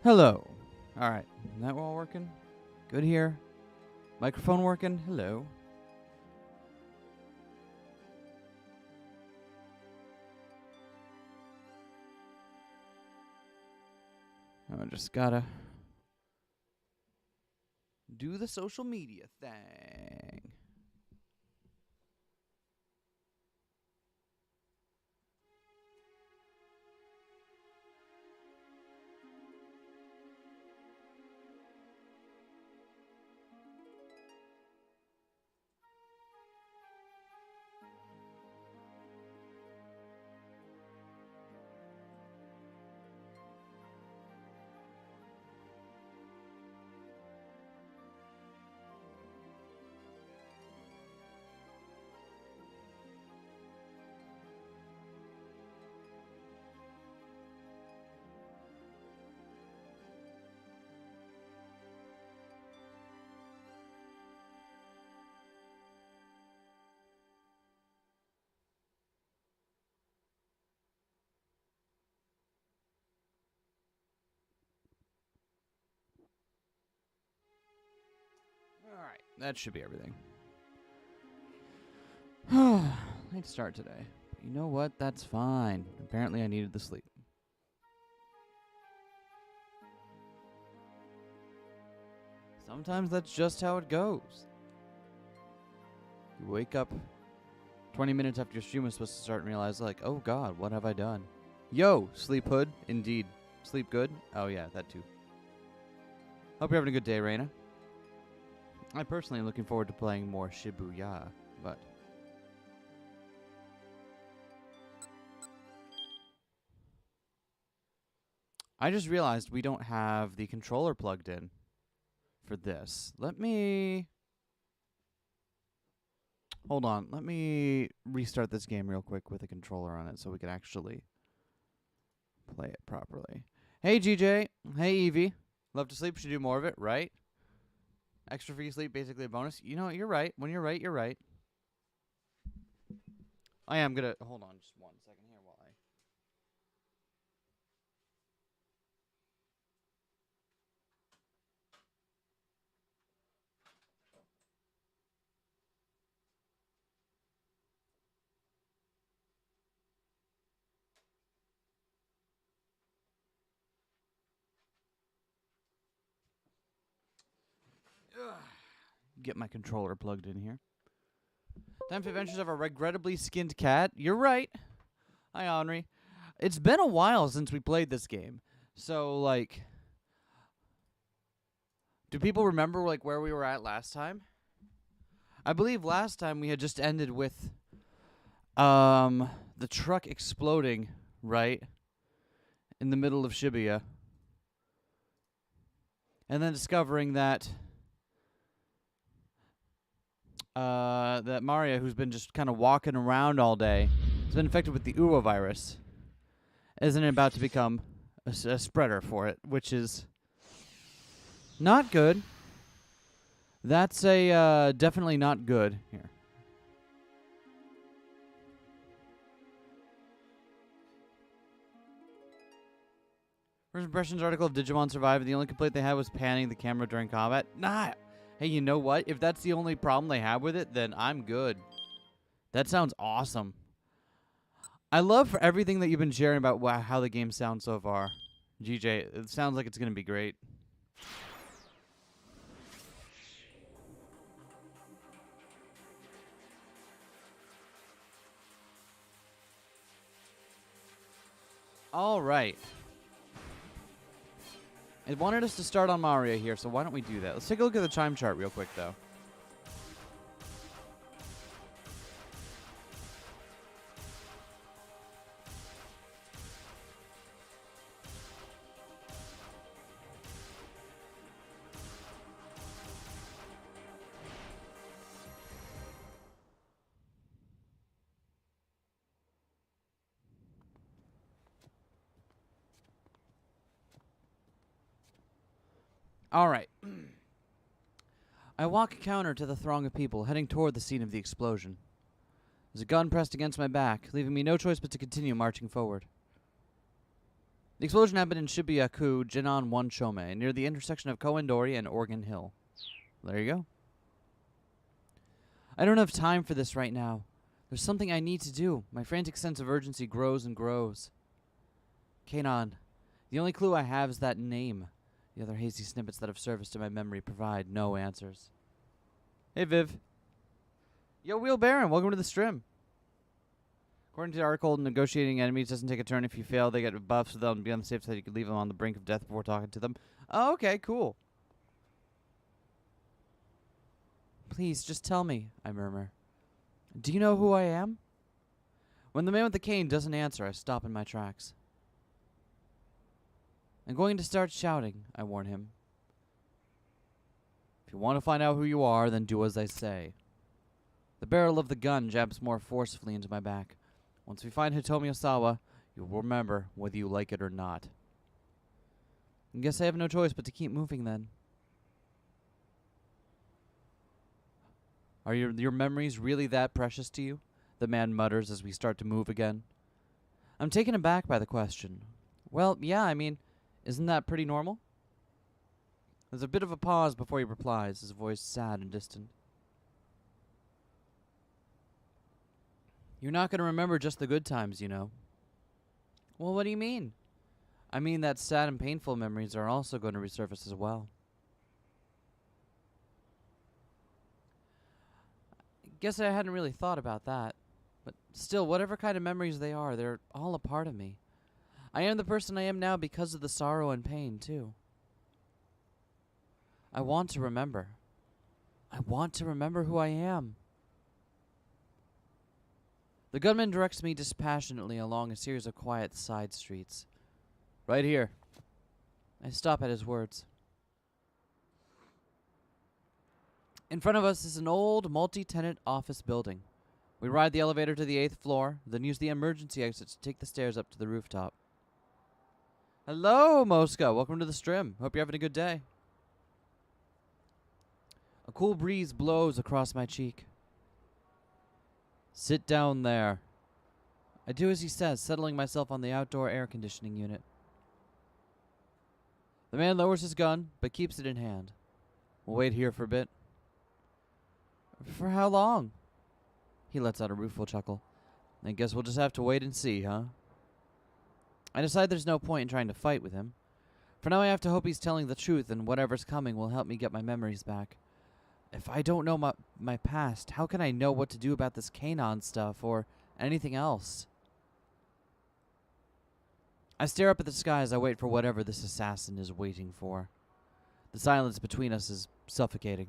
Hello. Alright. Is that all working? Good here. Microphone working? Hello. I just gotta do the social media thing. Alright, that should be everything. Late start today. But you know what? That's fine. Apparently I needed the sleep. Sometimes that's just how it goes. You wake up 20 minutes after your stream was supposed to start and realize, like, oh god, what have I done? Yo, sleep hood. Indeed. Sleep good? Oh yeah, that too. Hope you're having a good day, Reina. I personally am looking forward to playing more Shibuya, but... I just realized we don't have the controller plugged in for this. Let me... Hold on. Let me restart this game real quick with a controller on it so we can actually play it properly. Hey, GJ. Hey, Evie. Love to sleep. Should do more of it, right? Extra free sleep, basically a bonus. You know, you're right. When you're right, you're right. I am going to... Hold on just 1 second here while I... Get my controller plugged in here. Time for Adventures of a Regrettably Skinned Cat. You're right. Hi, Henri. It's been a while since we played this game. So, like... Do people remember, like, where we were at last time? I believe last time we had just ended with... the truck exploding, right? In the middle of Shibuya. And then discovering that... that Maria, who's been just kind of walking around all day, has been infected with the Uwa virus, isn't about to become a spreader for it, which is not good. That's a definitely not good. Here. First Impressions article of Digimon Survive, the only complaint they had was panning the camera during combat. Nah. Hey, you know what? If that's the only problem they have with it, then I'm good. That sounds awesome. I love for everything that you've been sharing about how the game sounds so far. GJ, it sounds like it's going to be great. All right. It wanted us to start on Maria here, so why don't we do that? Let's take a look at the chime chart real quick, though. All right. I walk counter to the throng of people, heading toward the scene of the explosion. There's a gun pressed against my back, leaving me no choice but to continue marching forward. The explosion happened in Shibuyaku, Jinan 1 Chome, near the intersection of Kowendori and Oregon Hill. There you go. I don't have time for this right now. There's something I need to do. My frantic sense of urgency grows and grows. Kanon, the only clue I have is that name. The other hazy snippets that have surfaced in my memory provide no answers. Hey, Viv. Yo, Wheel Baron, welcome to the stream. According to the article, negotiating enemies doesn't take a turn. If you fail, they get buffs, so they'll be on the safe side. You can leave them on the brink of death before talking to them. Oh, okay, cool. Please, just tell me, I murmur. Do you know who I am? When the man with the cane doesn't answer, I stop in my tracks. I'm going to start shouting, I warn him. If you want to find out who you are, then do as I say. The barrel of the gun jabs more forcefully into my back. Once we find Hitomi Osawa, you'll remember whether you like it or not. I guess I have no choice but to keep moving then. Are your memories really that precious to you? The man mutters as we start to move again. I'm taken aback by the question. Well, yeah, I mean, isn't that pretty normal? There's a bit of a pause before he replies, his voice sad and distant. You're not going to remember just the good times, you know. Well, what do you mean? I mean that sad and painful memories are also going to resurface as well. Guess I hadn't really thought about that. But still, whatever kind of memories they are, they're all a part of me. I am the person I am now because of the sorrow and pain, too. I want to remember. I want to remember who I am. The gunman directs me dispassionately along a series of quiet side streets. Right here. I stop at his words. In front of us is an old multi-tenant office building. We ride the elevator to the 8th floor, then use the emergency exit to take the stairs up to the rooftop. Hello, Mosca. Welcome to the stream. Hope you're having a good day. A cool breeze blows across my cheek. Sit down there. I do as he says, settling myself on the outdoor air conditioning unit. The man lowers his gun, but keeps it in hand. We'll wait here for a bit. For how long? He lets out a rueful chuckle. I guess we'll just have to wait and see, huh? I decide there's no point in trying to fight with him. For now I have to hope he's telling the truth and whatever's coming will help me get my memories back. If I don't know my past, how can I know what to do about this Kanon stuff or anything else? I stare up at the sky as I wait for whatever this assassin is waiting for. The silence between us is suffocating.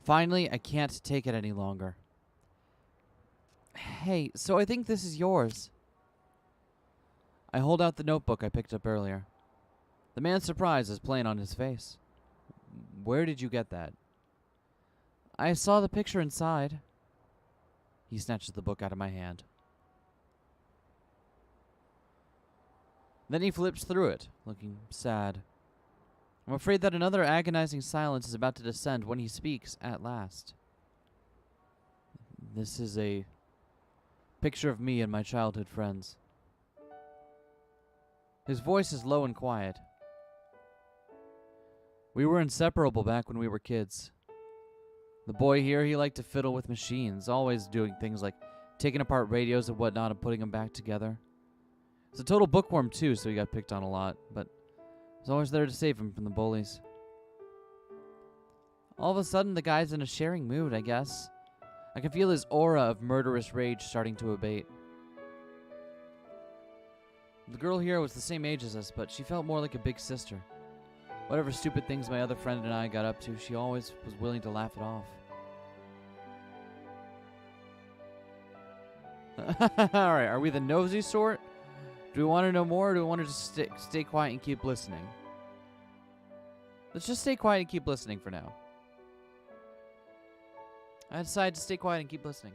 Finally, I can't take it any longer. Hey, so I think this is yours. I hold out the notebook I picked up earlier. The man's surprise is plain on his face. Where did you get that? I saw the picture inside. He snatches the book out of my hand. Then he flips through it, looking sad. I'm afraid that another agonizing silence is about to descend when he speaks at last. This is a picture of me and my childhood friends. His voice is low and quiet. We were inseparable back when we were kids. The boy here, he liked to fiddle with machines, always doing things like taking apart radios and whatnot and putting them back together. He's a total bookworm too, so he got picked on a lot, but I was always there to save him from the bullies. All of a sudden, the guy's in a sharing mood, I guess. I can feel his aura of murderous rage starting to abate. The girl here was the same age as us, but she felt more like a big sister. Whatever stupid things my other friend and I got up to, she always was willing to laugh it off. Alright, are we the nosy sort? Do we want to know more, or do we want to just stay quiet and keep listening? Let's just stay quiet and keep listening for now. I decided to stay quiet and keep listening.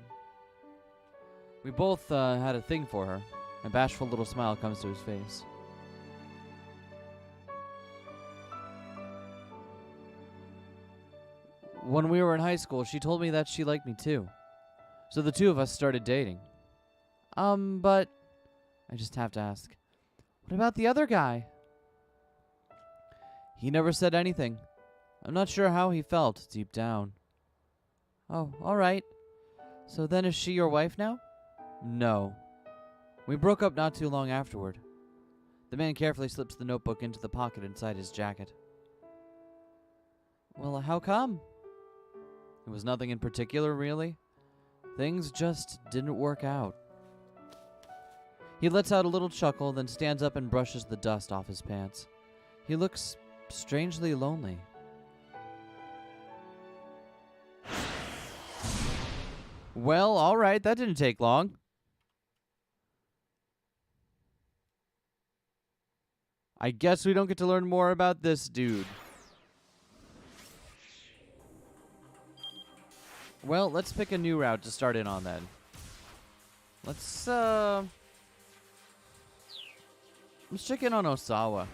We both had a thing for her. A bashful little smile comes to his face. When we were in high school, she told me that she liked me too. So the two of us started dating. But I just have to ask, what about the other guy? He never said anything. I'm not sure how he felt deep down. Oh, all right. So then is she your wife now? No. We broke up not too long afterward. The man carefully slips the notebook into the pocket inside his jacket. Well, how come? It was nothing in particular, really. Things just didn't work out. He lets out a little chuckle, then stands up and brushes the dust off his pants. He looks strangely lonely. Well, all right, that didn't take long. I guess we don't get to learn more about this dude. Well, let's pick a new route to start in on then. Let's check in on Osawa.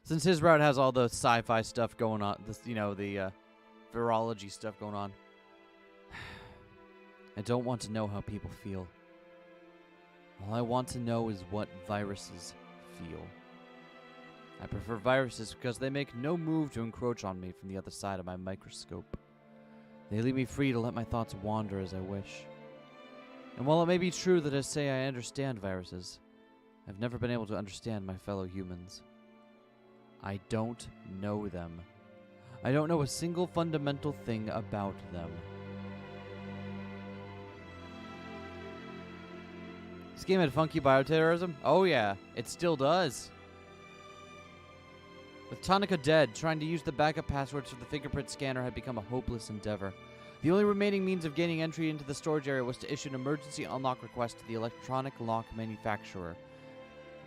Since his route has all the sci-fi stuff going on, the virology stuff going on. I don't want to know how people feel. All I want to know is what viruses feel. I prefer viruses because they make no move to encroach on me from the other side of my microscope. They leave me free to let my thoughts wander as I wish. And while it may be true that I say I understand viruses, I've never been able to understand my fellow humans. I don't know them. I don't know a single fundamental thing about them. This game had funky bioterrorism? Oh yeah, it still does. With Tonica dead, trying to use the backup passwords for the fingerprint scanner had become a hopeless endeavor. The only remaining means of gaining entry into the storage area was to issue an emergency unlock request to the electronic lock manufacturer.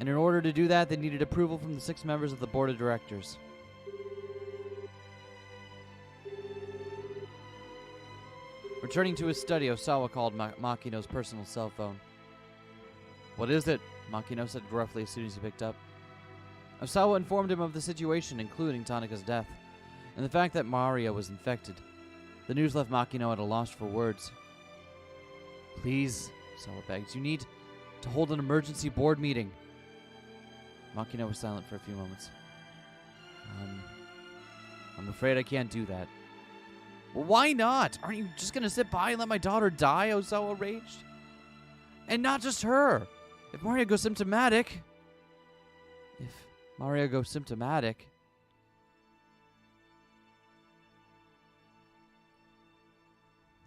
And in order to do that, they needed approval from the 6 members of the board of directors. Returning to his study, Osawa called Makino's personal cell phone. What is it? Makino said gruffly as soon as he picked up. Osawa informed him of the situation, including Tonica's death, and the fact that Maria was infected. The news left Makino at a loss for words. Please, Osawa begged, you need to hold an emergency board meeting. Makino was silent for a few moments. I'm afraid I can't do that. Well, why not? Aren't you just going to sit by and let my daughter die? Osawa raged. And not just her. If Maria goes symptomatic...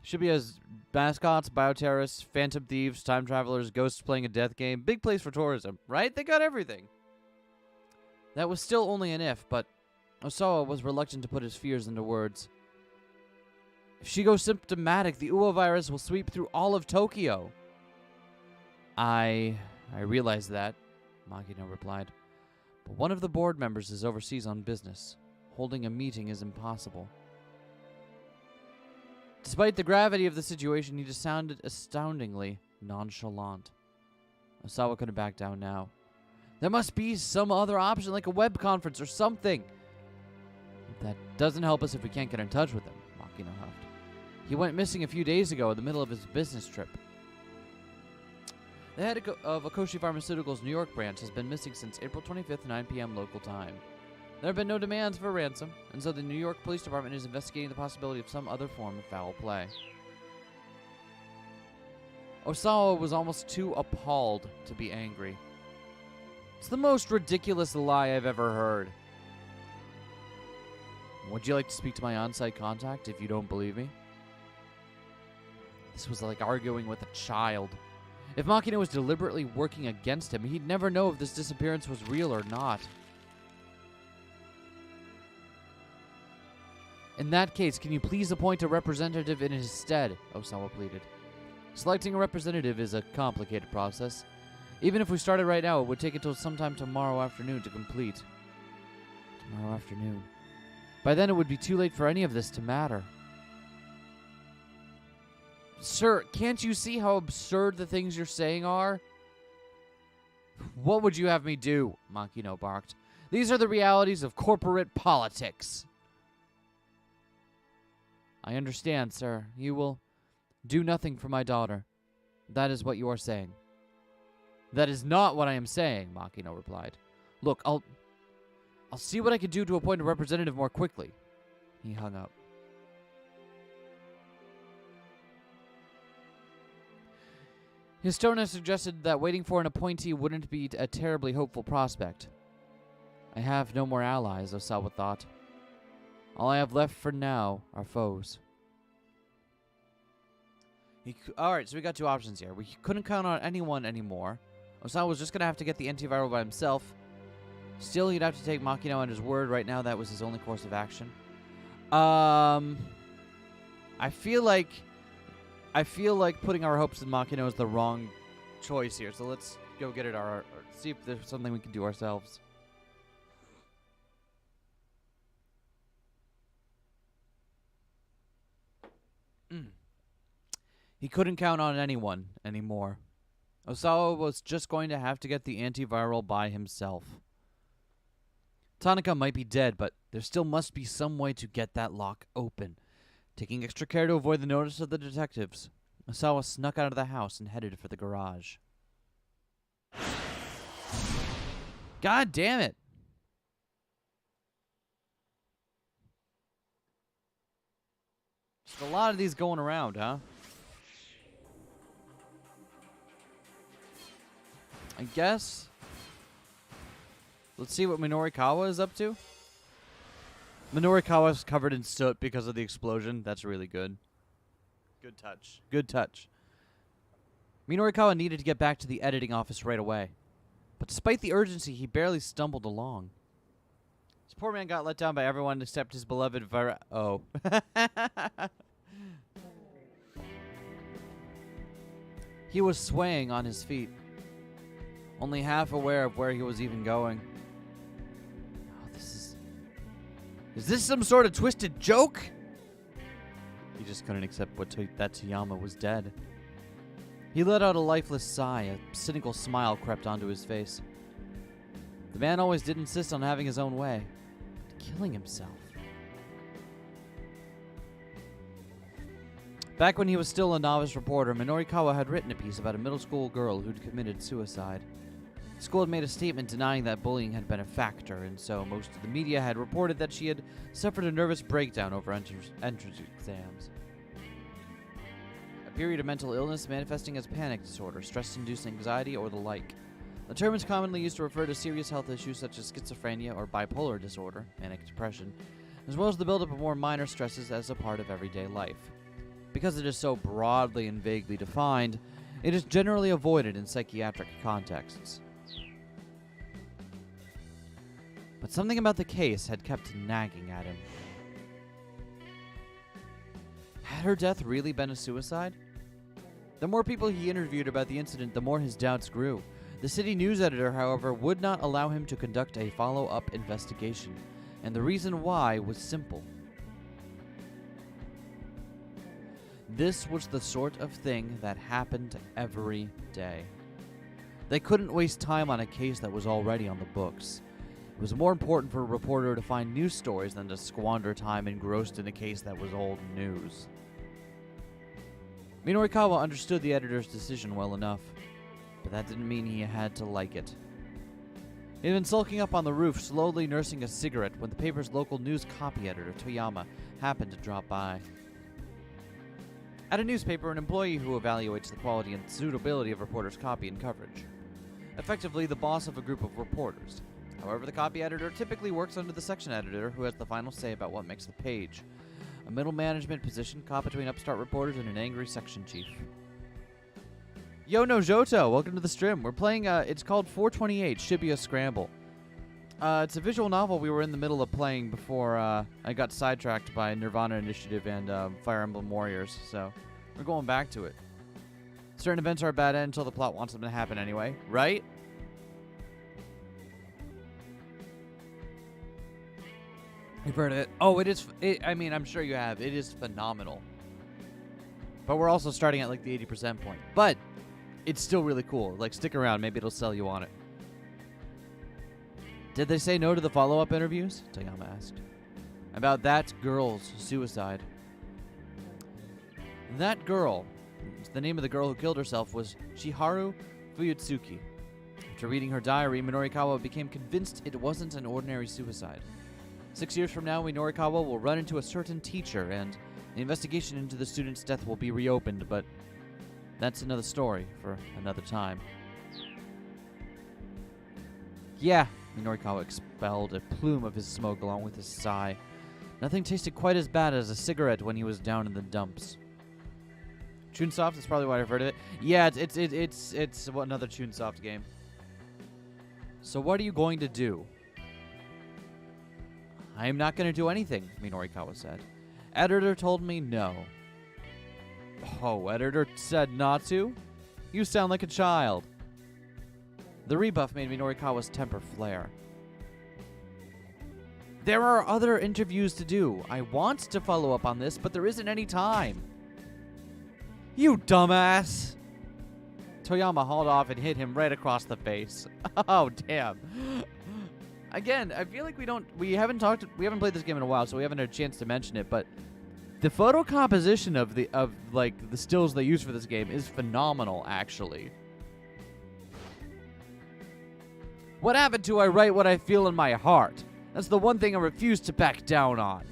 Should be as mascots, bioterrorists, phantom thieves, time travelers, ghosts playing a death game. Big place for tourism, right? They got everything. That was still only an if, but Osawa was reluctant to put his fears into words. If she goes symptomatic, the Uo virus will sweep through all of Tokyo. I realize that, Makino replied. But one of the board members is overseas on business. Holding a meeting is impossible. Despite the gravity of the situation, he just sounded astoundingly nonchalant. Osawa couldn't back down now. There must be some other option, like a web conference or something. That doesn't help us if we can't get in touch with him, Makino huffed. He went missing a few days ago in the middle of his business trip. The head of Akoshi Pharmaceuticals' New York branch has been missing since April 25th, 9 p.m. local time. There have been no demands for ransom, and so the New York Police Department is investigating the possibility of some other form of foul play. Osawa was almost too appalled to be angry. It's the most ridiculous lie I've ever heard. Would you like to speak to my on-site contact if you don't believe me? This was like arguing with a child. If Makino was deliberately working against him, he'd never know if this disappearance was real or not. In that case, can you please appoint a representative in his stead? Osawa pleaded. Selecting a representative is a complicated process. Even if we started right now, it would take until sometime tomorrow afternoon to complete. Tomorrow afternoon. By then, it would be too late for any of this to matter. Sir, can't you see how absurd the things you're saying are? What would you have me do? Makino barked. These are the realities of corporate politics. I understand, sir. You will Do nothing for my daughter. That is what you are saying. That is not what I am saying, Makino replied. Look, I'll see what I can do to appoint a representative more quickly. He hung up. His tone has suggested that waiting for an appointee wouldn't be a terribly hopeful prospect. I have no more allies, Osawa thought. All I have left for now are foes. Alright, so we got two options here. We couldn't count on anyone anymore. Osawa was just going to have to get the antiviral by himself. Still, he'd have to take Makino at his word. Right now, that was his only course of action. I feel like putting our hopes in Makino is the wrong choice here. So let's go get it. See if there's something we can do ourselves. He couldn't count on anyone anymore. Osawa was just going to have to get the antiviral by himself. Tanaka might be dead, but there still must be some way to get that lock open. Taking extra care to avoid the notice of the detectives, Osawa snuck out of the house and headed for the garage. God damn it! Just a lot of these going around, huh? I guess. Let's see what Minorikawa is up to. Minorikawa's covered in soot because of the explosion. That's really good. Good touch. Good touch. Minorikawa needed to get back to the editing office right away. But despite the urgency, he barely stumbled along. This poor man got let down by everyone except his beloved Oh. He was swaying on his feet, only half aware of where he was even going. Oh, is this some sort of twisted joke? He just couldn't accept that Toyama was dead. He let out a lifeless sigh. A cynical smile crept onto his face. The man always did insist on having his own way, killing himself. Back when he was still a novice reporter, Minorikawa had written a piece about a middle school girl who'd committed suicide. The school had made a statement denying that bullying had been a factor, and so most of the media had reported that she had suffered a nervous breakdown over entrance exams. A period of mental illness manifesting as panic disorder, stress-induced anxiety, or the like. The term is commonly used to refer to serious health issues such as schizophrenia or bipolar disorder, manic depression, as well as the buildup of more minor stresses as a part of everyday life. Because it is so broadly and vaguely defined, it is generally avoided in psychiatric contexts. But something about the case had kept nagging at him. Had her death really been a suicide? The more people he interviewed about the incident, the more his doubts grew. The city news editor, however, would not allow him to conduct a follow-up investigation, and the reason why was simple. This was the sort of thing that happened every day. They couldn't waste time on a case that was already on the books. It was more important for a reporter to find news stories than to squander time engrossed in a case that was old news. Minorikawa understood the editor's decision well enough, but that didn't mean he had to like it. He had been sulking up on the roof, slowly nursing a cigarette, when the paper's local news copy editor, Toyama, happened to drop by. At a newspaper, an employee who evaluates the quality and suitability of reporters' copy and coverage. Effectively, the boss of a group of reporters. However, the copy editor typically works under the section editor, who has the final say about what makes the page. A middle management position caught between upstart reporters and an angry section chief. Yo, no Joto, welcome to the stream. We're playing, it's called 428, Shibuya Scramble. It's a visual novel we were in the middle of playing before I got sidetracked by Nirvana Initiative and Fire Emblem Warriors, so we're going back to it. Certain events are a bad end until the plot wants them to happen anyway, right? You've heard of it? Oh, I mean, I'm sure you have. It is phenomenal. But we're also starting at like the 80% point. But it's still really cool. Like, stick around. Maybe it'll sell you on it. Did they say no to the follow-up interviews? Toyama asked. About that girl's suicide. That girl The name of the girl who killed herself was Chiharu Fuyutsuki. After reading her diary, Minorikawa became convinced it wasn't an ordinary suicide. 6 years from now, Minorikawa will run into a certain teacher, and the investigation into the student's death will be reopened, but that's another story for another time. Yeah, Minorikawa expelled a plume of his smoke along with his sigh. Nothing tasted quite as bad as a cigarette when he was down in the dumps. Chunsoft is probably why I've heard of it. Yeah, it's another Chunsoft game. So what are you going to do? I am not going to do anything, Minorikawa said. Editor told me no. Oh, editor said not to? You sound like a child. The rebuff made Minorikawa's temper flare. There are other interviews to do. I want to follow up on this, but there isn't any time. You dumbass! Toyama hauled off and hit him right across the face. Oh, damn. Again, I feel like we haven't played this game in a while, so we haven't had a chance to mention it, but the photo composition of the stills they use for this game is phenomenal, actually. What happened to I write what I feel in my heart? That's the one thing I refuse to back down on.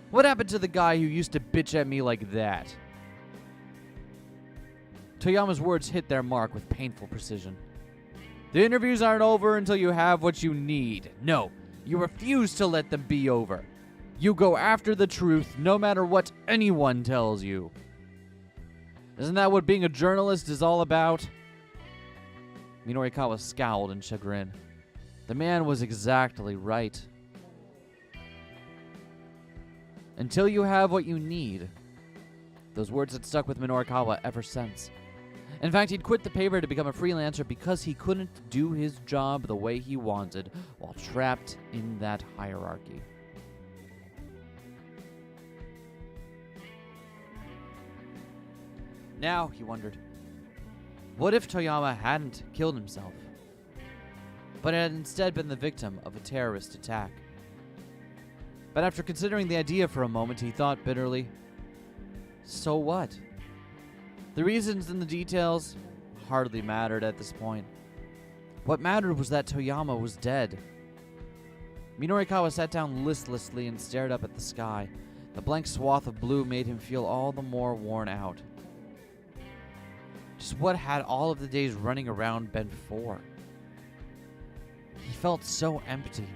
What happened to the guy who used to bitch at me like that? Toyama's words hit their mark with painful precision. The interviews aren't over until you have what you need. No, you refuse to let them be over. You go after the truth no matter what anyone tells you. Isn't that what being a journalist is all about? Minorikawa scowled in chagrin. The man was exactly right. Until you have what you need. Those words had stuck with Minorikawa ever since. In fact, he'd quit the paper to become a freelancer because he couldn't do his job the way he wanted while trapped in that hierarchy. Now, he wondered, what if Toyama hadn't killed himself, but had instead been the victim of a terrorist attack? But after considering the idea for a moment, he thought bitterly, so what? The reasons and the details hardly mattered at this point. What mattered was that Toyama was dead. Minorikawa sat down listlessly and stared up at the sky. The blank swath of blue made him feel all the more worn out. Just what had all of the days running around been for? He felt so empty,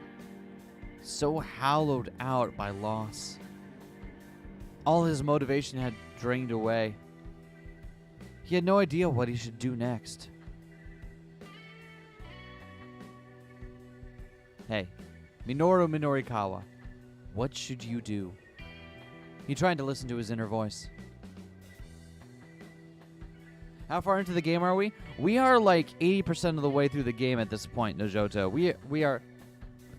so hollowed out by loss. All his motivation had drained away. He had no idea what he should do next. Hey, Minoru Minorikawa, what should you do? He tried to listen to his inner voice. How far into the game are we? We are like 80% of the way through the game at this point, Nojoto. We are...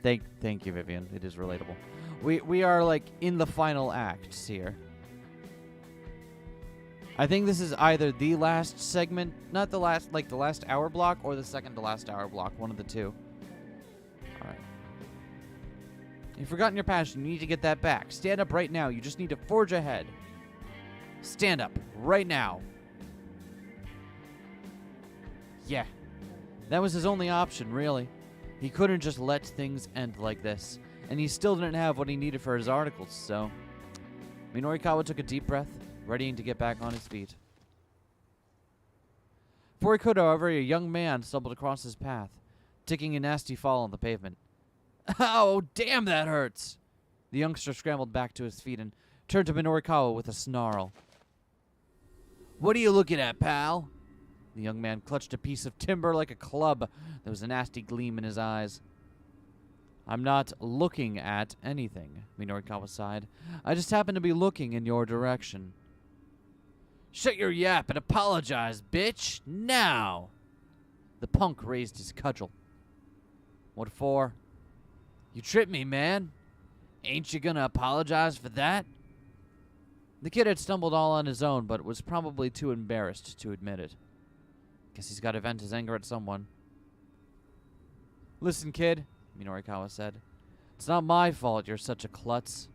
Thank you, Vivian. It is relatable. We are like in the final acts here. I think this is either the last segment, not the last, like the last hour block, or the second to last hour block. One of the two. Alright. You've forgotten your passion. You need to get that back. Stand up right now. You just need to forge ahead. Stand up right now. Yeah. That was his only option, really. He couldn't just let things end like this. And he still didn't have what he needed for his articles, so... Minorikawa took a deep breath, readying to get back on his feet. Before he could, however, a young man stumbled across his path, taking a nasty fall on the pavement. Oh, damn, that hurts! The youngster scrambled back to his feet and turned to Minorikawa with a snarl. What are you looking at, pal? The young man clutched a piece of timber like a club. There was a nasty gleam in his eyes. I'm not looking at anything, Minorikawa sighed. I just happen to be looking in your direction. Shut your yap and apologize, bitch! Now! The punk raised his cudgel. What for? You tripped me, man. Ain't you gonna apologize for that? The kid had stumbled all on his own, but was probably too embarrassed to admit it. Guess he's got to vent his anger at someone. Listen, kid, Minorikawa said. It's not my fault you're such a klutz.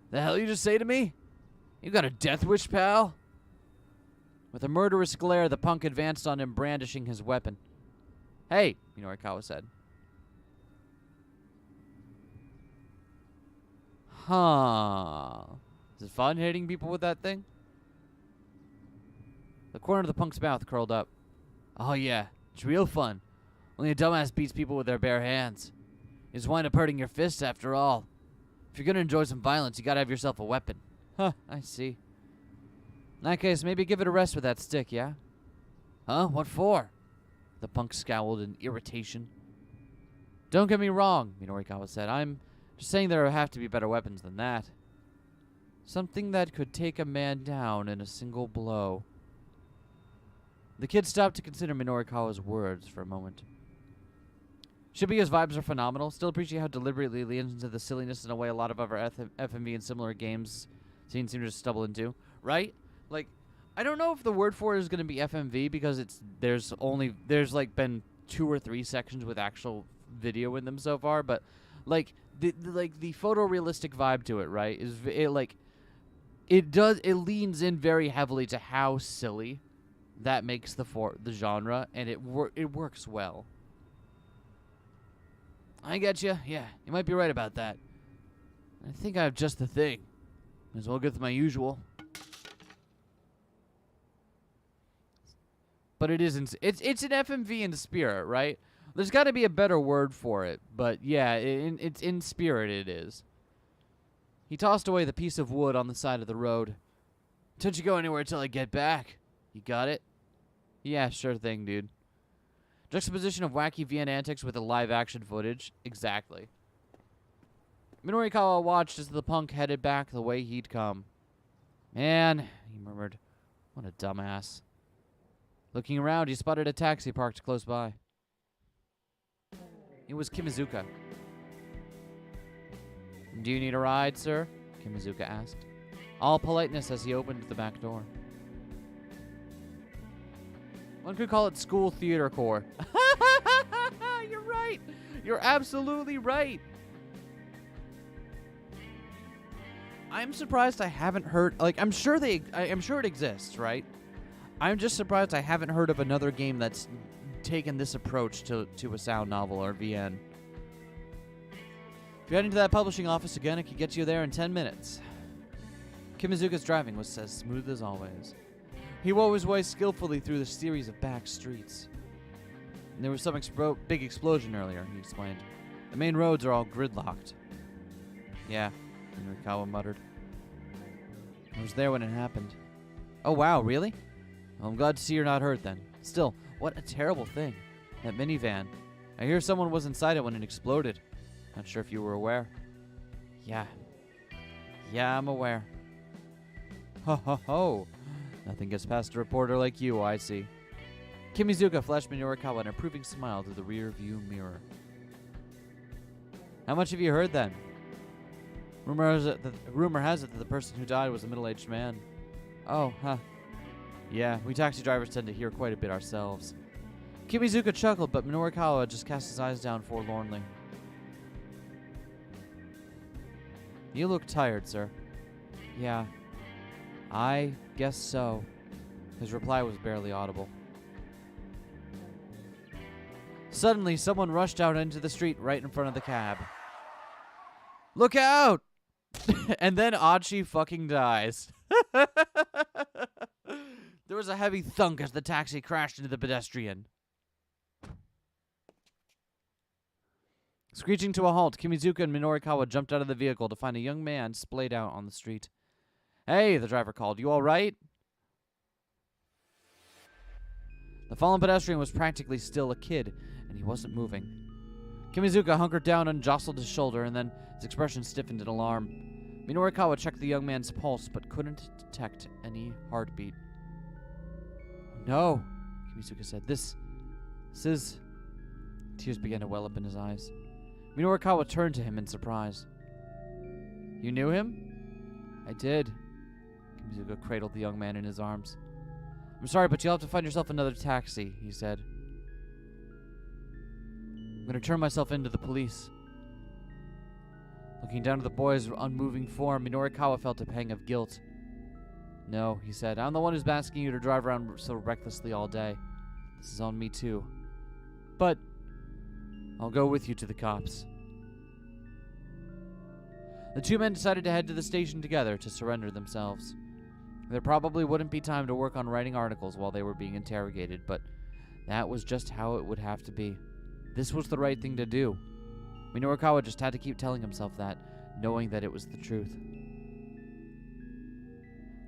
The hell you just say to me? You got a death wish, pal? With a murderous glare, the punk advanced on him, brandishing his weapon. Hey, Minorikawa said. Huh. Is it fun hitting people with that thing? The corner of the punk's mouth curled up. Oh yeah, it's real fun. Only a dumbass beats people with their bare hands. You just wind up hurting your fists after all. If you're gonna enjoy some violence, you gotta have yourself a weapon. Huh, I see. In that case, maybe give it a rest with that stick, yeah? Huh? What for? The punk scowled in irritation. Don't get me wrong, Minorikawa said. I'm just saying there have to be better weapons than that. Something that could take a man down in a single blow. The kid stopped to consider Minorikawa's words for a moment. Shibuya's vibes are phenomenal. Still appreciate how deliberately he leans into the silliness in a way a lot of other FMV and similar games seem to just stumble into. Right? Like, I don't know if the word for it is going to be FMV because there's like been 2 or 3 sections with actual video in them so far, but like the photorealistic vibe to it, right? It leans in very heavily to how silly that makes the genre, and it works well. I get you. Yeah, you might be right about that. I think I have just the thing. Might as well go with my usual. But it's an FMV in spirit, right? There's got to be a better word for it, but yeah, it's in spirit it is. He tossed away the piece of wood on the side of the road. Don't you go anywhere till I get back. You got it? Yeah, sure thing, dude. Juxtaposition of wacky VN antics with the live action footage. Exactly. Minorikawa watched as the punk headed back the way he'd come. Man, he murmured, what a dumbass. Looking around, he spotted a taxi parked close by. It was Kimizuka. Do you need a ride, sir? Kimizuka asked. All politeness as he opened the back door. One could call it school theater corps. You're right. You're absolutely right. I'm surprised I haven't heard. Like, I'm sure it exists, right? I'm just surprised I haven't heard of another game that's taken this approach to a sound novel or VN. If you head into that publishing office again, it could get you there in 10 minutes. Kimizuka's driving was as smooth as always. He wove his way skillfully through the series of back streets. And there was some big explosion earlier, he explained. The main roads are all gridlocked. Yeah, Minorikawa muttered. I was there when it happened. Oh wow, really? Well, I'm glad to see you're not hurt then. Still, what a terrible thing. That minivan. I hear someone was inside it when it exploded. Not sure if you were aware. Yeah. Yeah, I'm aware. Ho ho ho. Nothing gets past a reporter like you, I see. Kimizuka flashed Minorikawa an approving smile through the rear view mirror. How much have you heard then? Rumor has it that the person who died was a middle-aged man. Oh, huh. Yeah, we taxi drivers tend to hear quite a bit ourselves. Kimizuka chuckled, but Minorikawa just cast his eyes down forlornly. You look tired, sir. Yeah, I guess so. His reply was barely audible. Suddenly, someone rushed out into the street right in front of the cab. Look out! And then Achi fucking dies. There was a heavy thunk as the taxi crashed into the pedestrian. Screeching to a halt, Kimizuka and Minorikawa jumped out of the vehicle to find a young man splayed out on the street. Hey, the driver called. You all right? The fallen pedestrian was practically still a kid, and he wasn't moving. Kimizuka hunkered down and jostled his shoulder, and then his expression stiffened in alarm. Minorikawa checked the young man's pulse, but couldn't detect any heartbeat. No, Kimizuka said. This is... Tears began to well up in his eyes. Minorikawa turned to him in surprise. You knew him? I did. Kimizuka cradled the young man in his arms. I'm sorry, but you'll have to find yourself another taxi, he said. I'm going to turn myself in to the police. Looking down at the boy's unmoving form, Minorikawa felt a pang of guilt. No, he said. I'm the one who's asking you to drive around so recklessly all day. This is on me too. But I'll go with you to the cops. The two men decided to head to the station together to surrender themselves. There probably wouldn't be time to work on writing articles while they were being interrogated, but that was just how it would have to be. This was the right thing to do. Minorukawa just had to keep telling himself that, knowing that it was the truth.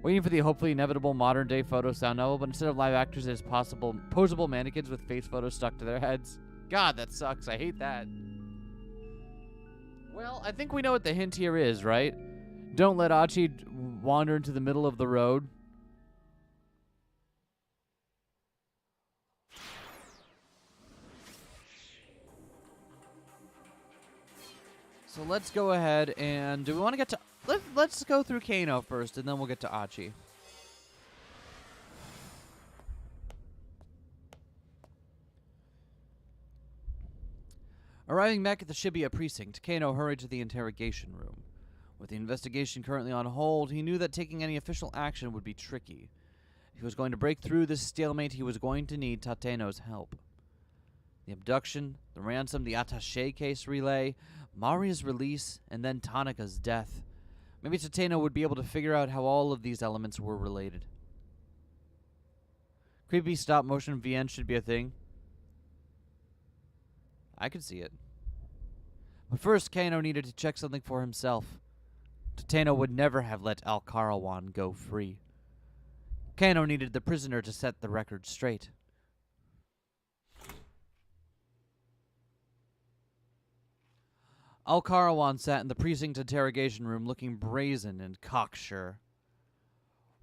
Waiting for the hopefully inevitable modern-day photo sound novel, but instead of live actors, it is posable mannequins with face photos stuck to their heads. God, that sucks. I hate that. Well, I think we know what the hint here is, right? Don't let Achi wander into the middle of the road. So let's go ahead and... Do we want to get to... Let's go through Kano first, and then we'll get to Achi. Arriving back at the Shibuya precinct, Kano hurried to the interrogation room. With the investigation currently on hold, he knew that taking any official action would be tricky. If he was going to break through this stalemate, he was going to need Tateno's help. The abduction, the ransom, the attaché case relay, Maria's release, and then Tanaka's death. Maybe Tateno would be able to figure out how all of these elements were related. Creepy stop-motion VN should be a thing. I could see it. But first, Kano needed to check something for himself. Tateno would never have let Al-Karawan go free. Kano needed the prisoner to set the record straight. Al-Karawan sat in the precinct interrogation room looking brazen and cocksure.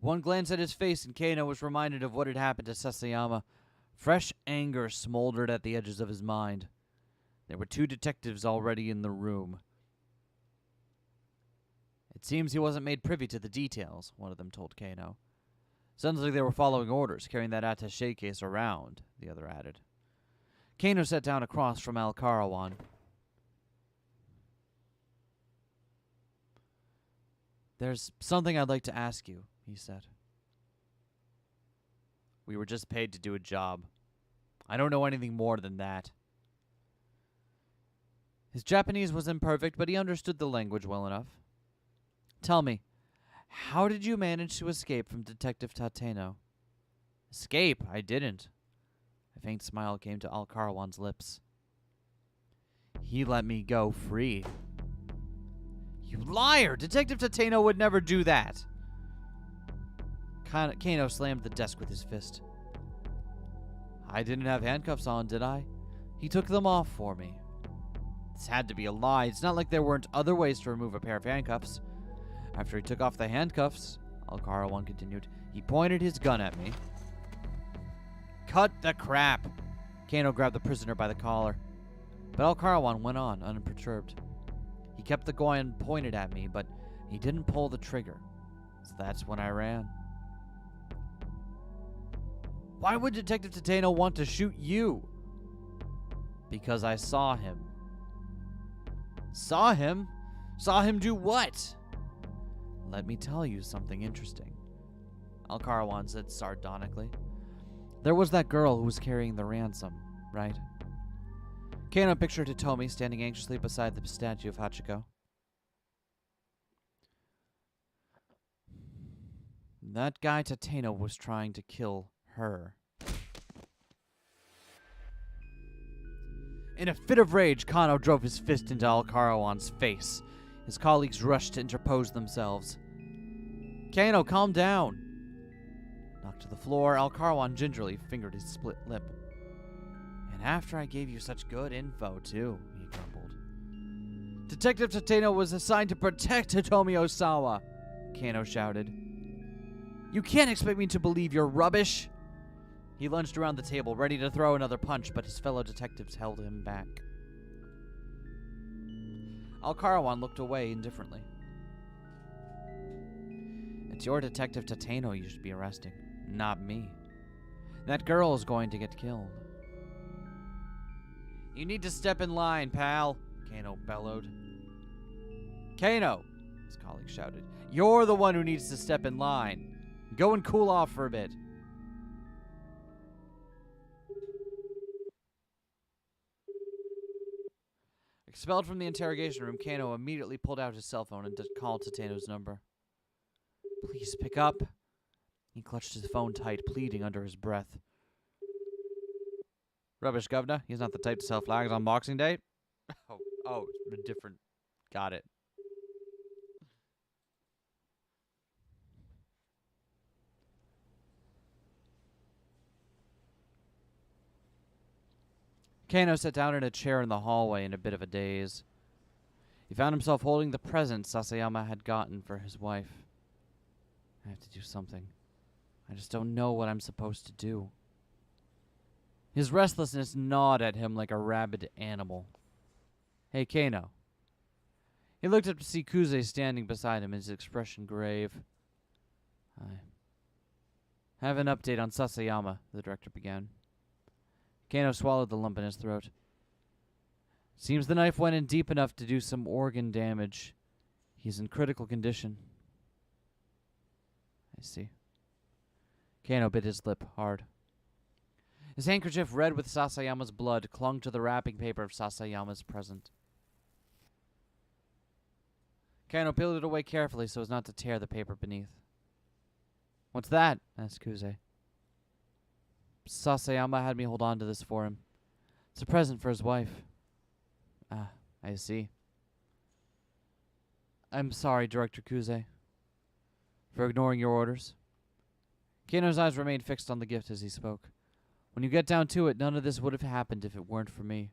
One glance at his face and Kano was reminded of what had happened to Sasayama. Fresh anger smoldered at the edges of his mind. There were two detectives already in the room. It seems he wasn't made privy to the details, one of them told Kano. Sounds like they were following orders, carrying that attaché case around, the other added. Kano sat down across from Al-Karawan. There's something I'd like to ask you, he said. We were just paid to do a job. I don't know anything more than that. His Japanese was imperfect, but he understood the language well enough. Tell me, how did you manage to escape from Detective Tateno? Escape? I didn't. A faint smile came to Al-Karawan's lips. He let me go free. You liar! Detective Tateno would never do that. Kano slammed the desk with his fist. I didn't have handcuffs on, did I? He took them off for me. This had to be a lie. It's not like there weren't other ways to remove a pair of handcuffs. After he took off the handcuffs, Al-Karawan continued, he pointed his gun at me. Cut the crap! Kano grabbed the prisoner by the collar. But Al-Karawan went on, unperturbed. He kept the gun pointed at me, but he didn't pull the trigger. So that's when I ran. Why would Detective Tateno want to shoot you? Because I saw him. Saw him? Saw him do what? Let me tell you something interesting, Al-Karawan said sardonically. There was that girl who was carrying the ransom, right? Kano pictured Hitomi standing anxiously beside the statue of Hachiko. That guy Tateno was trying to kill her. In a fit of rage, Kano drove his fist into Al-Karawan's face. His colleagues rushed to interpose themselves. Kano, calm down. Knocked to the floor, Al-Karawan gingerly fingered his split lip. And after I gave you such good info, too, he grumbled. Detective Tateno was assigned to protect Hitomi Osawa, Kano shouted. You can't expect me to believe you're rubbish. He lunged around the table, ready to throw another punch, but his fellow detectives held him back. Al-Karawan looked away indifferently. It's your Detective Tateno you should be arresting, not me. That girl is going to get killed. You need to step in line, pal, Kano bellowed. Kano, his colleague shouted. You're the one who needs to step in line. Go and cool off for a bit. Expelled from the interrogation room, Kano immediately pulled out his cell phone and called Tatano's number. Please pick up. He clutched his phone tight, pleading under his breath. Rubbish, governor. He's not the type to sell flags on Boxing Day. Oh, different. Got it. Kano sat down in a chair in the hallway in a bit of a daze. He found himself holding the present Sasayama had gotten for his wife. I have to do something. I just don't know what I'm supposed to do. His restlessness gnawed at him like a rabid animal. Hey, Kano. He looked up to see Kuze standing beside him, his expression grave. I have an update on Sasayama, the director began. Kano swallowed the lump in his throat. Seems the knife went in deep enough to do some organ damage. He's in critical condition. I see. Kano bit his lip hard. His handkerchief, red with Sasayama's blood, clung to the wrapping paper of Sasayama's present. Kano peeled it away carefully so as not to tear the paper beneath. What's that? Asked Kuze. Sasayama had me hold on to this for him. It's a present for his wife. Ah, I see. I'm sorry, Director Kuze, for ignoring your orders. Kano's eyes remained fixed on the gift as he spoke. When you get down to it, none of this would have happened if it weren't for me.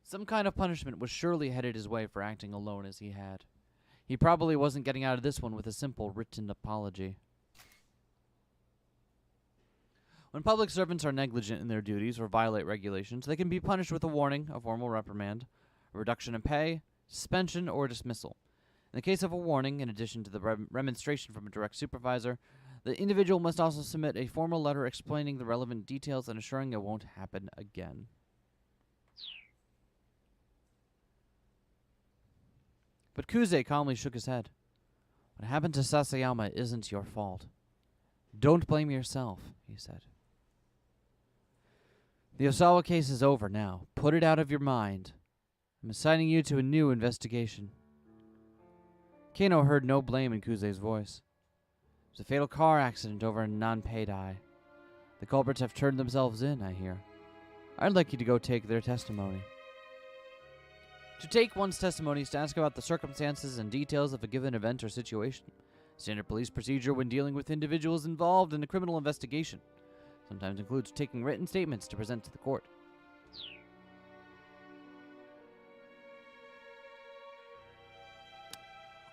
Some kind of punishment was surely headed his way for acting alone as he had. He probably wasn't getting out of this one with a simple written apology. When public servants are negligent in their duties or violate regulations, they can be punished with a warning, a formal reprimand, a reduction in pay, suspension, or dismissal. In the case of a warning, in addition to the remonstration from a direct supervisor, the individual must also submit a formal letter explaining the relevant details and assuring it won't happen again. But Kuze calmly shook his head. What happened to Sasayama isn't your fault. Don't blame yourself, he said. The Osawa case is over now. Put it out of your mind. I'm assigning you to a new investigation. Kano heard no blame in Kuze's voice. It was a fatal car accident over in Nanpeidai. The culprits have turned themselves in, I hear. I'd like you to go take their testimony. To take one's testimony is to ask about the circumstances and details of a given event or situation. Standard police procedure when dealing with individuals involved in a criminal investigation. Sometimes includes taking written statements to present to the court.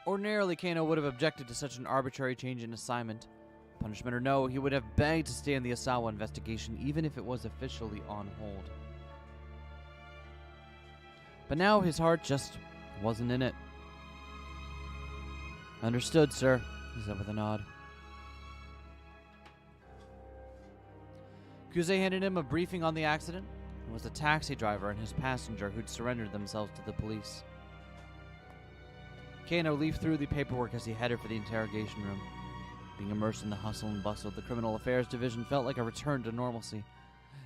Ordinarily, Kano would have objected to such an arbitrary change in assignment. Punishment or no, he would have begged to stay in the Osawa investigation even if it was officially on hold. But now his heart just wasn't in it. Understood, sir, he said with a nod. Kuze handed him a briefing on the accident. It was a taxi driver and his passenger who'd surrendered themselves to the police. Kano leafed through the paperwork as he headed for the interrogation room. Being immersed in the hustle and bustle of the Criminal Affairs Division felt like a return to normalcy.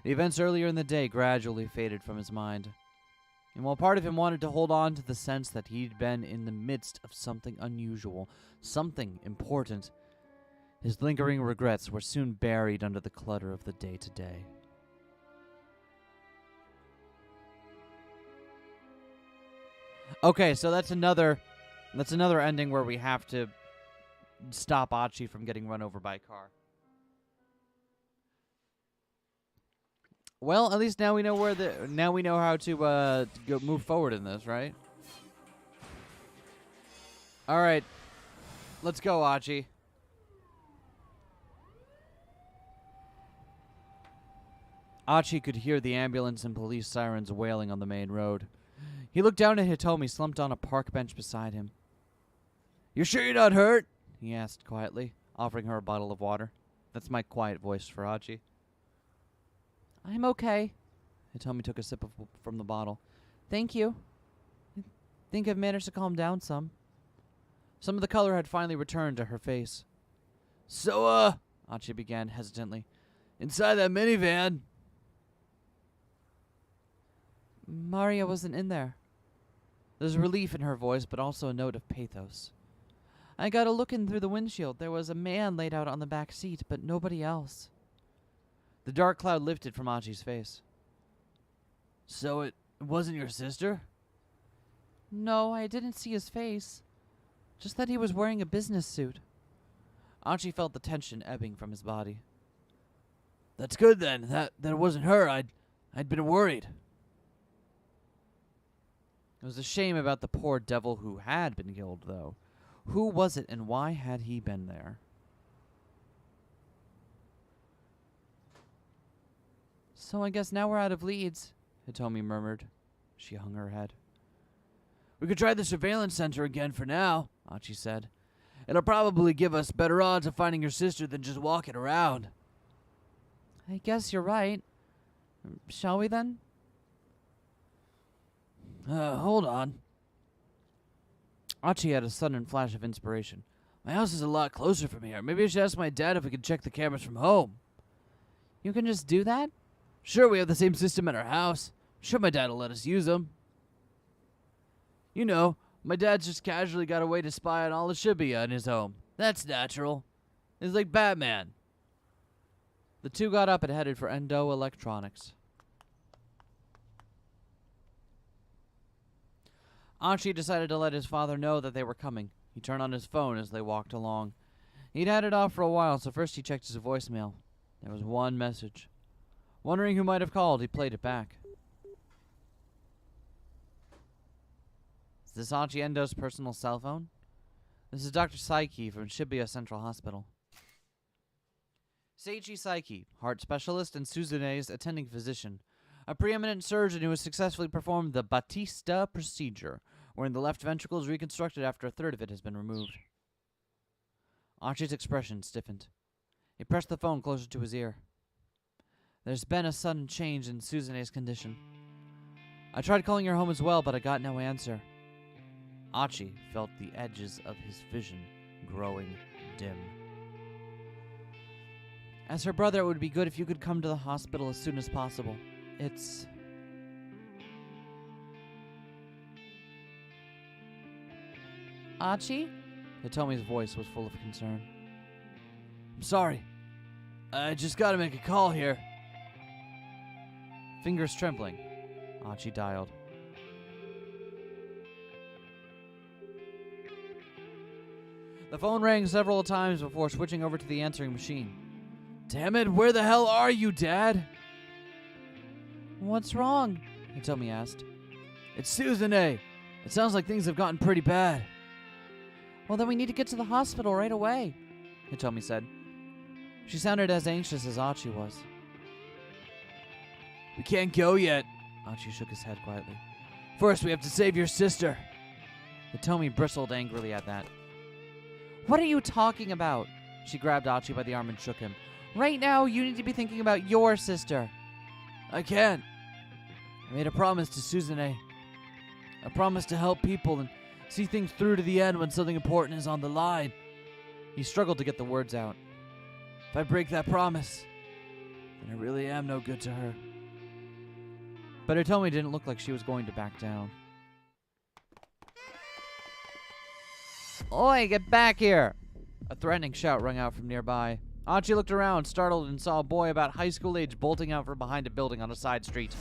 The events earlier in the day gradually faded from his mind. And while part of him wanted to hold on to the sense that he'd been in the midst of something unusual, something important, his lingering regrets were soon buried under the clutter of the day-to-day. Okay, so that's another ending where we have to stop Achi from getting run over by a car. Well, at least now we know how to go move forward in this, right? All right, let's go, Achi. Achi could hear the ambulance and police sirens wailing on the main road. He looked down at Hitomi slumped on a park bench beside him. "You sure you're not hurt?" he asked quietly, offering her a bottle of water. That's my quiet voice for Achi. "I'm okay." Hitomi took a sip from the bottle. "Thank you. I think I've managed to calm down some." Some of the color had finally returned to her face. So, Archie began hesitantly. Inside that minivan. Maria wasn't in there. There's relief in her voice, but also a note of pathos. I got a look in through the windshield. There was a man laid out on the back seat, but nobody else. The dark cloud lifted from Archie's face. So it wasn't your sister? No, I didn't see his face. Just that he was wearing a business suit. Archie felt the tension ebbing from his body. That's good then. That it wasn't her. I'd been worried. It was a shame about the poor devil who had been killed, though. Who was it, and why had he been there? So I guess now we're out of leads, Hitomi murmured. She hung her head. We could try the surveillance center again for now, Archie said. It'll probably give us better odds of finding your sister than just walking around. I guess you're right. Shall we then? Hold on. Archie had a sudden flash of inspiration. My house is a lot closer from here. Maybe I should ask my dad if we could check the cameras from home. You can just do that? Sure, we have the same system at our house. I'm sure my dad will let us use them. You know, my dad's just casually got a way to spy on all the Shibuya in his home. That's natural. It's like Batman. The two got up and headed for Endo Electronics. Archie decided to let his father know that they were coming. He turned on his phone as they walked along. He'd had it off for a while, so first he checked his voicemail. There was one message. Wondering who might have called, he played it back. Is this Archie Endo's personal cell phone? This is Dr. Saiki from Shibuya Central Hospital. Seiichi Saiki, heart specialist and Suzune's attending physician. A preeminent surgeon who has successfully performed the Batista procedure, wherein the left ventricle is reconstructed after a third of it has been removed. Archie's expression stiffened. He pressed the phone closer to his ear. There's been a sudden change in Suzune's condition. I tried calling her home as well, but I got no answer. Archie felt the edges of his vision growing dim. As her brother, it would be good if you could come to the hospital as soon as possible. It's... Archie? Hitomi's voice was full of concern. I'm sorry. I just gotta make a call here. Fingers trembling, Archie dialed. The phone rang several times before switching over to the answering machine. Damn it, where the hell are you, Dad? What's wrong? Hitomi asked. It's Suzune. It sounds like things have gotten pretty bad. Well, then we need to get to the hospital right away, Hitomi said. She sounded as anxious as Archie was. We can't go yet, Archie shook his head quietly. First, we have to save your sister. Hitomi bristled angrily at that. What are you talking about? She grabbed Archie by the arm and shook him. Right now, you need to be thinking about your sister. I can't. I made a promise to Suzune. A promise to help people and see things through to the end when something important is on the line. He struggled to get the words out. If I break that promise, then I really am no good to her. But Hitomi didn't look like she was going to back down. Oi, get back here! A threatening shout rang out from nearby. Archie looked around, startled, and saw a boy about high school age bolting out from behind a building on a side street.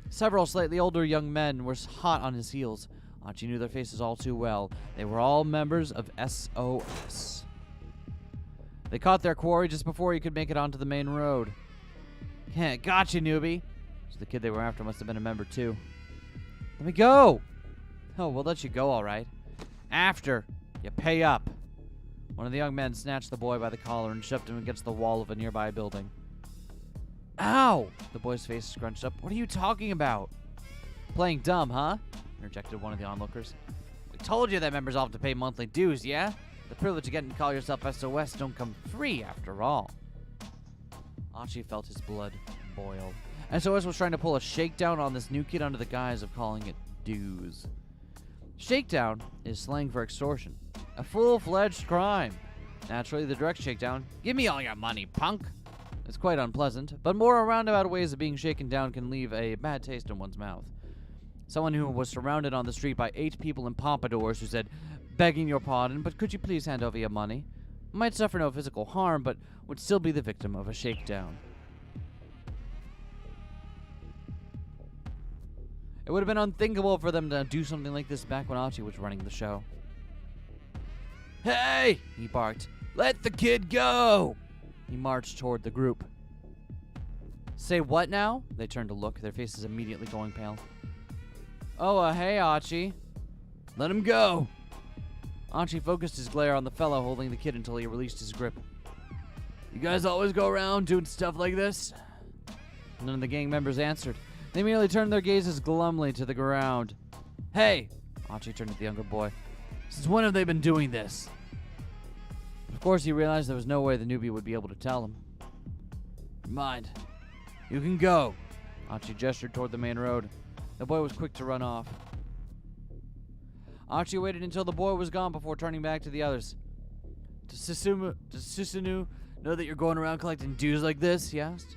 Several slightly older young men were hot on his heels. Archie knew their faces all too well. They were all members of SOS. They caught their quarry just before he could make it onto the main road. Gotcha, newbie. So the kid they were after must have been a member too. Let me go! Oh, we'll let you go, all right. After you pay up. One of the young men snatched the boy by the collar and shoved him against the wall of a nearby building. Ow! The boy's face scrunched up. What are you talking about? Playing dumb, huh? Interjected one of the onlookers. We told you that members all have to pay monthly dues, yeah? The privilege of getting to call yourself SOS don't come free, after all. Archie felt his blood boil. SOS was trying to pull a shakedown on this new kid under the guise of calling it dues. Shakedown is slang for extortion, a full-fledged crime. Naturally, the direct shakedown, give me all your money, punk, is quite unpleasant, but more roundabout ways of being shaken down can leave a bad taste in one's mouth. Someone who was surrounded on the street by 8 people in pompadours who said, begging your pardon, but could you please hand over your money, might suffer no physical harm, but would still be the victim of a shakedown. It would have been unthinkable for them to do something like this back when Archie was running the show. Hey! He barked. Let the kid go! He marched toward the group. Say what now? They turned to look, their faces immediately going pale. Oh, hey, Archie. Let him go! Archie focused his glare on the fellow holding the kid until he released his grip. You guys always go around doing stuff like this? None of the gang members answered. They merely turned their gazes glumly to the ground. Hey! Archie turned to the younger boy. Since when have they been doing this? Of course, he realized there was no way the newbie would be able to tell him. Mind. You can go. Archie gestured toward the main road. The boy was quick to run off. Archie waited until the boy was gone before turning back to the others. Does Susunu know that you're going around collecting dues like this? He asked.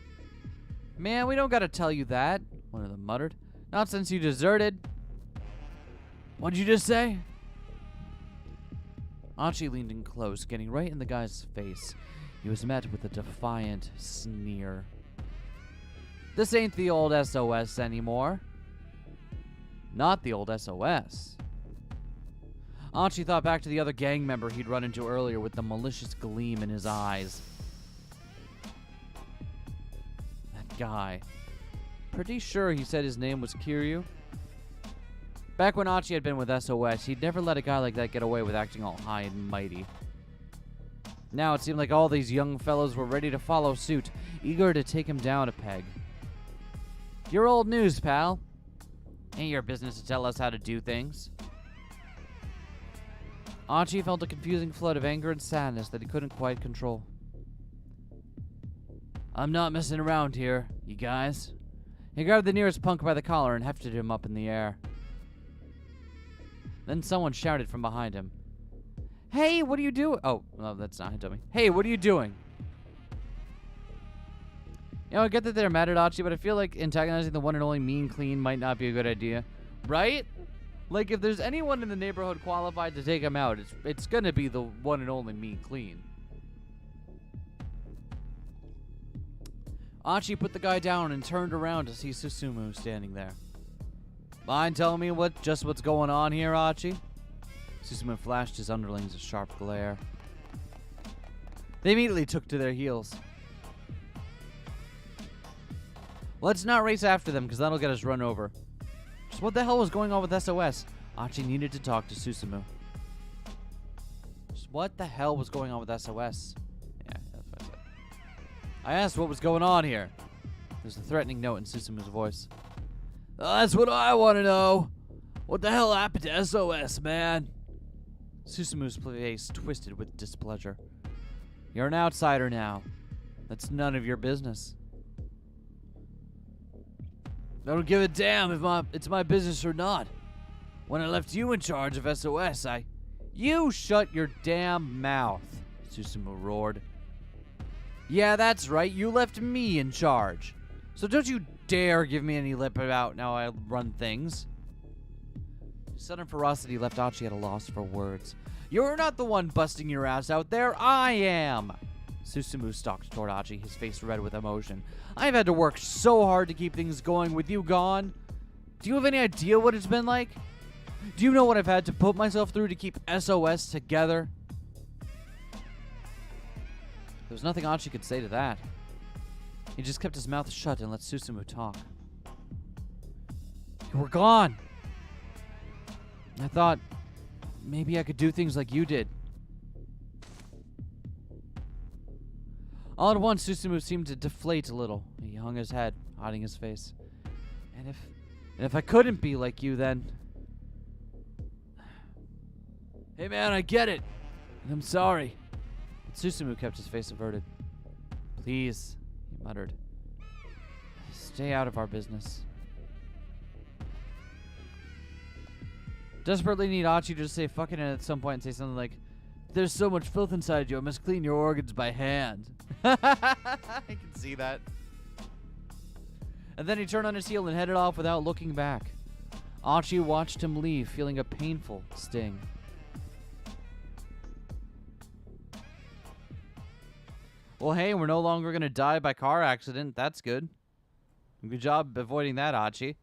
Man, we don't gotta tell you that, one of them muttered. Not since you deserted. What'd you just say? Archie leaned in close, getting right in the guy's face. He was met with a defiant sneer. This ain't the old SOS anymore. Not the old SOS. Archie thought back to the other gang member he'd run into earlier with the malicious gleam in his eyes. That guy. Pretty sure he said his name was Kiryu. Back when Archie had been with SOS, he'd never let a guy like that get away with acting all high and mighty. Now it seemed like all these young fellows were ready to follow suit, eager to take him down a peg. You're old news, pal. Ain't your business to tell us how to do things. Archie felt a confusing flood of anger and sadness that he couldn't quite control. I'm not messing around here, you guys. He grabbed the nearest punk by the collar and hefted him up in the air. Then someone shouted from behind him. Hey, what are you doing? Oh, no, that's not him, dummy. Hey, what are you doing? You know, I get that they're mad at Archie, but I feel like antagonizing the one and only Mean Clean might not be a good idea. Right? Like, if there's anyone in the neighborhood qualified to take him out, it's gonna be the one and only Mean Clean. Archie put the guy down and turned around to see Susumu standing there. Mind telling me what's going on here, Archie? Susumu flashed his underlings a sharp glare. They immediately took to their heels. Let's not race after them, because that'll get us run over. Just what the hell was going on with SOS? Archie needed to talk to Susumu. Just what the hell was going on with SOS? Yeah, that's what I said. I asked what was going on here. There's a threatening note in Susumu's voice. That's what I want to know. What the hell happened to SOS, man? Susumu's face twisted with displeasure. You're an outsider now. That's none of your business. I don't give a damn if it's my business or not. When I left you in charge of SOS, You shut your damn mouth, Susumu roared. Yeah, that's right. You left me in charge. So don't you dare give me any lip about how I run things. Sudden ferocity left Archie at a loss for words. You're not the one busting your ass out there. I am. Susumu stalked toward Archie, his face red with emotion. I've had to work so hard to keep things going with you gone. Do you have any idea what it's been like? Do you know what I've had to put myself through to keep SOS together? There was nothing Archie could say to that. He just kept his mouth shut and let Susumu talk. You were gone. I thought maybe I could do things like you did. All at once, Susumu seemed to deflate a little. He hung his head, hiding his face. And if I couldn't be like you, then... Hey man, I get it. And I'm sorry. But Susumu kept his face averted. Please, he muttered. Stay out of our business. Desperately need Archie to just say fucking it at some point and say something like, "There's so much filth inside you, I must clean your organs by hand." I can see that. And then he turned on his heel and headed off without looking back. Archie watched him leave, feeling a painful sting. Well, hey, we're no longer going to die by car accident. That's good. Good job avoiding that, Archie.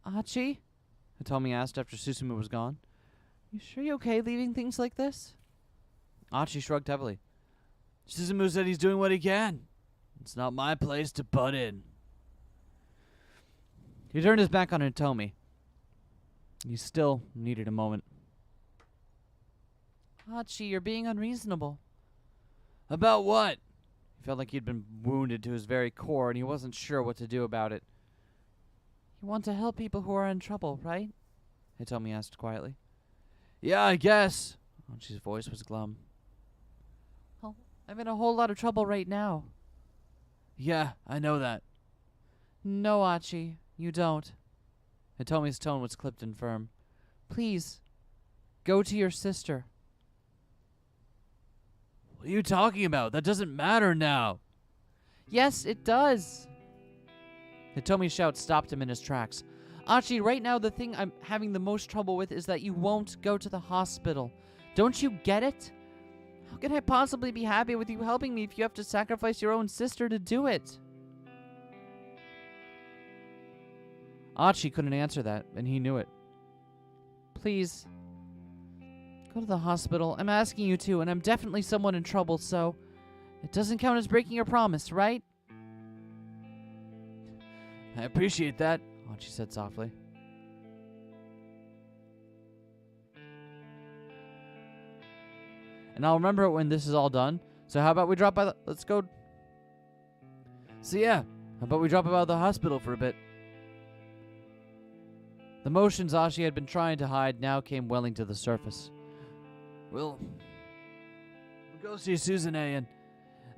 Archie? Hitomi asked after Susumu was gone. You sure you're okay leaving things like this? Archie shrugged heavily. Susumu said he's doing what he can. It's not my place to butt in. He turned his back on Hitomi. He still needed a moment. Archie, you're being unreasonable. About what? He felt like he'd been wounded to his very core, and he wasn't sure what to do about it. You want to help people who are in trouble, right? Hitomi asked quietly. Yeah, I guess. Archie's voice was glum. Oh, I'm in a whole lot of trouble right now. Yeah, I know that. No, Archie, you don't. Hitomi's tone was clipped and firm. Please, go to your sister. What are you talking about? That doesn't matter now. Yes, it does. Hitomi's shout stopped him in his tracks. Archie, right now the thing I'm having the most trouble with is that you won't go to the hospital. Don't you get it? How can I possibly be happy with you helping me if you have to sacrifice your own sister to do it? Archie couldn't answer that, and he knew it. Please, go to the hospital. I'm asking you to, and I'm definitely someone in trouble, so it doesn't count as breaking your promise, right? I appreciate that, Archie said softly. And I'll remember it when this is all done. So how about we drop by the... Let's go... So yeah, how about we drop by the hospital for a bit? The emotions Archie had been trying to hide now came welling to the surface. We'll go see Suzune, and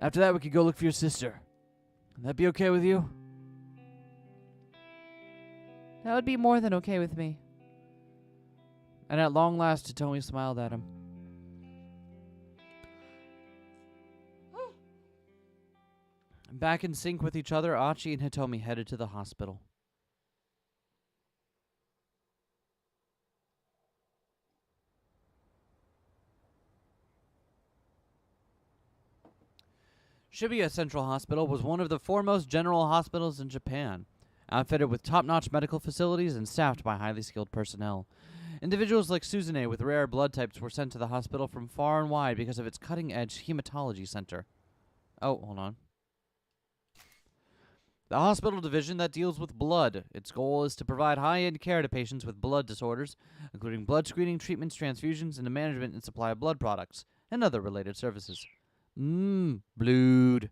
after that we could go look for your sister. Would that be okay with you? That would be more than okay with me. And at long last, Hitomi smiled at him. Back in sync with each other, Archie and Hitomi headed to the hospital. Shibuya Central Hospital was one of the foremost general hospitals in Japan, outfitted with top-notch medical facilities and staffed by highly skilled personnel. Individuals like Suzune with rare blood types were sent to the hospital from far and wide because of its cutting-edge hematology center. Oh, hold on. The hospital division that deals with blood. Its goal is to provide high-end care to patients with blood disorders, including blood screening, treatments, transfusions, and the management and supply of blood products, and other related services. Blood.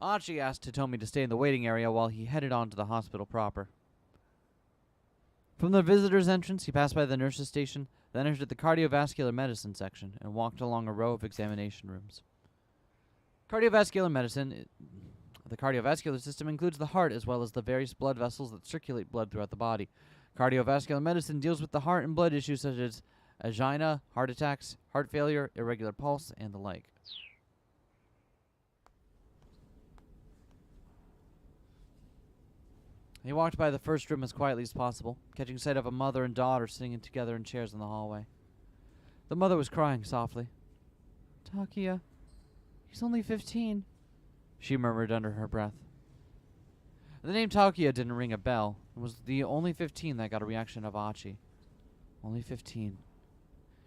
Archie asked Hitomi to stay in the waiting area while he headed on to the hospital proper. From the visitor's entrance, he passed by the nurse's station, then entered the cardiovascular medicine section, and walked along a row of examination rooms. Cardiovascular medicine... The cardiovascular system includes the heart as well as the various blood vessels that circulate blood throughout the body. Cardiovascular medicine deals with the heart and blood issues such as angina, heart attacks, heart failure, irregular pulse, and the like. He walked by the first room as quietly as possible, catching sight of a mother and daughter sitting together in chairs in the hallway. The mother was crying softly. Takia, he's only 15. She murmured under her breath. The name Takia didn't ring a bell. It was the only 15 that got a reaction of Archie. Only 15.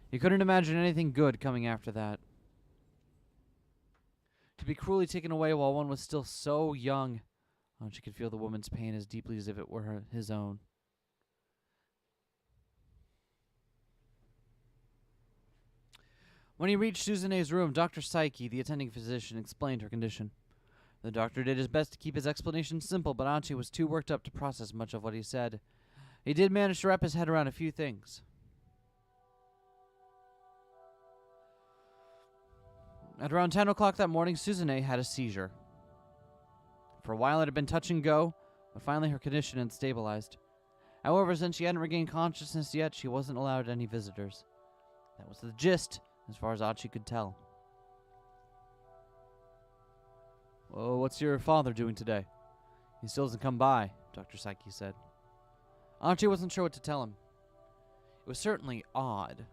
He couldn't imagine anything good coming after that. To be cruelly taken away while one was still so young. Archie could feel the woman's pain as deeply as if it were his own. When he reached Suzune's room, Dr. Saiki, the attending physician, explained her condition. The doctor did his best to keep his explanation simple, but Archie was too worked up to process much of what he said. He did manage to wrap his head around a few things. At around 10 o'clock that morning, Suzune had a seizure. For a while it had been touch and go, but finally her condition had stabilized. However, since she hadn't regained consciousness yet, she wasn't allowed any visitors. That was the gist, as far as Archie could tell. "Well, what's your father doing today? He still hasn't come by," Dr. Psyche said. Archie wasn't sure what to tell him. It was certainly odd.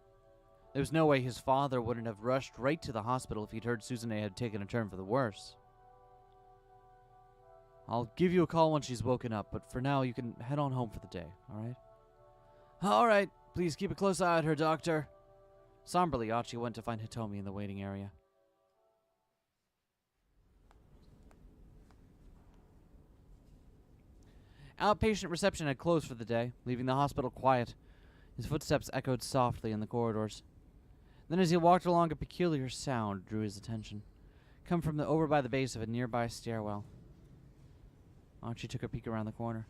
There was no way his father wouldn't have rushed right to the hospital if he'd heard Susanne had taken a turn for the worse. "I'll give you a call when she's woken up, but for now you can head on home for the day, alright?" "Alright, please keep a close eye on her, Doctor." Somberly, Archie went to find Hitomi in the waiting area. Outpatient reception had closed for the day, leaving the hospital quiet. His footsteps echoed softly in the corridors. Then as he walked along, a peculiar sound drew his attention, come from over by the base of a nearby stairwell. Archie took a peek around the corner.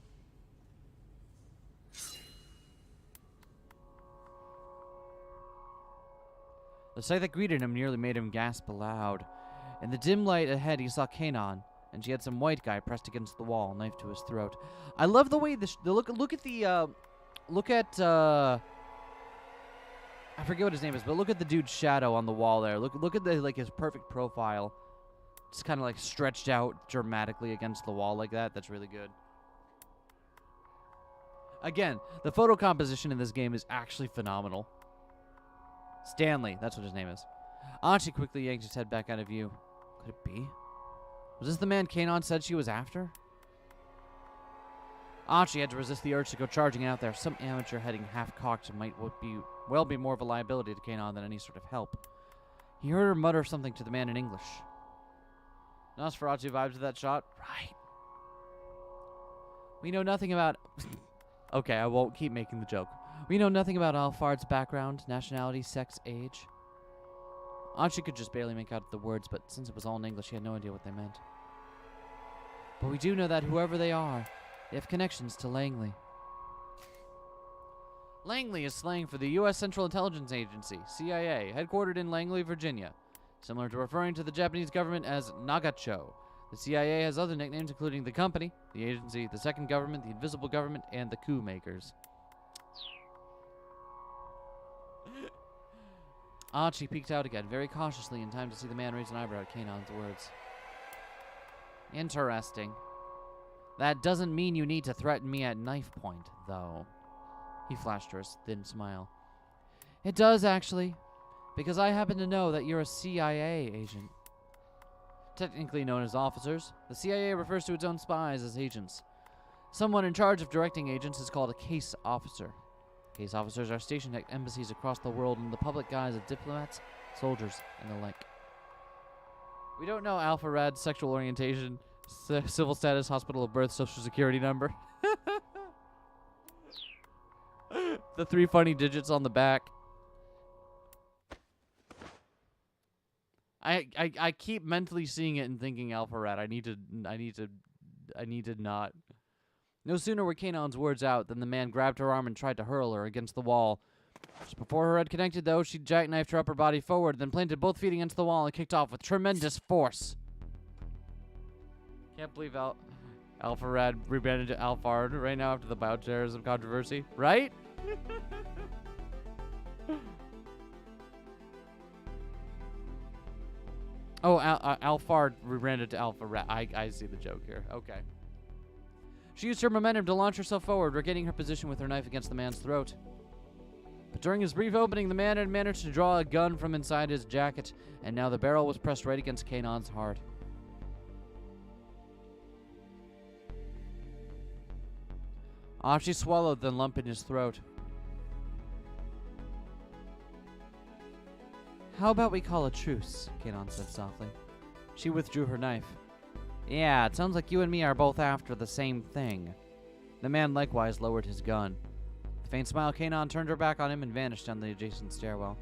The sight that greeted him nearly made him gasp aloud. In the dim light ahead, he saw Kanon, and she had some white guy pressed against the wall, knife to his throat. I love the way the look at I forget what his name is, but look at the dude's shadow on the wall there. Look at the his perfect profile. Just kind of stretched out dramatically against the wall like that. That's really good. Again, the photo composition in this game is actually phenomenal. Stanley, that's what his name is. Archie quickly yanked his head back out of view. Could it be? Was this the man Kanon said she was after? Archie had to resist the urge to go charging out there. Some amateur heading half-cocked might be more of a liability to Kanon than any sort of help. He heard her mutter something to the man in English. Nosferatu vibes of that shot? Right. We know nothing about... Okay, I won't keep making the joke. We know nothing about Alphard's background, nationality, sex, age. Archie could just barely make out the words, but since it was all in English, he had no idea what they meant. But we do know that whoever they are, they have connections to Langley. Langley is slang for the U.S. Central Intelligence Agency, CIA, headquartered in Langley, Virginia. Similar to referring to the Japanese government as Nagacho, the CIA has other nicknames including the Company, the Agency, the Second Government, the Invisible Government, and the Coup Makers. Archie peeked out again, very cautiously, in time to see the man raise an eyebrow at Kanon's words. Interesting. That doesn't mean you need to threaten me at knife point, though. He flashed her a thin smile. It does, actually, because I happen to know that you're a CIA agent. Technically known as officers, the CIA refers to its own spies as agents. Someone in charge of directing agents is called a case officer. Case officers are stationed at embassies across the world in the public guise of diplomats, soldiers, and the like. We don't know Alpha Rad's sexual orientation, civil status, hospital of birth, social security number. The 3 funny digits on the back. I keep mentally seeing it and thinking Alpha Rad. I need to not. No sooner were Kanon's words out than the man grabbed her arm and tried to hurl her against the wall. Just before her head connected, though, she jackknifed her upper body forward, then planted both feet against the wall and kicked off with tremendous force. Can't believe Alpha Rad rebranded to Alphard right now after the bioterrorism controversy, right? Oh, Alphard rebranded to Alpha Rad. I see the joke here. Okay. She used her momentum to launch herself forward, regaining her position with her knife against the man's throat. But during his brief opening, the man had managed to draw a gun from inside his jacket, and now the barrel was pressed right against Kanon's heart. Archie swallowed the lump in his throat. How about we call a truce, Kanon said softly. She withdrew her knife. Yeah, it sounds like you and me are both after the same thing. The man likewise lowered his gun. With a faint smile, Kanon turned her back on him and vanished down the adjacent stairwell.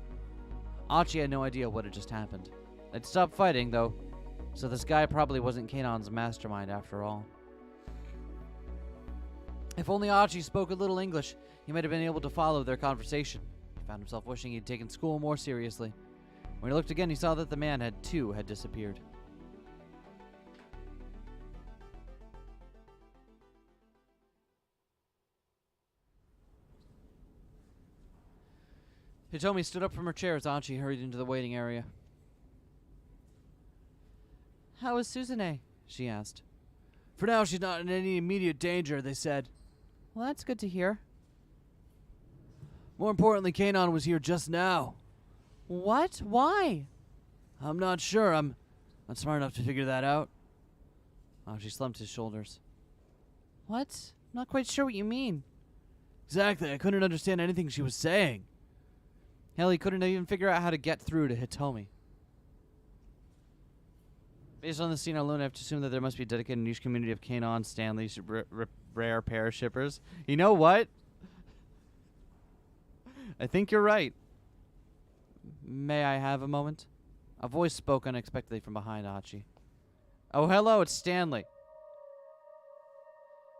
Archie had no idea what had just happened. They'd stopped fighting, though, so this guy probably wasn't Kanon's mastermind after all. If only Archie spoke a little English, he might have been able to follow their conversation. He found himself wishing he'd taken school more seriously. When he looked again, he saw that the man had disappeared. Hitomi stood up from her chair as Achi hurried into the waiting area. How is Suzune? She asked. For now, she's not in any immediate danger, they said. Well, that's good to hear. More importantly, Kanon was here just now. What? Why? I'm not sure. I'm not smart enough to figure that out. Achi slumped his shoulders. What? I'm not quite sure what you mean. Exactly. I couldn't understand anything she was saying. Hell, he couldn't even figure out how to get through to Hitomi. Based on the scene alone, I have to assume that there must be a dedicated niche community of Kanon, Stanley, rare pair shippers. You know what? I think you're right. May I have a moment? A voice spoke unexpectedly from behind Achi. Oh, hello, it's Stanley.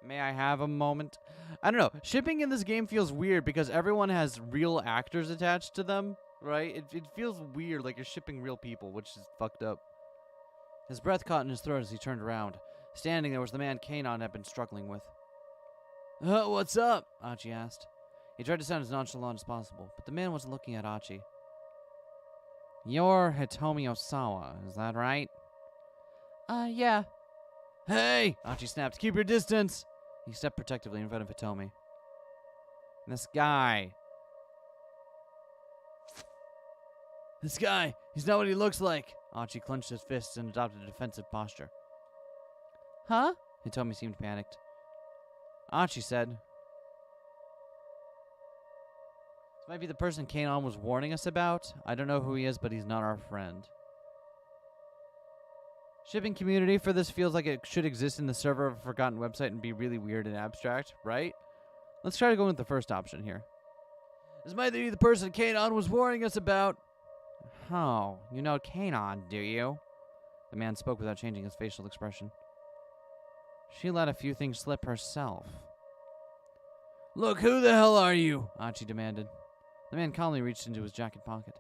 May I have a moment? I don't know. Shipping in this game feels weird because everyone has real actors attached to them, right? It feels weird, like you're shipping real people, which is fucked up. His breath caught in his throat as he turned around. Standing there was the man Kanon had been struggling with. What's up? Achi asked. He tried to sound as nonchalant as possible, but the man wasn't looking at Achi. You're Hitomi Osawa, is that right? Yeah. Hey! Achi snapped. Keep your distance! He stepped protectively in front of Hitomi. This guy, he's not what he looks like. Achi clenched his fists and adopted a defensive posture. Huh? Hitomi seemed panicked. Achi said, This might be the person Kanon was warning us about. I don't know who he is, but he's not our friend. Shipping community for this feels like it should exist in the server of a forgotten website and be really weird and abstract, right? Let's try to go with the first option here. This might be the person Kanon was warning us about. Oh, you know Kanon, do you? The man spoke without changing his facial expression. She let a few things slip herself. Look, who the hell are you? Achi demanded. The man calmly reached into his jacket pocket.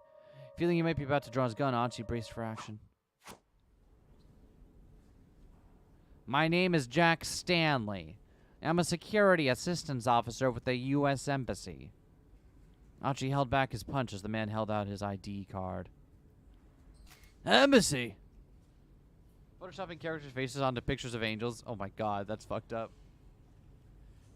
Feeling he might be about to draw his gun, Achi braced for action. My name is Jack Stanley. I'm a security assistance officer with the U.S. Embassy. Achi held back his punch as the man held out his ID card. Embassy? Photoshopping characters' faces onto pictures of angels. Oh my god, that's fucked up.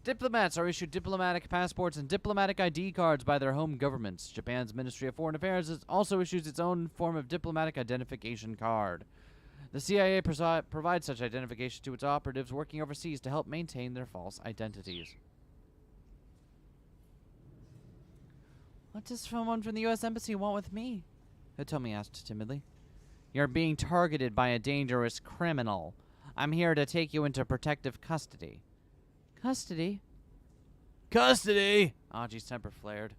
Diplomats are issued diplomatic passports and diplomatic ID cards by their home governments. Japan's Ministry of Foreign Affairs also issues its own form of diplomatic identification card. The CIA provides such identification to its operatives working overseas to help maintain their false identities. What does someone from the U.S. Embassy want with me? Hitomi asked timidly. You're being targeted by a dangerous criminal. I'm here to take you into protective custody. Custody? Custody! Achi's temper flared.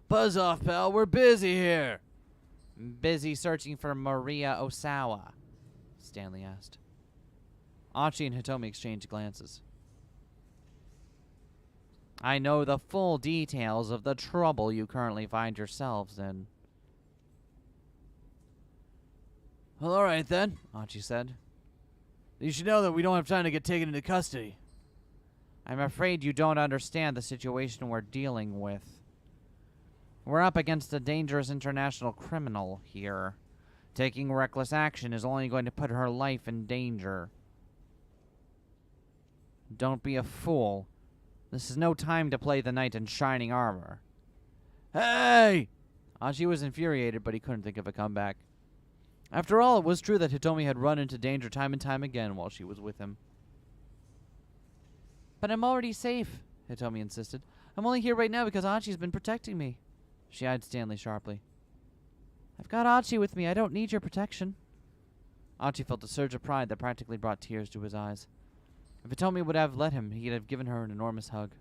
Buzz off, pal. We're busy here. Busy searching for Maria Osawa? Stanley asked. Achi and Hitomi exchanged glances. I know the full details of the trouble you currently find yourselves in. Well, all right then, Achi said. You should know that we don't have time to get taken into custody. I'm afraid you don't understand the situation we're dealing with. We're up against a dangerous international criminal here. Taking reckless action is only going to put her life in danger. Don't be a fool. This is no time to play the knight in shining armor. Hey! Achi was infuriated, but he couldn't think of a comeback. After all, it was true that Hitomi had run into danger time and time again while she was with him. But I'm already safe, Hitomi insisted. I'm only here right now because Achi's been protecting me. She eyed Stanley sharply. I've got Achi with me. I don't need your protection. Achi felt a surge of pride that practically brought tears to his eyes. If Hitomi would have let him, he'd have given her an enormous hug.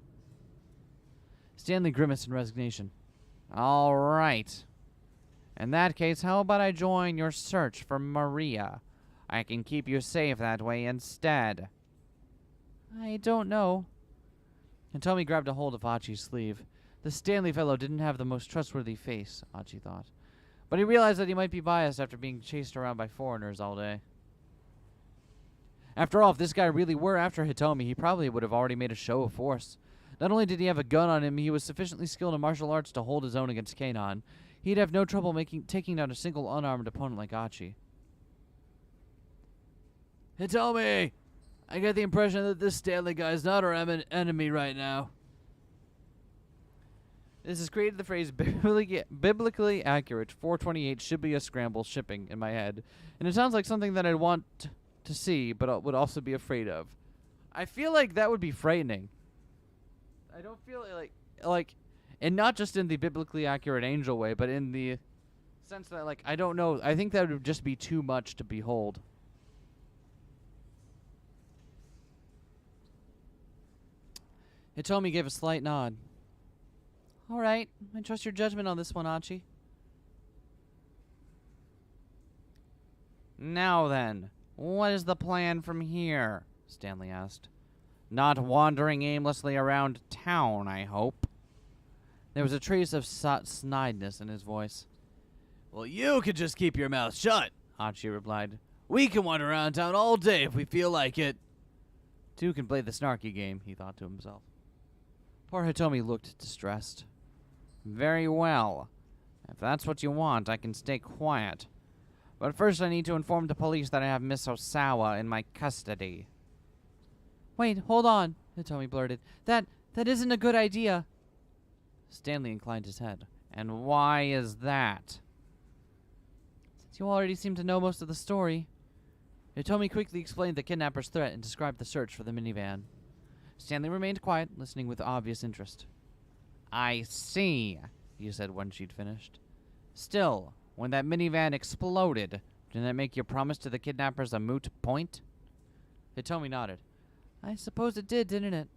Stanley grimaced in resignation. All right. In that case, how about I join your search for Maria? I can keep you safe that way instead. I don't know. Hitomi grabbed a hold of Achi's sleeve. The Stanley fellow didn't have the most trustworthy face, Achi thought. But he realized that he might be biased after being chased around by foreigners all day. After all, if this guy really were after Hitomi, he probably would have already made a show of force. Not only did he have a gun on him, he was sufficiently skilled in martial arts to hold his own against Kanon. He'd have no trouble taking down a single unarmed opponent like Archie. Hitomi! I get the impression that this Stanley guy is not our enemy right now. This has created the phrase biblically accurate. 428 should be a scramble shipping in my head. And it sounds like something that I'd want to see, but would also be afraid of. I feel like that would be frightening. I don't feel like, and not just in the biblically accurate angel way, but in the sense that, like, I don't know. I think that would just be too much to behold. Hitomi gave a slight nod. All right, I trust your judgment on this one, Archie. Now then, what is the plan from here? Stanley asked. Not wandering aimlessly around town, I hope. There was a trace of snideness in his voice. Well, you could just keep your mouth shut, Archie replied. We can wander around town all day if we feel like it. Two can play the snarky game, he thought to himself. Poor Hitomi looked distressed. Very well. If that's what you want, I can stay quiet. But first I need to inform the police that I have Miss Osawa in my custody. Wait, hold on, Hitomi blurted. That isn't a good idea. Stanley inclined his head. And why is that? Since you already seem to know most of the story. Hitomi quickly explained the kidnapper's threat and described the search for the minivan. Stanley remained quiet, listening with obvious interest. I see, he said when she'd finished. Still, when that minivan exploded, didn't that make your promise to the kidnappers a moot point? Hitomi nodded. I suppose it did, didn't it?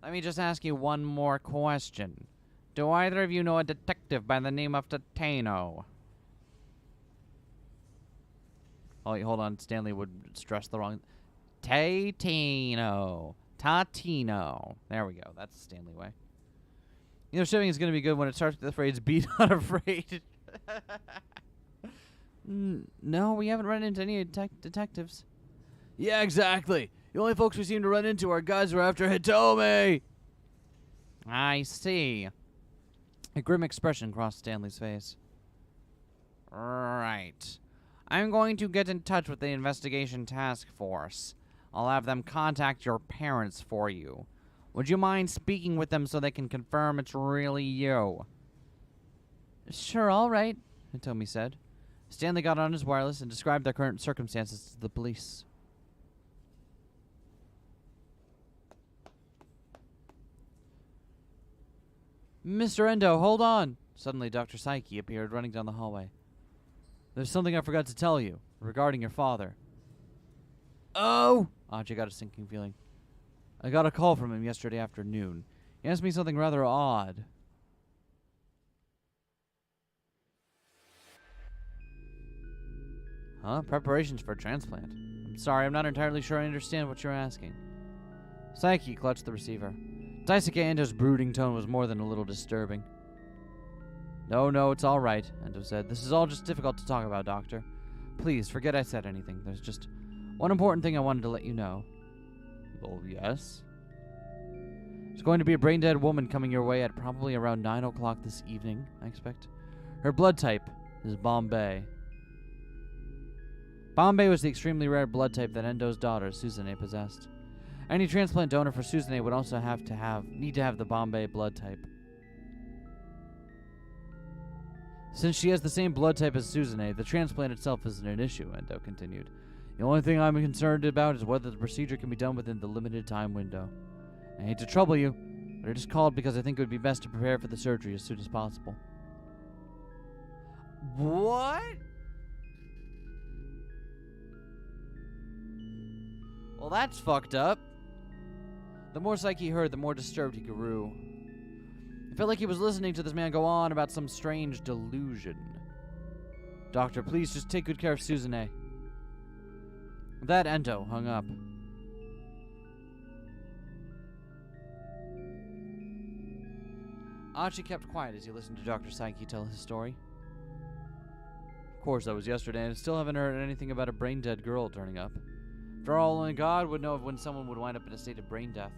Let me just ask you one more question. Do either of you know a detective by the name of Tateno? Oh, wait, hold on. Stanley would stress the wrong... Tatino. There we go. That's the Stanley way. You know, shipping is going to be good when it starts with the phrase, be not afraid. No, we haven't run into any detectives. Yeah, exactly. The only folks we seem to run into are guys who are after Hitomi. I see. A grim expression crossed Stanley's face. Right. I'm going to get in touch with the investigation task force. I'll have them contact your parents for you. Would you mind speaking with them so they can confirm it's really you? Sure, all right, Hitomi said. Stanley got on his wireless and described their current circumstances to the police. Mr. Endo, hold on! Suddenly, Dr. Psyche appeared, running down the hallway. There's something I forgot to tell you, regarding your father. Oh! Archie got a sinking feeling. I got a call from him yesterday afternoon. He asked me something rather odd. Huh? Preparations for a transplant. I'm sorry, I'm not entirely sure I understand what you're asking. Psyche clutched the receiver. Daisuke Endo's brooding tone was more than a little disturbing. No, it's all right, Endo said. This is all just difficult to talk about, Doctor. Please, forget I said anything. There's just one important thing I wanted to let you know. Well, yes? There's going to be a brain-dead woman coming your way at probably around 9 o'clock this evening, I expect. Her blood type is Bombay. Bombay was the extremely rare blood type that Endo's daughter, Suzune, possessed. Any transplant donor for Suzune would also need to have the Bombay blood type. Since she has the same blood type as Suzune, the transplant itself isn't an issue, Endo continued. The only thing I'm concerned about is whether the procedure can be done within the limited time window. I hate to trouble you, but I just called because I think it would be best to prepare for the surgery as soon as possible. What? Well, that's fucked up. The more Psyche heard, the more disturbed he grew. It felt like he was listening to this man go on about some strange delusion. Doctor, please just take good care of Suzune. With that, Endo hung up. Archie kept quiet as he listened to Dr. Psyche tell his story. Of course, that was yesterday, and I still haven't heard anything about a brain-dead girl turning up. After all, only God would know of when someone would wind up in a state of brain death.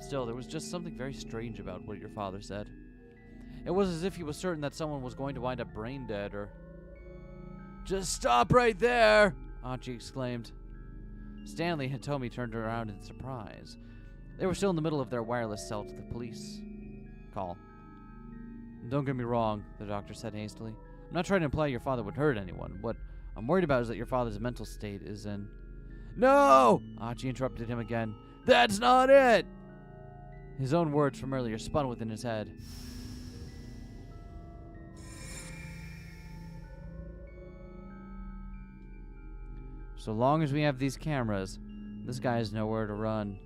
Still, there was just something very strange about what your father said. It was as if he was certain that someone was going to wind up brain dead, or... Just stop right there! Archie exclaimed. Stanley and Tommy turned around in surprise. They were still in the middle of their wireless cell to the police call. Don't get me wrong, the doctor said hastily. I'm not trying to imply your father would hurt anyone. What I'm worried about is that your father's mental state is in... No! Archie interrupted him again. That's not it! His own words from earlier spun within his head. So long as we have these cameras, this guy has nowhere to run.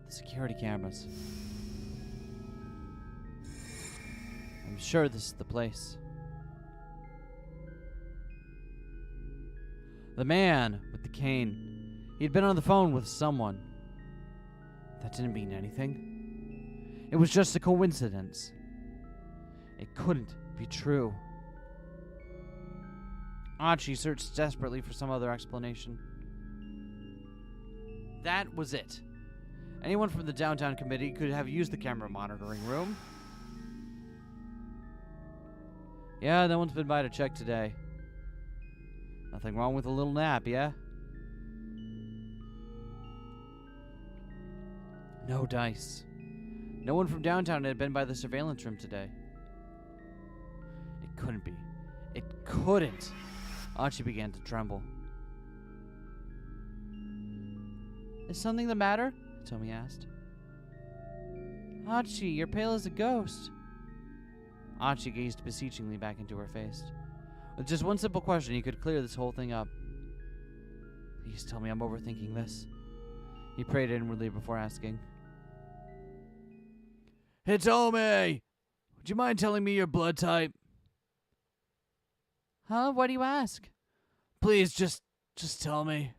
The security cameras. I'm sure this is the place. The man with the cane. He'd been on the phone with someone. That didn't mean anything. It was just a coincidence. It couldn't be true. Archie searched desperately for some other explanation. That was it. Anyone from the downtown committee could have used the camera monitoring room. Yeah, no one's been by to check today. Nothing wrong with a little nap, yeah? No dice. No one from downtown had been by the surveillance room today. It couldn't be. It couldn't. Archie began to tremble. Is something the matter? Tommy asked. Archie, you're pale as a ghost. Archie gazed beseechingly back into her face. With just one simple question, he could clear this whole thing up. Please tell me I'm overthinking this. He prayed inwardly before asking. Hey, Tommy! Would you mind telling me your blood type? Huh? Why do you ask? Please, just tell me.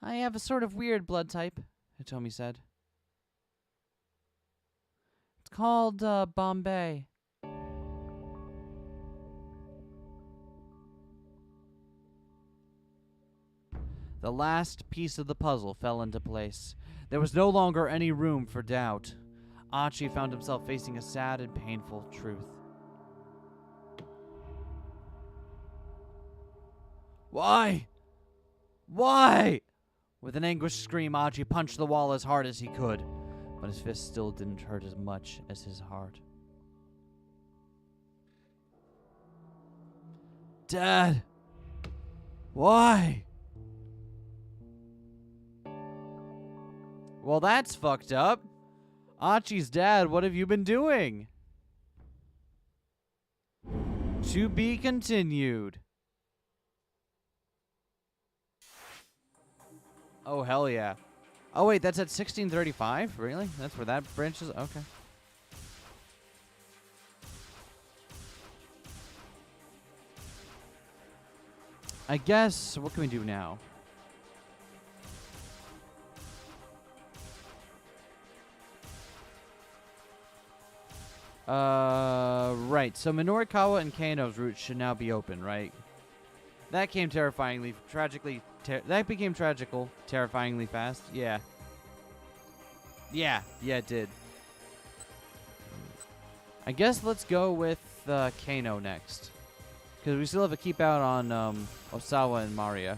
I have a sort of weird blood type, Hitomi said. It's called, Bombay. The last piece of the puzzle fell into place. There was no longer any room for doubt. Archie found himself facing a sad and painful truth. Why? Why? With an anguished scream, Archie punched the wall as hard as he could, but his fist still didn't hurt as much as his heart. Dad! Why? Well, that's fucked up. Archie's dad, what have you been doing? To be continued. Oh, hell yeah. Oh, wait, that's at 1635? Really? That's where that branch is? Okay. I guess, what can we do now? Right. So Minorikawa and Kano's route should now be open, right? That came terrifyingly, tragically, that became tragical, terrifyingly fast. Yeah. Yeah, it did. I guess let's go with Kano next. Because we still have a keep out on Osawa and Maria.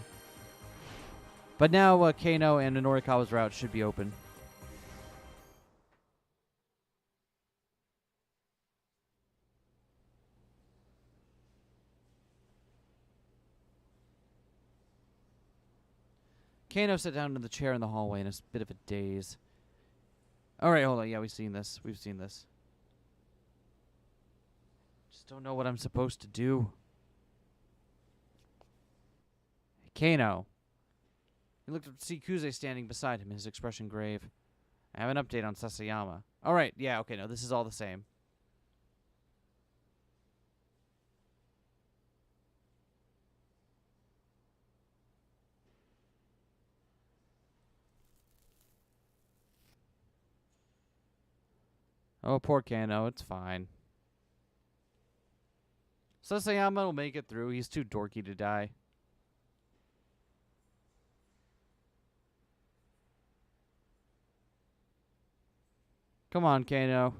But now Kano and Minorikawa's route should be open. Kano sat down in the chair in the hallway in a bit of a daze. Alright, hold on. Yeah, we've seen this. Just don't know what I'm supposed to do. Kano. He looked up to see Kuze standing beside him, his expression grave. I have an update on Sasayama. Alright, yeah, okay, no, this is all the same. Oh, poor Kano, it's fine. Sasayama will make it through. He's too dorky to die. Come on, Kano.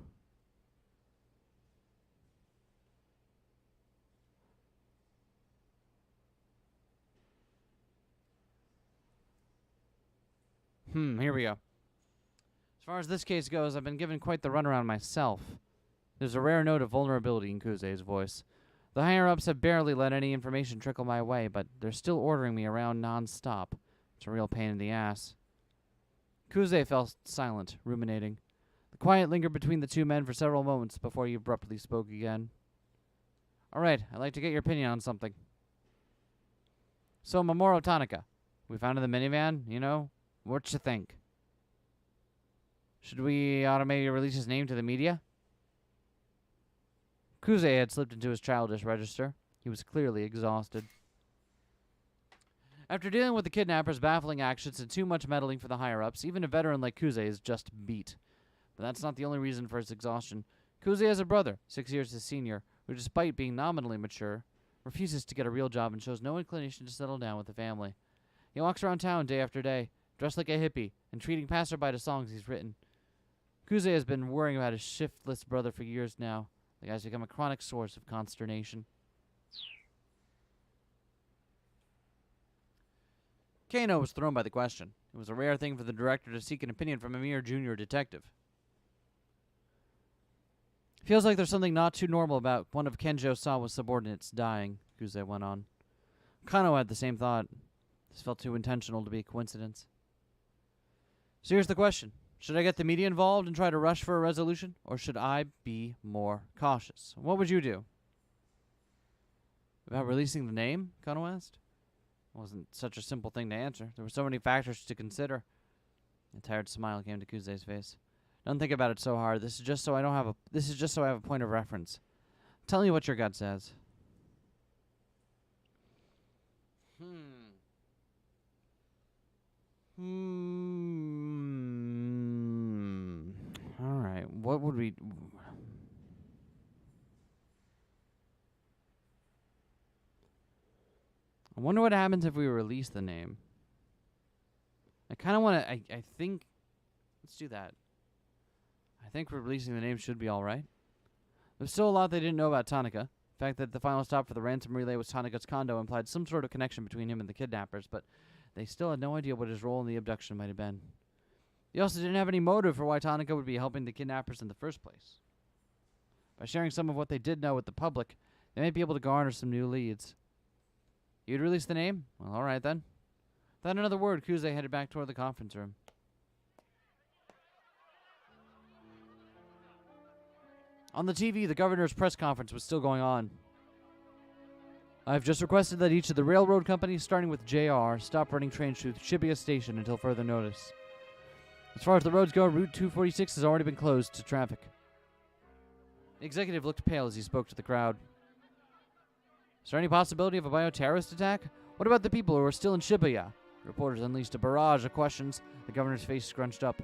Here we go. As far as this case goes, I've been given quite the runaround myself. There's a rare note of vulnerability in Kuze's voice. The higher-ups have barely let any information trickle my way, but they're still ordering me around non-stop. It's a real pain in the ass. Kuze fell silent, ruminating. The quiet lingered between the two men for several moments before he abruptly spoke again. All right, I'd like to get your opinion on something. So, Mamoru Tanaka, we found in the minivan, you know? What you think? Should we automatically release his name to the media? Kuze had slipped into his childish register. He was clearly exhausted. After dealing with the kidnappers' baffling actions and too much meddling for the higher-ups, even a veteran like Kuze is just beat. But that's not the only reason for his exhaustion. Kuze has a brother, 6 years his senior, who, despite being nominally mature, refuses to get a real job and shows no inclination to settle down with the family. He walks around town day after day, dressed like a hippie, and treating passerby to songs he's written. Kuze has been worrying about his shiftless brother for years now. The guy's become a chronic source of consternation. Kano was thrown by the question. It was a rare thing for the director to seek an opinion from a mere junior detective. Feels like there's something not too normal about one of Kenjo Sawa's subordinates dying, Kuze went on. Kano had the same thought. This felt too intentional to be a coincidence. So here's the question. Should I get the media involved and try to rush for a resolution, or should I be more cautious? What would you do? About releasing the name? Kano asked. It wasn't such a simple thing to answer. There were so many factors to consider. A tired smile came to Kuze's face. Don't think about it so hard. This is just so I have a point of reference. Tell me what your gut says. All right. What would we... I wonder what happens if we release the name. I kind of want to... I think... Let's do that. I think releasing the name should be all right. There's still a lot they didn't know about Tanaka. The fact that the final stop for the ransom relay was Tanaka's condo implied some sort of connection between him and the kidnappers, but they still had no idea what his role in the abduction might have been. They also didn't have any motive for why Tanaka would be helping the kidnappers in the first place. By sharing some of what they did know with the public, they might be able to garner some new leads. You'd release the name? Well, all right then. Without another word, Kuze headed back toward the conference room. On the TV, the governor's press conference was still going on. I've just requested that each of the railroad companies, starting with JR, stop running trains through Shibuya Station until further notice. As far as the roads go, Route 246 has already been closed to traffic. The executive looked pale as he spoke to the crowd. Is there any possibility of a bioterrorist attack? What about the people who are still in Shibuya? Reporters unleashed a barrage of questions. The governor's face scrunched up.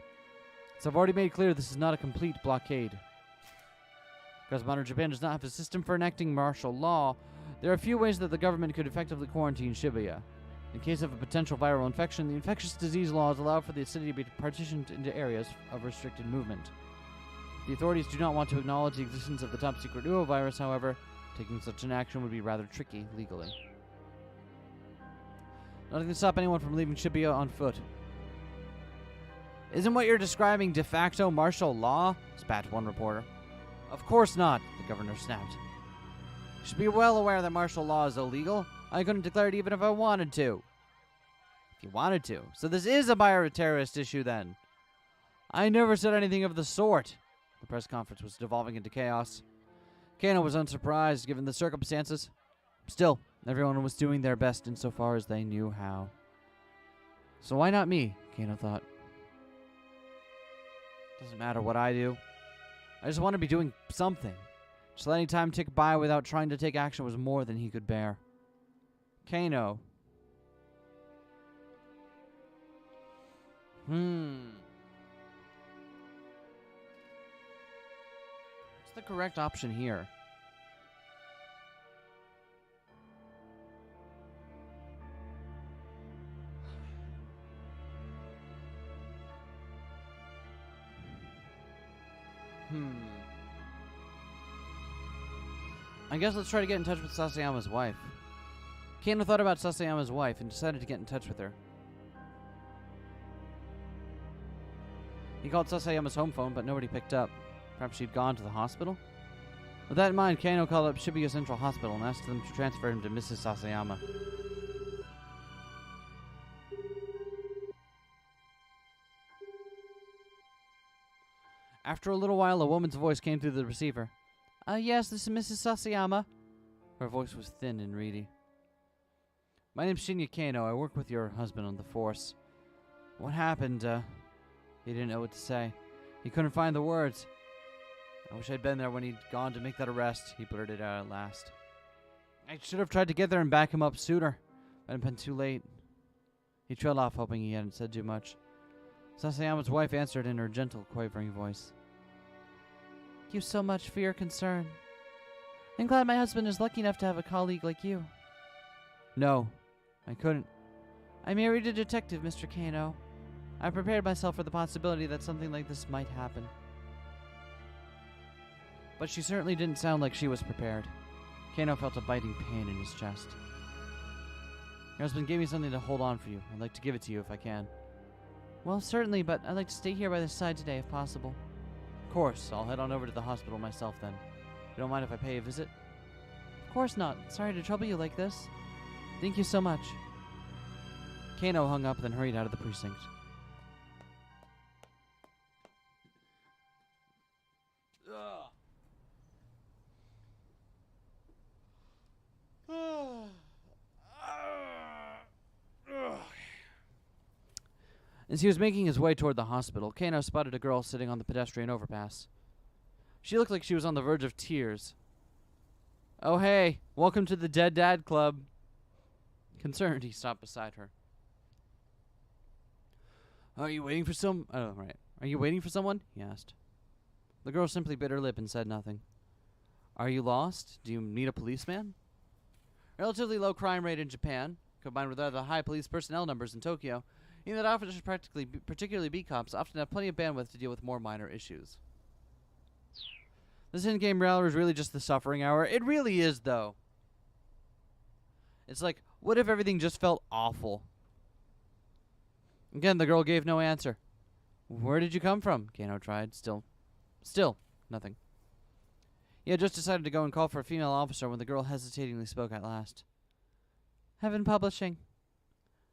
So I've already made clear this is not a complete blockade. Because modern Japan does not have a system for enacting martial law, there are a few ways that the government could effectively quarantine Shibuya. In case of a potential viral infection, the infectious disease laws allow for the city to be partitioned into areas of restricted movement. The authorities do not want to acknowledge the existence of the top-secret Uo virus, however, taking such an action would be rather tricky legally. Nothing can stop anyone from leaving Shibuya on foot. Isn't what you're describing de facto martial law? Spat one reporter. Of course not, the governor snapped. You should be well aware that martial law is illegal. I couldn't declare it even if I wanted to. If you wanted to. So this is a bioterrorist issue then. I never said anything of the sort. The press conference was devolving into chaos. Kano was unsurprised given the circumstances. Still, everyone was doing their best insofar as they knew how. So why not me? Kano thought. Doesn't matter what I do. I just want to be doing something. Just letting time tick by without trying to take action was more than he could bear. Kano. What's the correct option here? I guess let's try to get in touch with Sasayama's wife. Kano thought about Sasayama's wife and decided to get in touch with her. He called Sasayama's home phone, but nobody picked up. Perhaps she'd gone to the hospital? With that in mind, Kano called up Shibuya Central Hospital and asked them to transfer him to Mrs. Sasayama. After a little while, a woman's voice came through the receiver. Yes, this is Mrs. Sasayama. Her voice was thin and reedy. My name's Shinya Kano. I work with your husband on the force. What happened? He didn't know what to say. He couldn't find the words. I wish I'd been there when he'd gone to make that arrest, he blurted out at last. I should have tried to get there and back him up sooner, but it'd been too late. He trailed off, hoping he hadn't said too much. Sasayama's wife answered in her gentle, quavering voice. Thank you so much for your concern. I'm glad my husband is lucky enough to have a colleague like you. No, I couldn't. I married a detective, Mr. Kano. I prepared myself for the possibility that something like this might happen. But she certainly didn't sound like she was prepared. Kano felt a biting pain in his chest. Your husband gave me something to hold on for you. I'd like to give it to you if I can. Well, certainly, but I'd like to stay here by this side today if possible. Of course, I'll head on over to the hospital myself then. You don't mind if I pay a visit? Of course not. Sorry to trouble you like this. Thank you so much. Kano hung up, then hurried out of the precinct. As he was making his way toward the hospital, Kano spotted a girl sitting on the pedestrian overpass. She looked like she was on the verge of tears. Oh hey, welcome to the Dead Dad Club. Concerned, he stopped beside her. Are you waiting for Are you waiting for someone? He asked. The girl simply bit her lip and said nothing. Are you lost? Do you need a policeman? Relatively low crime rate in Japan, combined with other high police personnel numbers in Tokyo, mean that officers, particularly B-cops, often have plenty of bandwidth to deal with more minor issues. This in-game hour is really just the suffering hour. It really is, though. It's like, what if everything just felt awful? Again, the girl gave no answer. Where did you come from? Kano tried. Still, nothing. He had just decided to go and call for a female officer when the girl hesitatingly spoke at last. Heaven Publishing.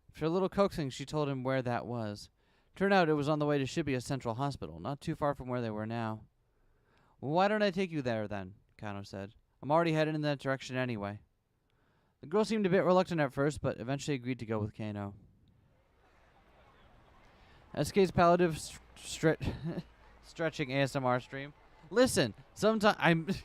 After a little coaxing, she told him where that was. Turned out it was on the way to Shibuya Central Hospital, not too far from where they were now. Well, why don't I take you there, then? Kano said. I'm already headed in that direction anyway. The girl seemed a bit reluctant at first, but eventually agreed to go with Kano. Eskay's Palliative stretching ASMR stream. Listen, sometimes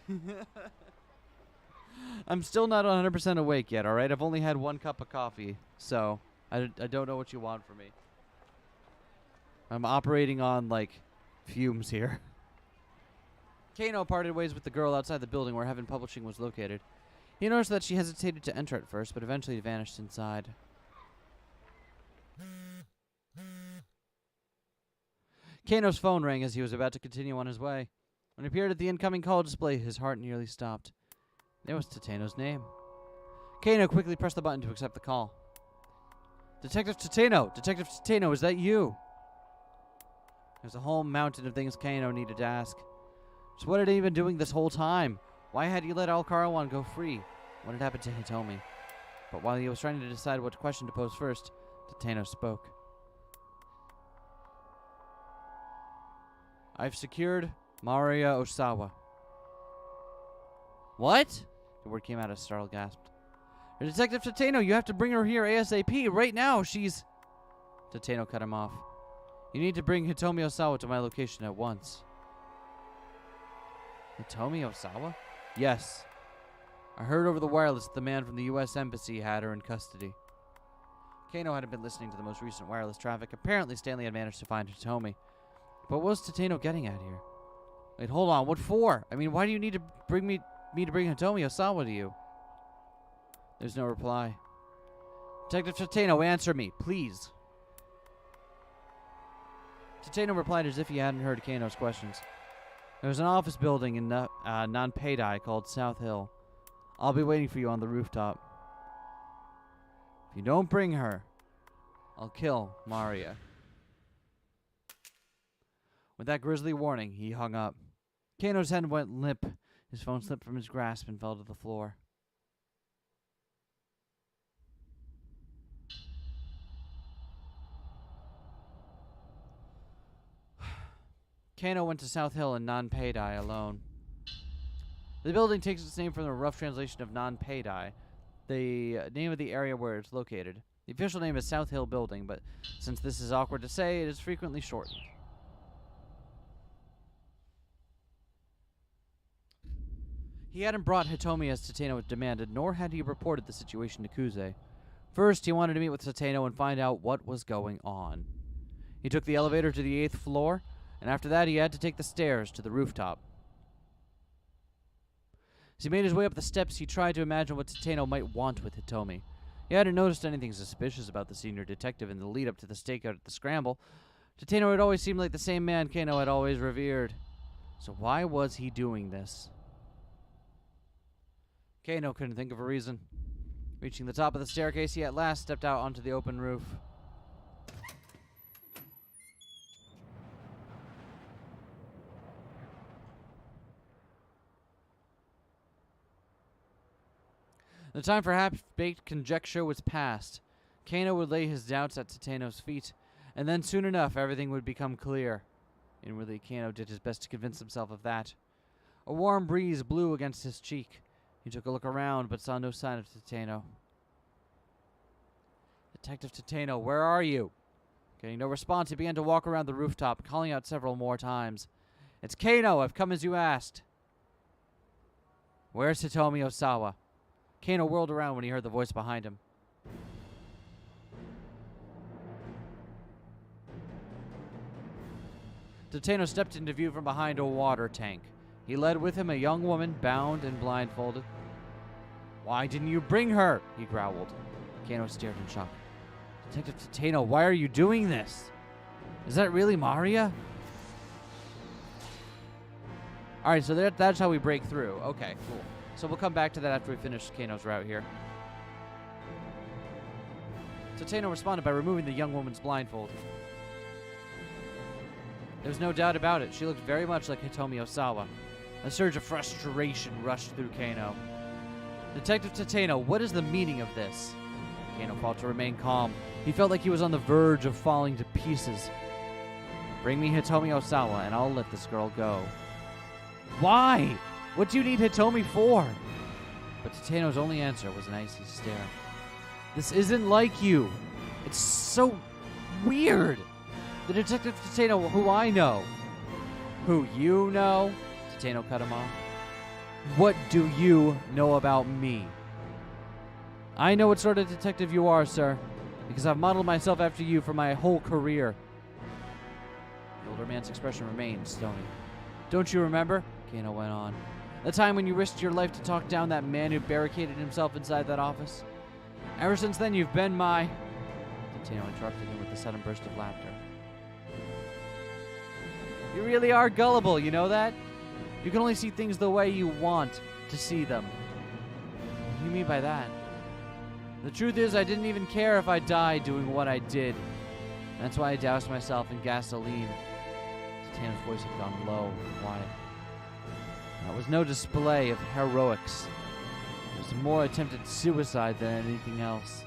I'm still not 100% awake yet, alright? I've only had 1 cup of coffee, so I don't know what you want from me. I'm operating on, like, fumes here. Kano parted ways with the girl outside the building where Heaven Publishing was located. He noticed that she hesitated to enter at first, but eventually vanished inside. Kano's phone rang as he was about to continue on his way. When he appeared at the incoming call display, his heart nearly stopped. There was Tateno's name. Kano quickly pressed the button to accept the call. Detective Tateno! Detective Tateno, is that you? There's a whole mountain of things Kano needed to ask. So what had he been doing this whole time? Why had he let Al Karawan go free? What had happened to Hitomi? But while he was trying to decide what question to pose first, Tateno spoke. I've secured Maria Osawa. What? The word came out as a startled gasp. Detective Tateno, you have to bring her here ASAP. Right now, she's... Tateno cut him off. You need to bring Hitomi Osawa to my location at once. Hitomi Osawa? Yes. I heard over the wireless that the man from the U.S. Embassy had her in custody. Kano hadn't been listening to the most recent wireless traffic. Apparently, Stanley had managed to find Hitomi. But what was Tateno getting at here? Wait, hold on. What for? I mean, why do you need to bring me to bring Hitomi Osawa to you? There's no reply. Detective Tateno, answer me, please. Tateno replied as if he hadn't heard Kano's questions. There was an office building in Nanpeidai called South Hill. I'll be waiting for you on the rooftop. If you don't bring her, I'll kill Maria. With that grisly warning, he hung up. Kano's hand went limp. His phone slipped from his grasp and fell to the floor. Kano went to South Hill in Non-Paydi alone. The building takes its name from the rough translation of Non-Paydi, the name of the area where it's located. The official name is South Hill Building, but since this is awkward to say, it is frequently shortened. He hadn't brought Hitomi as Tateno demanded, nor had he reported the situation to Kuze. First, he wanted to meet with Tateno and find out what was going on. He took the elevator to the 8th floor, and after that he had to take the stairs to the rooftop. As he made his way up the steps, he tried to imagine what Tateno might want with Hitomi. He hadn't noticed anything suspicious about the senior detective in the lead-up to the stakeout at the scramble. Tateno had always seemed like the same man Kano had always revered. So why was he doing this? Kano couldn't think of a reason. Reaching the top of the staircase, he at last stepped out onto the open roof. The time for half-baked conjecture was past. Kano would lay his doubts at Tateno's feet, and then soon enough everything would become clear. Inwardly, Kano did his best to convince himself of that. A warm breeze blew against his cheek. He took a look around, but saw no sign of Tateno. Detective Tateno, where are you? Getting no response, he began to walk around the rooftop, calling out several more times. It's Kano, I've come as you asked. Where's Hitomi Osawa? Kano whirled around when he heard the voice behind him. Tateno stepped into view from behind a water tank. He led with him a young woman, bound and blindfolded. Why didn't you bring her? He growled. Kano stared in shock. Detective Tateno, why are you doing this? Is that really Maria? Alright, so that's how we break through. Okay, cool. So we'll come back to that after we finish Kano's route here. Tateno responded by removing the young woman's blindfold. There was no doubt about it. She looked very much like Hitomi Osawa. A surge of frustration rushed through Kano. Detective Tateno, what is the meaning of this? Kano fought to remain calm. He felt like he was on the verge of falling to pieces. Bring me Hitomi Osawa, and I'll let this girl go. Why? What do you need Hitomi for? But Tateno's only answer was an icy stare. This isn't like you. It's so weird. The Detective Tateno who I know. Who you know? Tateno cut him off. What do you know about me? I know what sort of detective you are, sir, because I've modeled myself after you for my whole career. The older man's expression remained stony. Don't you remember? Kano went on. The time when you risked your life to talk down that man who barricaded himself inside that office? Ever since then, you've been my... Tateno interrupted him with a sudden burst of laughter. You really are gullible, you know that? You can only see things the way you want to see them. What do you mean by that? The truth is, I didn't even care if I died doing what I did. That's why I doused myself in gasoline. Tateno's voice had gone low and quiet. That was no display of heroics. It was more attempted suicide than anything else.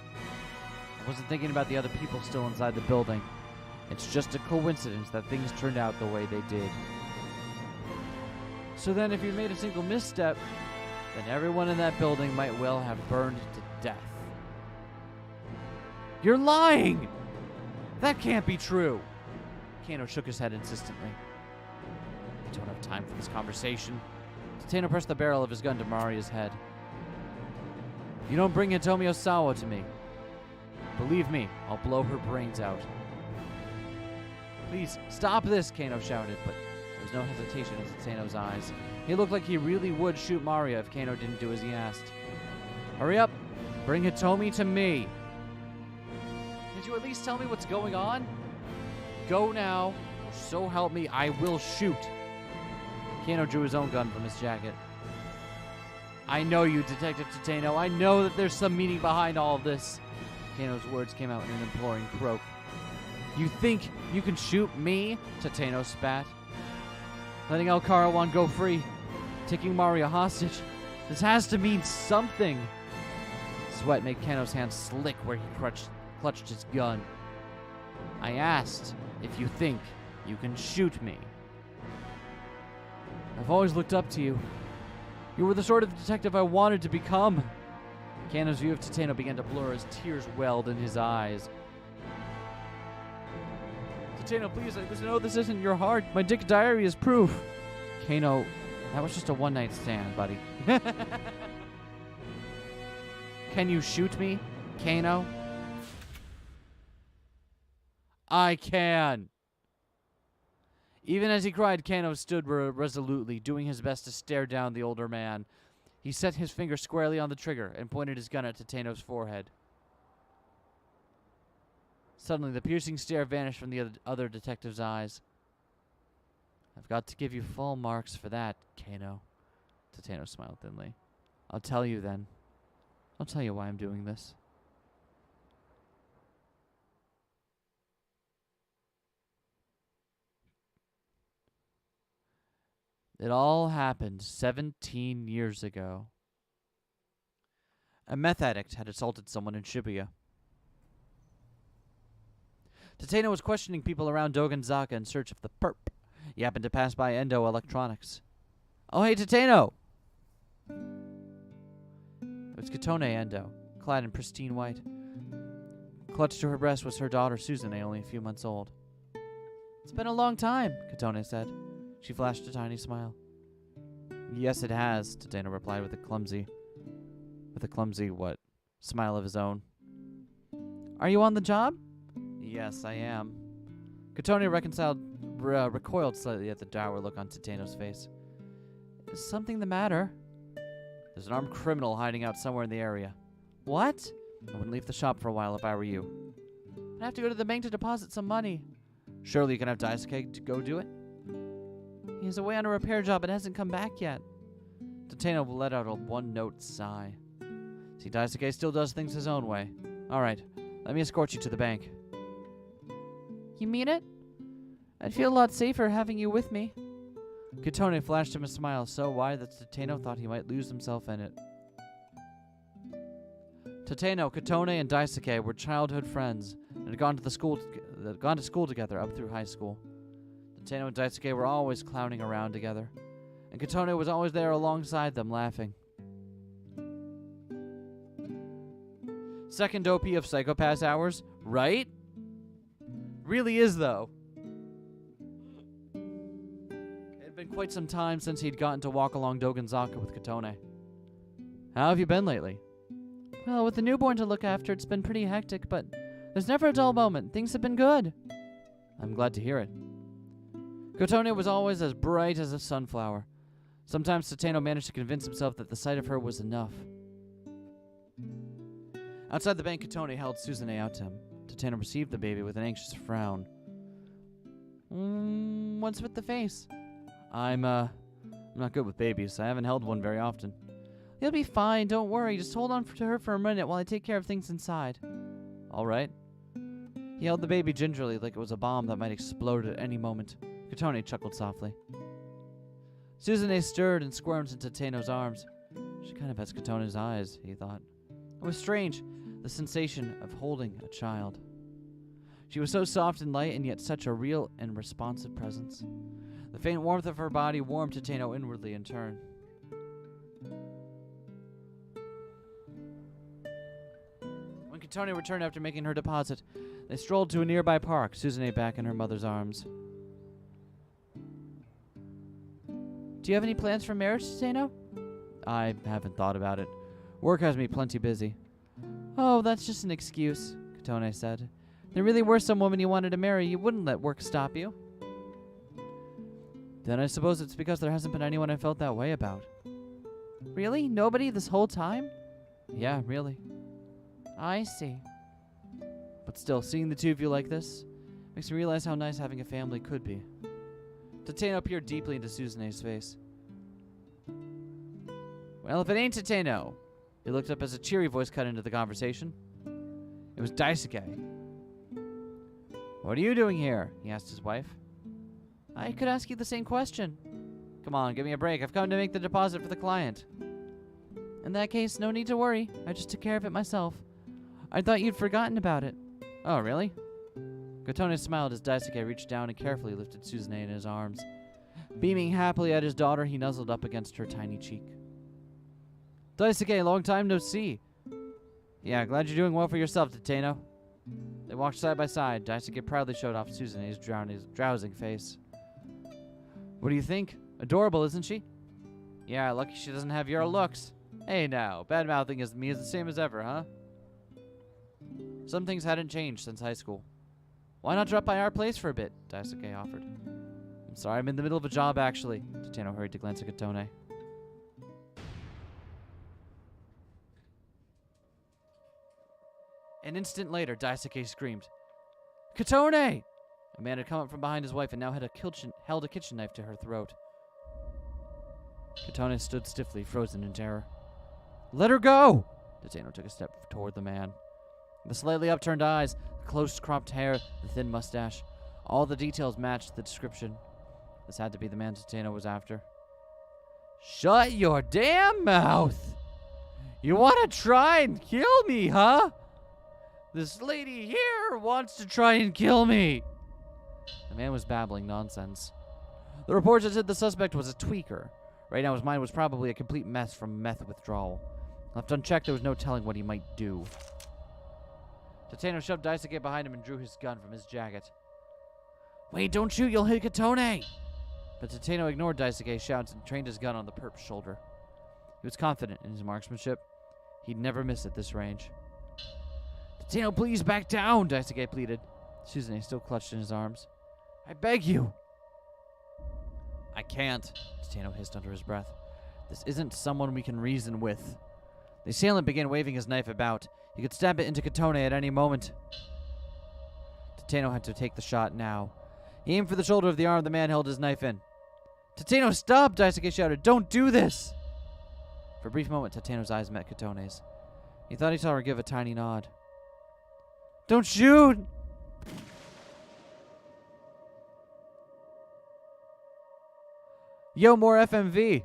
I wasn't thinking about the other people still inside the building. It's just a coincidence that things turned out the way they did. So then if you made a single misstep, then everyone in that building might well have burned to death. You're lying! That can't be true! Kano shook his head insistently. I don't have time for this conversation. Tateno pressed the barrel of his gun to Maria's head. You don't bring Hitomi Osawa to me. Believe me, I'll blow her brains out. Please, stop this, Kano shouted, but there was no hesitation in Tateno's eyes. He looked like he really would shoot Maria if Kano didn't do as he asked. Hurry up! Bring Hitomi to me! Did you at least tell me what's going on? Go now. So help me, I will shoot. Kano drew his own gun from his jacket. I know you, Detective Tateno. I know that there's some meaning behind all of this. Tateno's words came out in an imploring croak. You think you can shoot me? Tateno spat. Letting El Carawan go free. Taking Maria hostage. This has to mean something. Sweat made Kano's hand slick where he clutched his gun. I asked if you think you can shoot me. I've always looked up to you. You were the sort of detective I wanted to become. Kano's view of Tateno began to blur as tears welled in his eyes. Tateno, please, I know this isn't your heart. My dick diary is proof. Kano, that was just a one-night stand, buddy. Can you shoot me, Kano? I can. Even as he cried, Kano stood resolutely, doing his best to stare down the older man. He set his finger squarely on the trigger and pointed his gun at Tateno's forehead. Suddenly, the piercing stare vanished from the other detective's eyes. I've got to give you full marks for that, Kano. Tateno smiled thinly. I'll tell you then. I'll tell you why I'm doing this. It all happened 17 years ago. A meth addict had assaulted someone in Shibuya. Tateno was questioning people around Dogenzaka in search of the perp. He happened to pass by Endo Electronics. Oh, hey, Tateno! It was Katone Endo, clad in pristine white. Clutched to her breast was her daughter, Suzune, only a few months old. It's been a long time, Katone said. She flashed a tiny smile. Yes, it has, Tateno replied with a clumsy what? Smile of his own. Are you on the job? Yes, I am. Katone recoiled slightly at the dour look on Tateno's face. Is something the matter? There's an armed criminal hiding out somewhere in the area. What? I wouldn't leave the shop for a while if I were you. I'd have to go to the bank to deposit some money. Surely you can have Daisuke to go do it? He's away on a repair job and hasn't come back yet. Tateno let out a one-note sigh. See, Daisuke still does things his own way. Alright, let me escort you to the bank. You mean it? I'd feel a lot safer having you with me. Katone flashed him a smile so wide that Tateno thought he might lose himself in it. Tateno, Katone, and Daisuke were childhood friends and had gone to school together up through high school. Tateno and Daisuke were always clowning around together, and Katone was always there alongside them, laughing. Second OP of Psychopath Hours, right? Really is, though. It had been quite some time since he'd gotten to walk along Dogenzaka with Katone. How have you been lately? Well, with the newborn to look after, it's been pretty hectic, but there's never a dull moment. Things have been good. I'm glad to hear it. Katone was always as bright as a sunflower. Sometimes Tateno managed to convince himself that the sight of her was enough. Outside the bank, Katone held Suzune out to him. Tateno received the baby with an anxious frown. What's with the face? I'm not good with babies. I haven't held one very often. You'll be fine. Don't worry. Just hold on to her for a minute while I take care of things inside. All right. He held the baby gingerly like it was a bomb that might explode at any moment. Katone chuckled softly. Suzune stirred and squirmed into Tateno's arms. She kind of has Katone's eyes, he thought. It was strange, the sensation of holding a child. She was so soft and light, and yet such a real and responsive presence. The faint warmth of her body warmed Tateno inwardly in turn. When Katone returned after making her deposit, they strolled to a nearby park, Suzune back in her mother's arms. Do you have any plans for marriage, Tateno? I haven't thought about it. Work has me plenty busy. Oh, that's just an excuse, Katone said. If there really were some woman you wanted to marry, you wouldn't let work stop you. Then I suppose it's because there hasn't been anyone I felt that way about. Really? Nobody this whole time? Yeah, really. I see. But still, seeing the two of you like this makes me realize how nice having a family could be. Tateno peered deeply into Suzune's face. Well, if it ain't Tateno. He looked up as a cheery voice cut into the conversation. It was Daisuke. What are you doing here? He asked his wife. I could ask you the same question. Come on, give me a break. I've come to make the deposit for the client. In that case, no need to worry. I just took care of it myself. I thought you'd forgotten about it. Oh, really? Kotone smiled as Daisuke reached down and carefully lifted Suzune in his arms. Beaming happily at his daughter, he nuzzled up against her tiny cheek. Daisuke, long time no see. Yeah, glad you're doing well for yourself, Tateno. They walked side by side. Daisuke proudly showed off Suzune's drowsing face. What do you think? Adorable, isn't she? Yeah, lucky she doesn't have your looks. Hey now, bad-mouthing me is the same as ever, huh? Some things hadn't changed since high school. Why not drop by our place for a bit? Daisuke offered. I'm sorry, I'm in the middle of a job, actually. Tateno hurried to glance at Kotone. An instant later, Daisuke screamed, Kotone! A man had come up from behind his wife and now held a kitchen knife to her throat. Kotone stood stiffly, frozen in terror. Let her go! Tateno took a step toward the man. The slightly upturned eyes, the close-cropped hair, the thin mustache. All the details matched the description. This had to be the man Tateno was after. Shut your damn mouth! You want to try and kill me, huh? This lady here wants to try and kill me. The man was babbling nonsense. The reports said the suspect was a tweaker. Right now his mind was probably a complete mess from meth withdrawal. Left unchecked, there was no telling what he might do. Tateno shoved Daisuke behind him and drew his gun from his jacket. Wait, don't shoot, you'll hit Kotone! But Tateno ignored Daisuke's shouts and trained his gun on the perp's shoulder. He was confident in his marksmanship. He'd never miss at this range. Tateno, please back down, Daisuke pleaded. Suzune still clutched in his arms. I beg you. I can't, Tateno hissed under his breath. This isn't someone we can reason with. The assailant began waving his knife about. He could stab it into Kotone at any moment. Tateno had to take the shot now. He aimed for the shoulder of the arm the man held his knife in. Tateno, stop! Daisuke shouted. Don't do this! For a brief moment, Tateno's eyes met Kotone's. He thought he saw her give a tiny nod. Don't shoot! Yo, more FMV.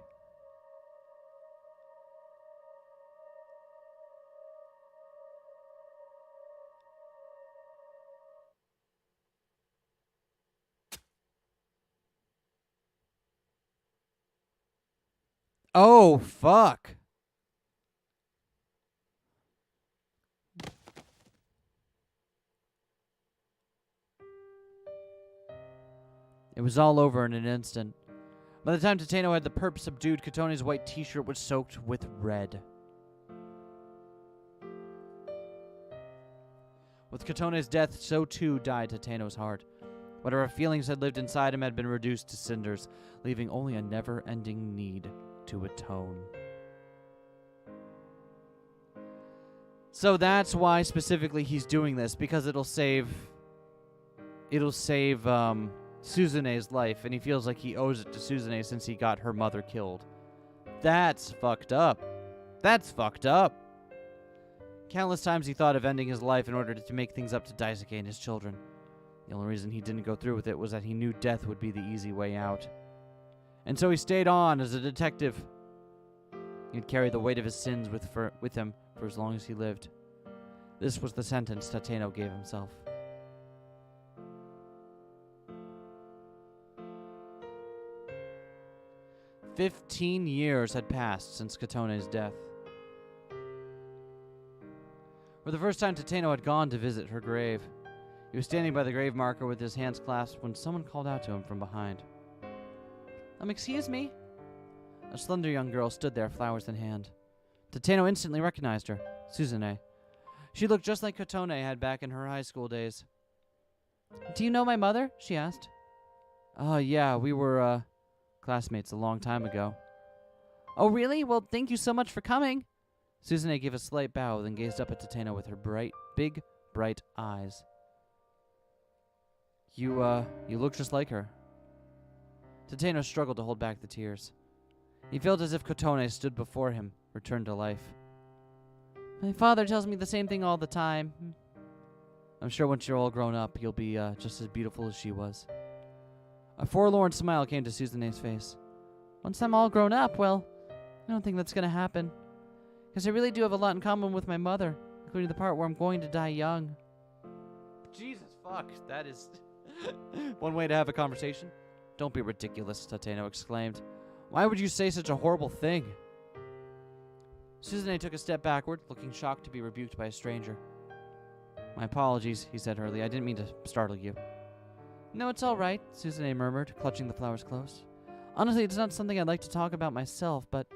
Oh, fuck. It was all over in an instant. By the time Tateno had the perp subdued, Kotone's white t-shirt was soaked with red. With Kotone's death, so too died Tateno's heart. Whatever feelings had lived inside him had been reduced to cinders, leaving only a never-ending need to atone. So that's why specifically he's doing this, because it'll save Suzune's life, and he feels like he owes it to Suzune since he got her mother killed. That's fucked up. That's fucked up. Countless times he thought of ending his life in order to make things up to Daisuke and his children. The only reason he didn't go through with it was that he knew death would be the easy way out. And so he stayed on as a detective. He'd carry the weight of his sins with him for as long as he lived. This was the sentence Tateno gave himself. "15 years had passed since Kotone's death. For the first time, Tateno had gone to visit her grave. He was standing by the grave marker with his hands clasped when someone called out to him from behind. Excuse me?" A slender young girl stood there, flowers in hand. Tateno instantly recognized her, Suzune. She looked just like Kotone had back in her high school days. "Do you know my mother?" she asked. Yeah, we were, classmates a long time ago." "Oh, really? Well, thank you so much for coming." Suzune gave a slight bow, then gazed up at Tateno with her big, bright eyes. You look just like her." Tateno struggled to hold back the tears. He felt as if Kotone stood before him, returned to life. My father tells me the same thing all the time. I'm sure once you're all grown up, you'll be just as beautiful as she was. A forlorn smile came to Suzune's face. Once I'm all grown up, well, I don't think that's going to happen. Because I really do have a lot in common with my mother, including the part where I'm going to die young. Jesus fuck, that is one way to have a conversation. Don't be ridiculous, Tateno exclaimed. Why would you say such a horrible thing? Suzune took a step backward, looking shocked to be rebuked by a stranger. My apologies, he said hurriedly. I didn't mean to startle you. No, it's all right, Suzune murmured, clutching the flowers close. Honestly, it's not something I'd like to talk about myself, but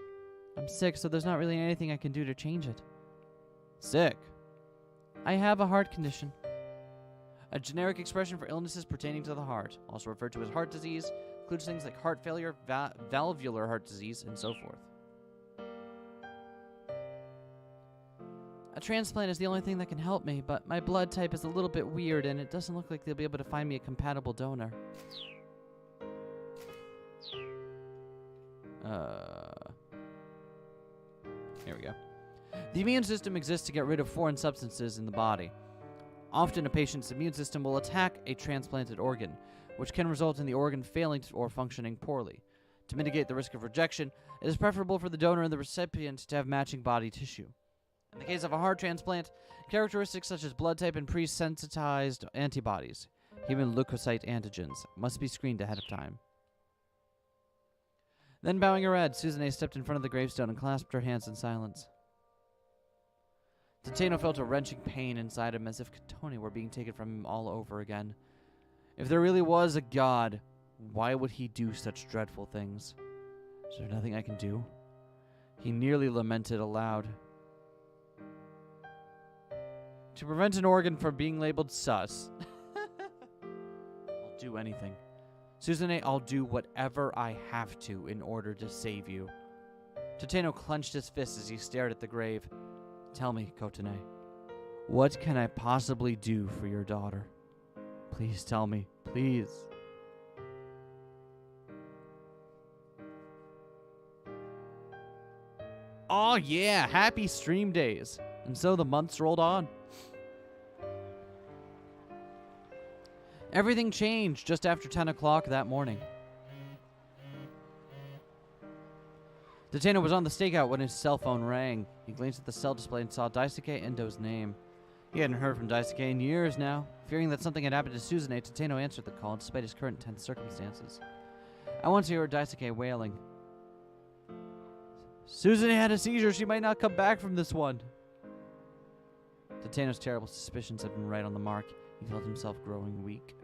I'm sick, so there's not really anything I can do to change it. Sick? I have a heart condition. A generic expression for illnesses pertaining to the heart, also referred to as heart disease, includes things like heart failure, valvular heart disease, and so forth. A transplant is the only thing that can help me, but my blood type is a little bit weird, and it doesn't look like they'll be able to find me a compatible donor. Here we go. The immune system exists to get rid of foreign substances in the body. Often a patient's immune system will attack a transplanted organ, which can result in the organ failing or functioning poorly. To mitigate the risk of rejection, it is preferable for the donor and the recipient to have matching body tissue. In the case of a heart transplant, characteristics such as blood type and pre-sensitized antibodies, human leukocyte antigens, must be screened ahead of time. Then, bowing her head, Suzune stepped in front of the gravestone and clasped her hands in silence. Tateno felt a wrenching pain inside him, as if Kotone were being taken from him all over again. If there really was a god, why would he do such dreadful things? Is there nothing I can do? He nearly lamented aloud. To prevent an organ from being labeled sus, I'll do anything. Suzune, I'll do whatever I have to in order to save you. Tateno clenched his fist as he stared at the grave. Tell me, Kotone, what can I possibly do for your daughter? Please tell me, please. Oh yeah, happy stream days. And so the months rolled on. Everything changed just after 10 o'clock that morning. Tateno was on the stakeout when his cell phone rang. He glanced at the cell display and saw Daisuke Endo's name. He hadn't heard from Daisuke in years now. Fearing that something had happened to Suzune, Tateno answered the call despite his current tense circumstances. I once heard Daisuke wailing. Suzune had a seizure. She might not come back from this one. Tateno's terrible suspicions had been right on the mark. He felt himself growing weak.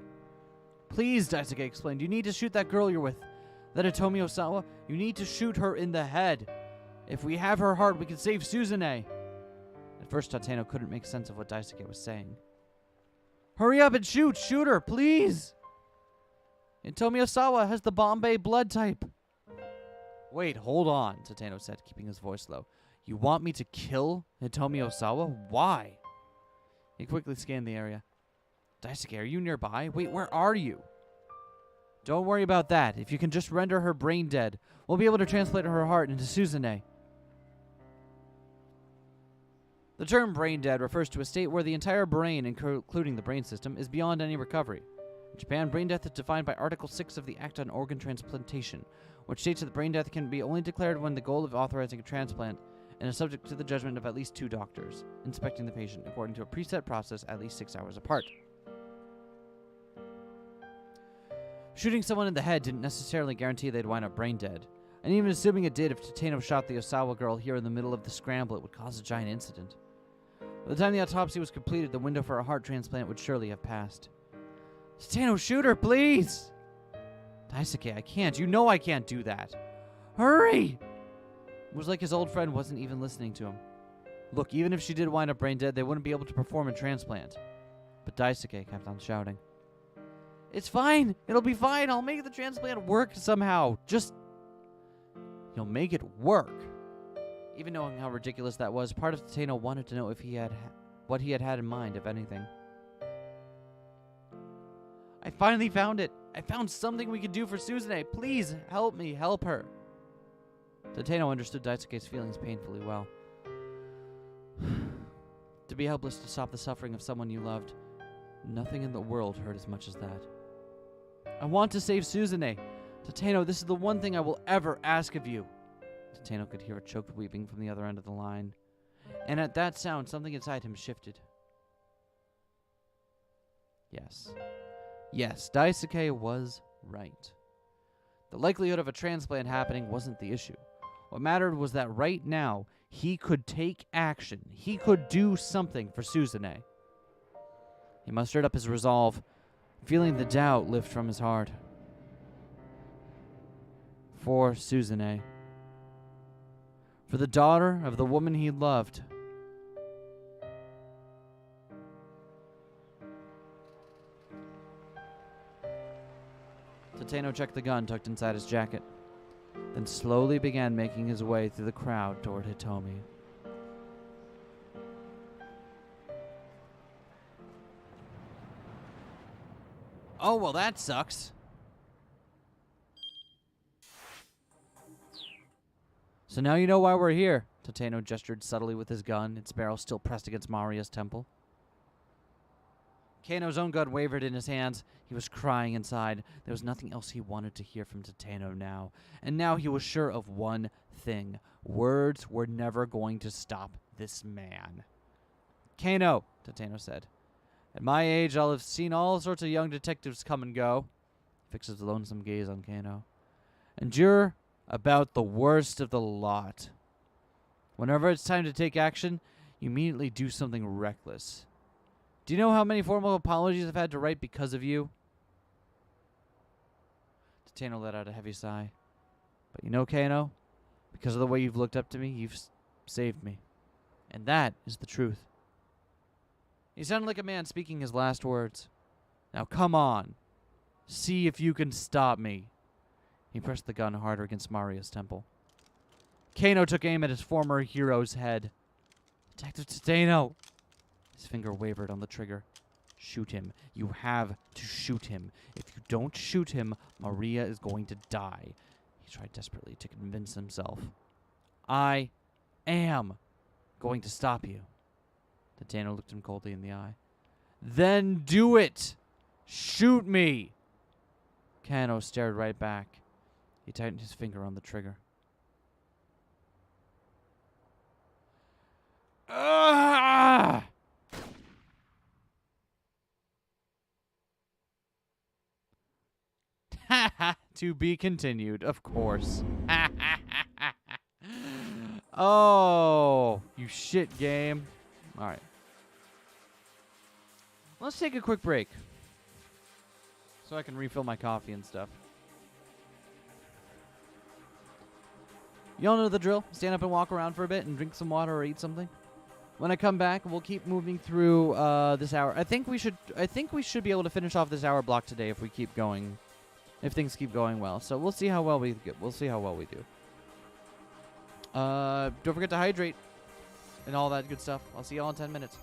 Please, Daisuke explained. You need to shoot that girl you're with. That Hitomi Osawa. You need to shoot her in the head. If we have her heart, we can save Suzune. At first, Tateno couldn't make sense of what Daisuke was saying. Hurry up and shoot! Shoot her, please! Hitomi Osawa has the Bombay blood type. Wait, hold on, Tateno said, keeping his voice low. You want me to kill Hitomi Osawa? Why? He quickly scanned the area. Daisuke, are you nearby? Wait, where are you? Don't worry about that. If you can just render her brain dead, we'll be able to transplant her heart into Suzune. The term brain dead refers to a state where the entire brain, including the brain system, is beyond any recovery. In Japan, brain death is defined by Article 6 of the Act on Organ Transplantation, which states that brain death can be only declared when the goal of authorizing a transplant and is subject to the judgment of at least 2 doctors, inspecting the patient according to a preset process at least 6 hours apart. Shooting someone in the head didn't necessarily guarantee they'd wind up brain dead, and even assuming it did, if Tateno shot the Osawa girl here in the middle of the scramble, it would cause a giant incident. By the time the autopsy was completed, the window for a heart transplant would surely have passed. Tateno, shoot her, please! Daisuke, I can't. You know I can't do that. Hurry! It was like his old friend wasn't even listening to him. Look, even if she did wind up brain dead, they wouldn't be able to perform a transplant. But Daisuke kept on shouting. It's fine. It'll be fine. I'll make the transplant work somehow. Just... You'll make it work. Even knowing how ridiculous that was, part of Tateno wanted to know if he had what he had in mind, if anything. I finally found it. I found something we could do for Suzune. Please help me help her. Tateno understood Daisuke's feelings painfully well. To be helpless to stop the suffering of someone you loved, nothing in the world hurt as much as that. I want to save Suzune. Tateno, this is the one thing I will ever ask of you. Tateno could hear a choked weeping from the other end of the line. And at that sound, something inside him shifted. Yes. Yes, Daisuke was right. The likelihood of a transplant happening wasn't the issue. What mattered was that right now, he could take action. He could do something for Suzune. He mustered up his resolve, feeling the doubt lift from his heart. For Suzune. For the daughter of the woman he loved. Tateno checked the gun tucked inside his jacket, then slowly began making his way through the crowd toward Hitomi. Oh, well, that sucks. So now you know why we're here. Tateno gestured subtly with his gun, its barrel still pressed against Maria's temple. Kano's own gun wavered in his hands. He was crying inside. There was nothing else he wanted to hear from Tateno now. And now he was sure of one thing. Words were never going to stop this man. Kano, Tateno said. At my age, I'll have seen all sorts of young detectives come and go. He fixed his lonesome gaze on Kano. And you're about the worst of the lot. Whenever it's time to take action, you immediately do something reckless. Do you know how many formal apologies I've had to write because of you? Tateno let out a heavy sigh. But you know, Kano, because of the way you've looked up to me, you've saved me. And that is the truth. He sounded like a man speaking his last words. Now come on. See if you can stop me. He pressed the gun harder against Maria's temple. Kano took aim at his former hero's head. Detective Tateno. His finger wavered on the trigger. Shoot him. You have to shoot him. If you don't shoot him, Maria is going to die. He tried desperately to convince himself. I am going to stop you. Tateno looked him coldly in the eye. Then do it! Shoot me! Kano stared right back. He tightened his finger on the trigger. Ah! To be continued, of course. Oh, you shit game. All right. Let's take a quick break so I can refill my coffee and stuff. Y'all know the drill. Stand up and walk around for a bit and drink some water or eat something. When I come back, we'll keep moving through this hour. I think we should be able to finish off this hour block today if we keep going. If things keep going well. So we'll see how well we get. We'll see how well we do. Don't forget to hydrate and all that good stuff. I'll see y'all in 10 minutes.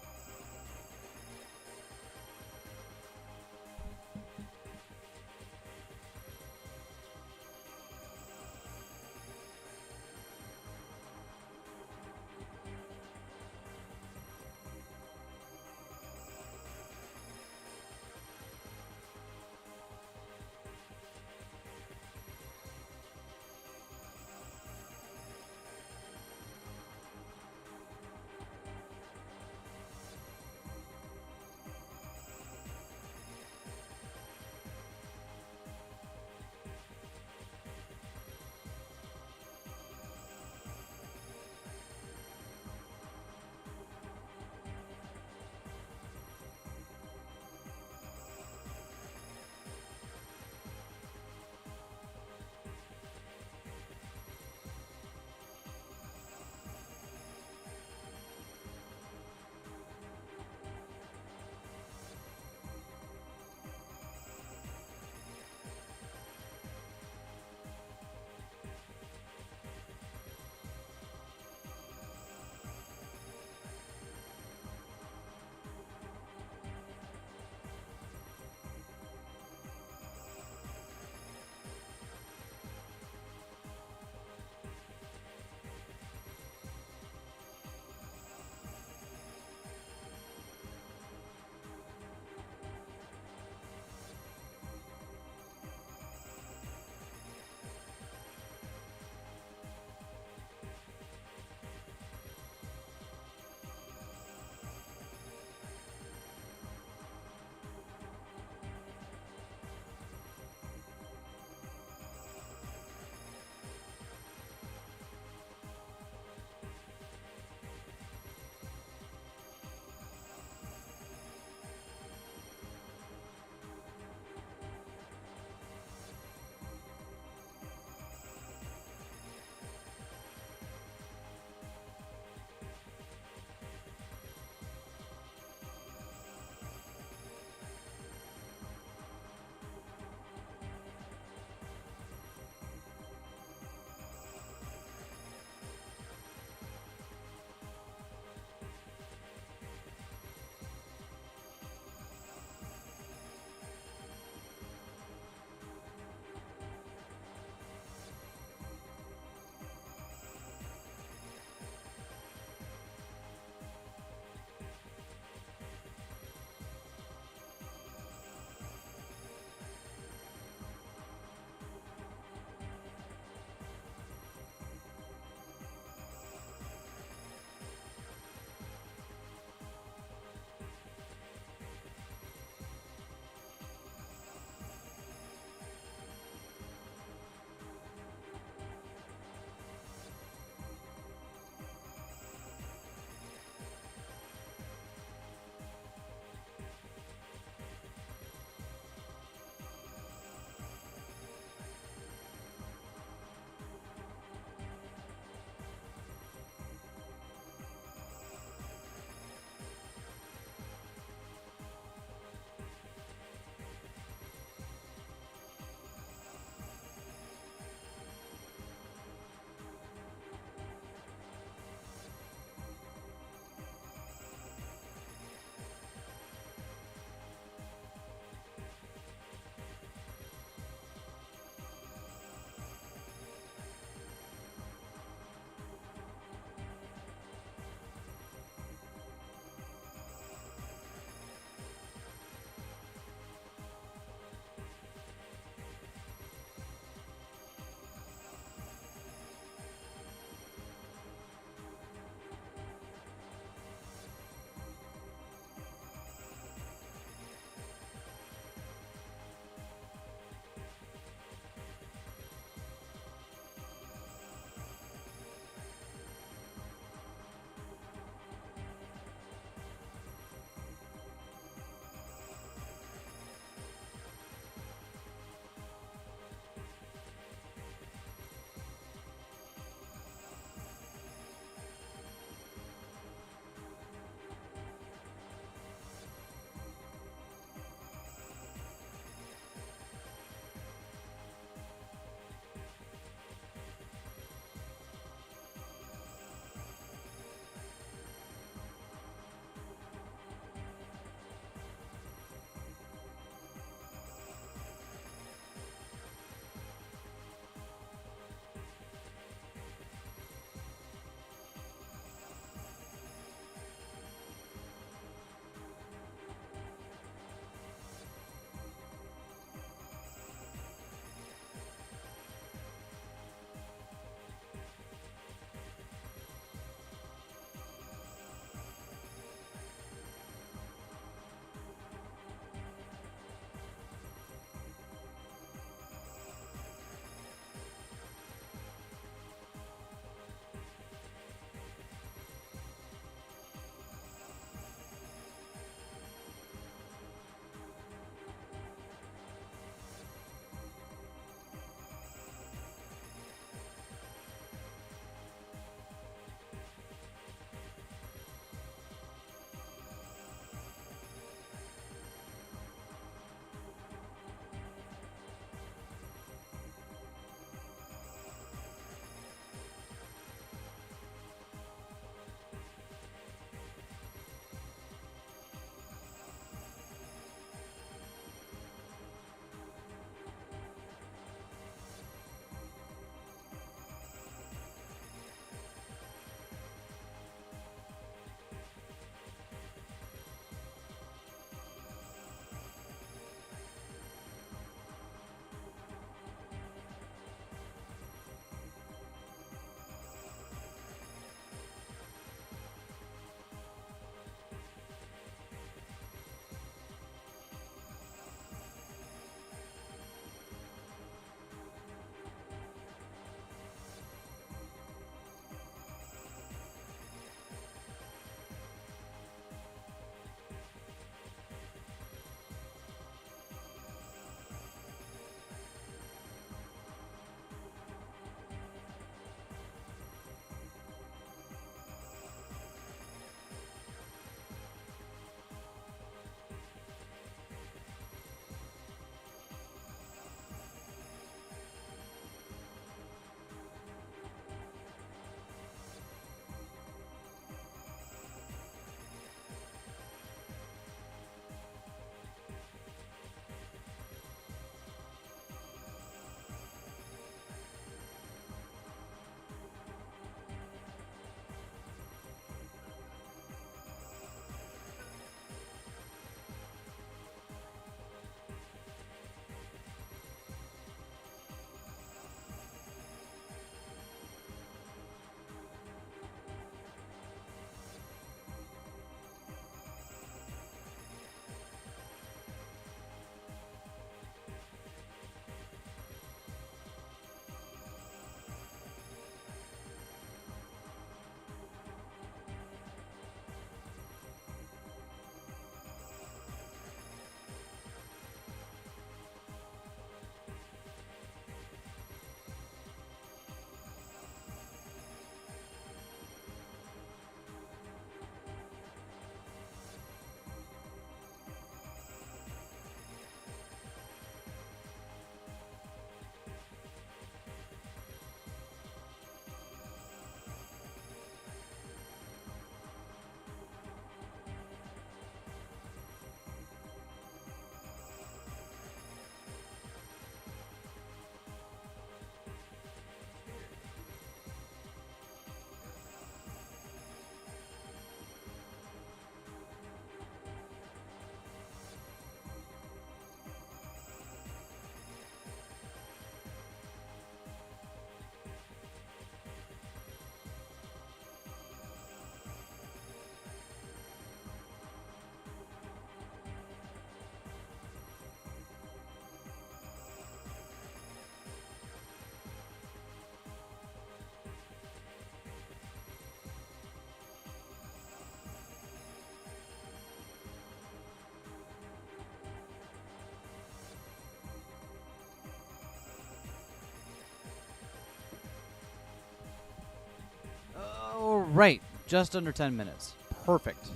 Great. Just under 10 minutes. Perfect.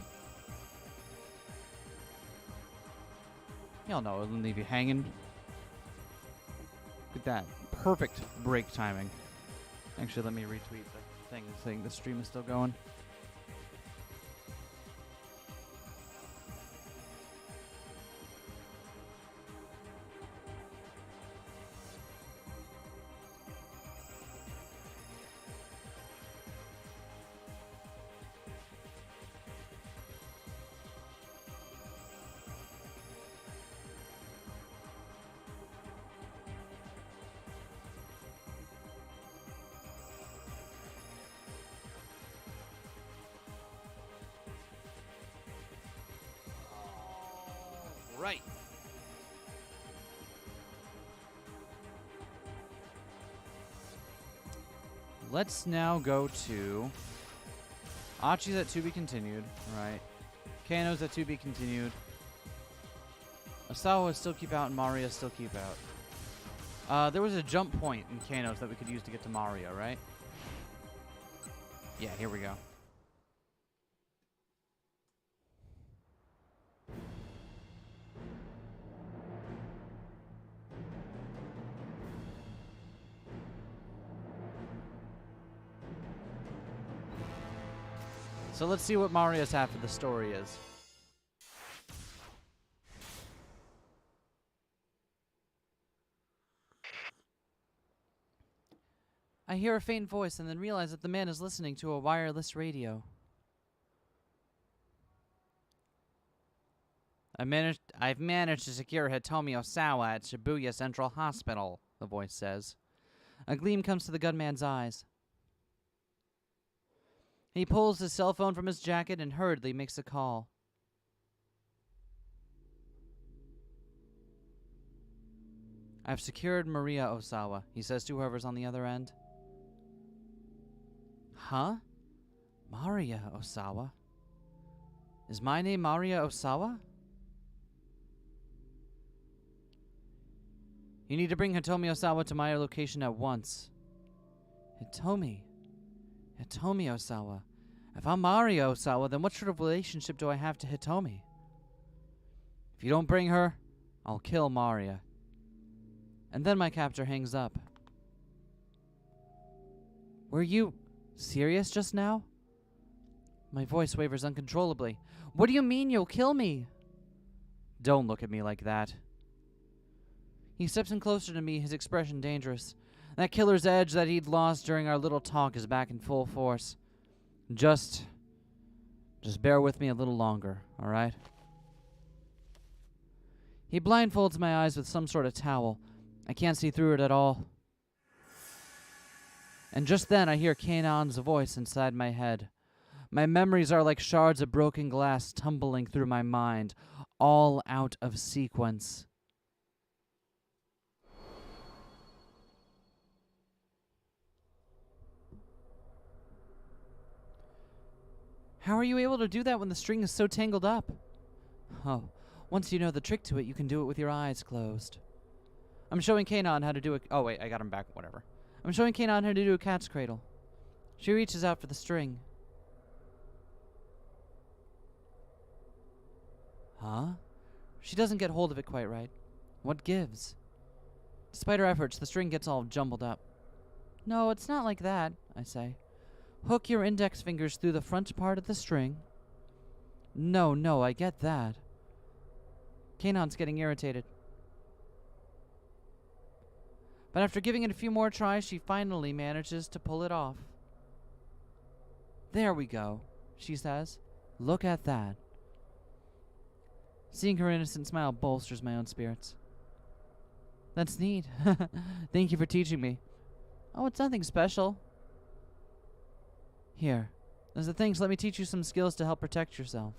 Y'all know it'll leave you hanging. Look at that. Perfect break timing. Actually, let me retweet the thing saying the stream is still going. Right. Let's now go to Achi's at to be continued, right? Kano's at to be continued. Osawa still keep out and Maria still keep out. There was a jump point in Kano's that we could use to get to Maria, right? Yeah, here we go. So let's see what Maria's half of the story is. I hear a faint voice and then realize that the man is listening to a wireless radio. I've managed to secure Hitomi Osawa at Shibuya Central Hospital, the voice says. A gleam comes to the gunman's eyes. He pulls his cell phone from his jacket and hurriedly makes a call. I've secured Maria Osawa, he says to whoever's on the other end. Huh? Maria Osawa? Is my name Maria Osawa? You need to bring Hitomi Osawa to my location at once. Hitomi Osawa. If I'm Maria Osawa, then what sort of relationship do I have to Hitomi? If you don't bring her, I'll kill Maria. And then my captor hangs up. Were you serious just now? My voice wavers uncontrollably. What do you mean you'll kill me? Don't look at me like that. He steps in closer to me, his expression dangerous. That killer's edge that he'd lost during our little talk is back in full force. Just bear with me a little longer, all right? He blindfolds my eyes with some sort of towel. I can't see through it at all. And just then I hear Kanon's voice inside my head. My memories are like shards of broken glass tumbling through my mind, all out of sequence. How are you able to do that when the string is so tangled up? Oh, once you know the trick to it, you can do it with your eyes closed. I'm showing Kanon how to do it. Oh, wait, I got him back. Whatever. I'm showing Kanon how to do a cat's cradle. She reaches out for the string. Huh? She doesn't get hold of it quite right. What gives? Despite her efforts, the string gets all jumbled up. No, it's not like that, I say. Hook your index fingers through the front part of the string. No, I get that. Kanon's getting irritated. But after giving it a few more tries, she finally manages to pull it off. There we go, she says. Look at that. Seeing her innocent smile bolsters my own spirits. That's neat. Thank you for teaching me. Oh, it's nothing special. Here, as the things, let me teach you some skills to help protect yourself.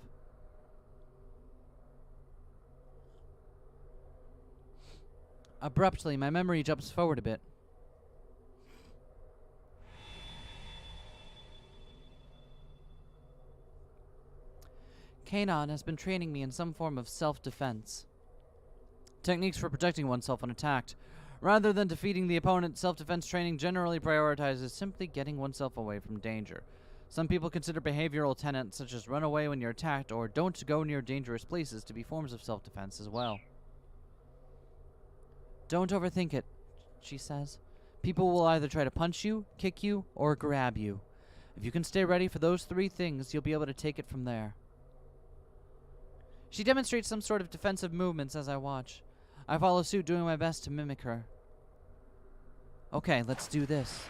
Abruptly, my memory jumps forward a bit. Kanon has been training me in some form of self-defense. Techniques for protecting oneself when attacked. Rather than defeating the opponent, self-defense training generally prioritizes simply getting oneself away from danger. Some people consider behavioral tenets such as run away when you're attacked or don't go near dangerous places to be forms of self-defense as well. Don't overthink it, she says. People will either try to punch you, kick you, or grab you. If you can stay ready for those 3 things, you'll be able to take it from there. She demonstrates some sort of defensive movements as I watch. I follow suit, doing my best to mimic her. Okay, let's do this.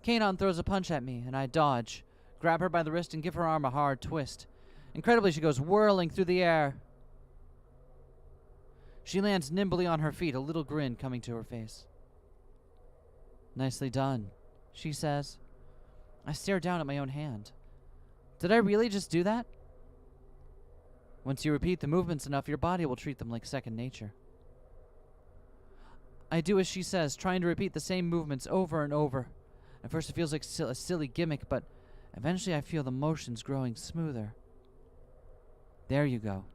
Kanon throws a punch at me, and I dodge, grab her by the wrist, and give her arm a hard twist. Incredibly, she goes whirling through the air. She lands nimbly on her feet, a little grin coming to her face. Nicely done, she says. I stare down at my own hand. Did I really just do that? Once you repeat the movements enough, your body will treat them like second nature. I do as she says, trying to repeat the same movements over and over. At first it feels like a silly gimmick, but eventually I feel the motions growing smoother. There you go.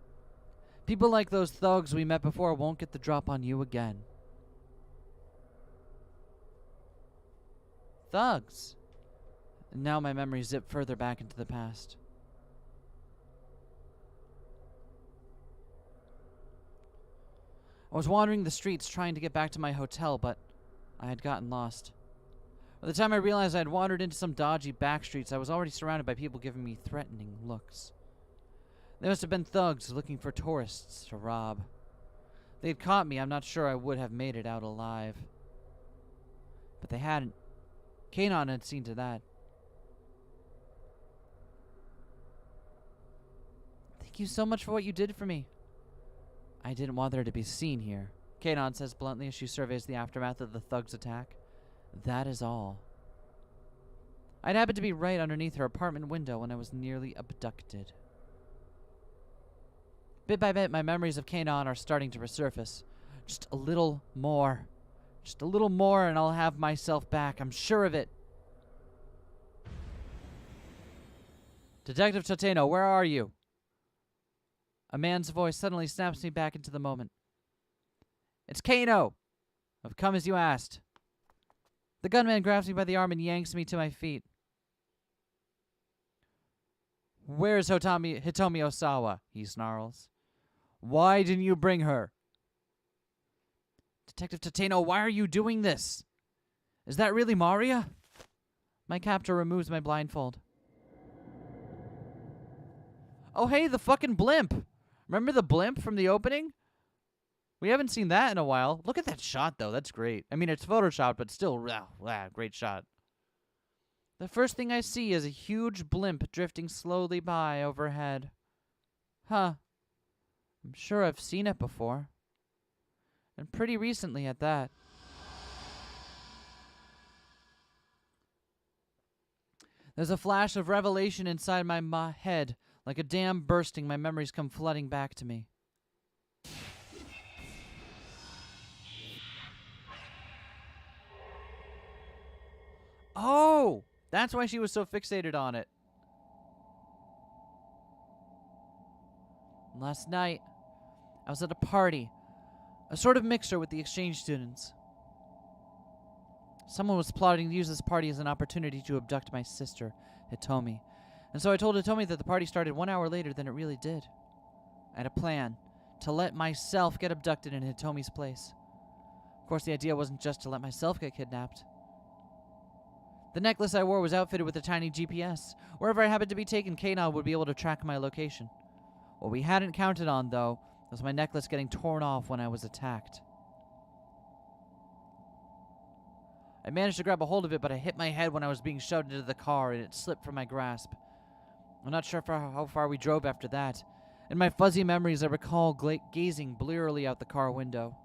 People like those thugs we met before won't get the drop on you again. Thugs. And now my memories zip further back into the past. I was wandering the streets trying to get back to my hotel, but I had gotten lost. By the time I realized I had wandered into some dodgy back streets, I was already surrounded by people giving me threatening looks. They must have been thugs looking for tourists to rob. If they had caught me, I'm not sure I would have made it out alive. But they hadn't. Kanon had seen to that. Thank you so much for what you did for me. I didn't want there to be seen here, Kanon says bluntly as she surveys the aftermath of the thug's attack. That is all. I'd happened to be right underneath her apartment window when I was nearly abducted. Bit by bit, my memories of Kanon are starting to resurface. Just a little more. Just a little more and I'll have myself back. I'm sure of it. Detective Tateno, where are you? A man's voice suddenly snaps me back into the moment. It's Kano! I've come as you asked. The gunman grabs me by the arm and yanks me to my feet. Where's Hitomi Osawa? He snarls. Why didn't you bring her? Detective Tateno, why are you doing this? Is that really Maria? My captor removes my blindfold. Oh, hey, the fucking blimp. Remember the blimp from the opening? We haven't seen that in a while. Look at that shot, though. That's great. I mean, it's Photoshopped, but still, great shot. The first thing I see is a huge blimp drifting slowly by overhead. Huh. I'm sure I've seen it before. And pretty recently at that. There's a flash of revelation inside my head. Like a dam bursting, my memories come flooding back to me. Oh! That's why she was so fixated on it. Last night, I was at a party. A sort of mixer with the exchange students. Someone was plotting to use this party as an opportunity to abduct my sister, Hitomi. And so I told Hitomi that the party started 1 hour later than it really did. I had a plan to let myself get abducted in Hitomi's place. Of course, the idea wasn't just to let myself get kidnapped. The necklace I wore was outfitted with a tiny GPS. Wherever I happened to be taken, Kanon would be able to track my location. What we hadn't counted on, though, was my necklace getting torn off when I was attacked. I managed to grab a hold of it, but I hit my head when I was being shoved into the car, and it slipped from my grasp. I'm not sure how far we drove after that. In my fuzzy memories, I recall gazing blearily out the car window.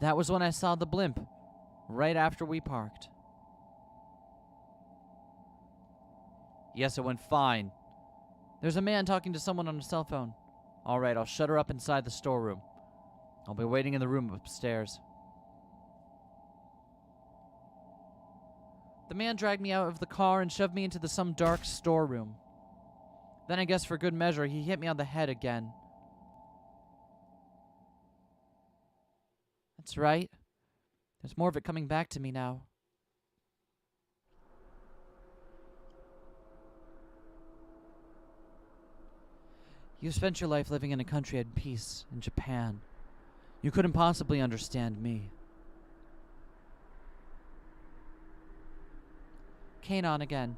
That was when I saw the blimp, right after we parked. Yes, it went fine. There's a man talking to someone on a cell phone. All right, I'll shut her up inside the storeroom. I'll be waiting in the room upstairs. The man dragged me out of the car and shoved me into some dark storeroom. Then, I guess for good measure, he hit me on the head again. That's right. There's more of it coming back to me now. You spent your life living in a country at peace, in Japan. You couldn't possibly understand me. Kanon again.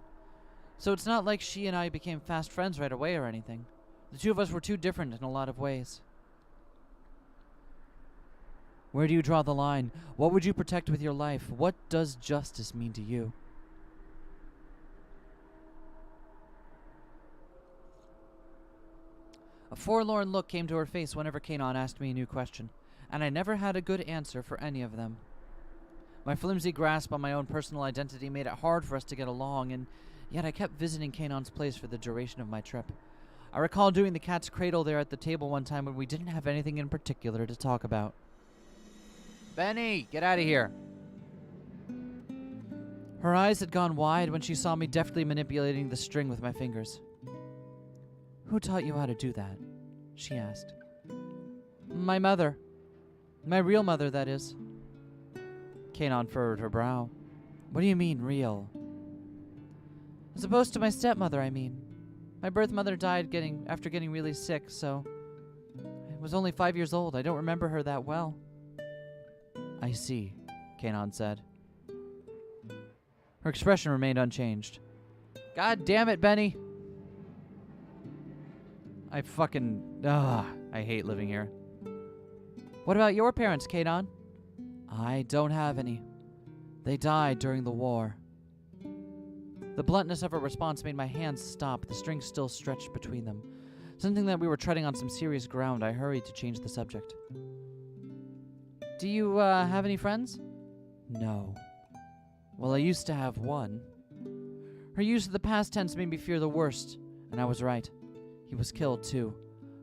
So it's not like she and I became fast friends right away or anything. The two of us were too different in a lot of ways. Where do you draw the line? What would you protect with your life? What does justice mean to you? A forlorn look came to her face whenever Kanon asked me a new question, and I never had a good answer for any of them. My flimsy grasp on my own personal identity made it hard for us to get along, and yet I kept visiting Kanon's place for the duration of my trip. I recall doing the cat's cradle there at the table one time when we didn't have anything in particular to talk about. Benny, get out of here. Her eyes had gone wide when she saw me deftly manipulating the string with my fingers. Who taught you how to do that? She asked. My mother. My real mother, that is. Kanon furrowed her brow. What do you mean, real? As opposed to my stepmother, I mean. My birth mother died after getting really sick, so I was only 5 years old. I don't remember her that well. I see, Kanon said. Her expression remained unchanged. God damn it, Benny! I hate living here. What about your parents, Kanon? I don't have any. They died during the war. The bluntness of her response made my hands stop, the string still stretched between them. Sensing that we were treading on some serious ground, I hurried to change the subject. Do you, have any friends? No. Well, I used to have one. Her use of the past tense made me fear the worst, and I was right. He was killed, too,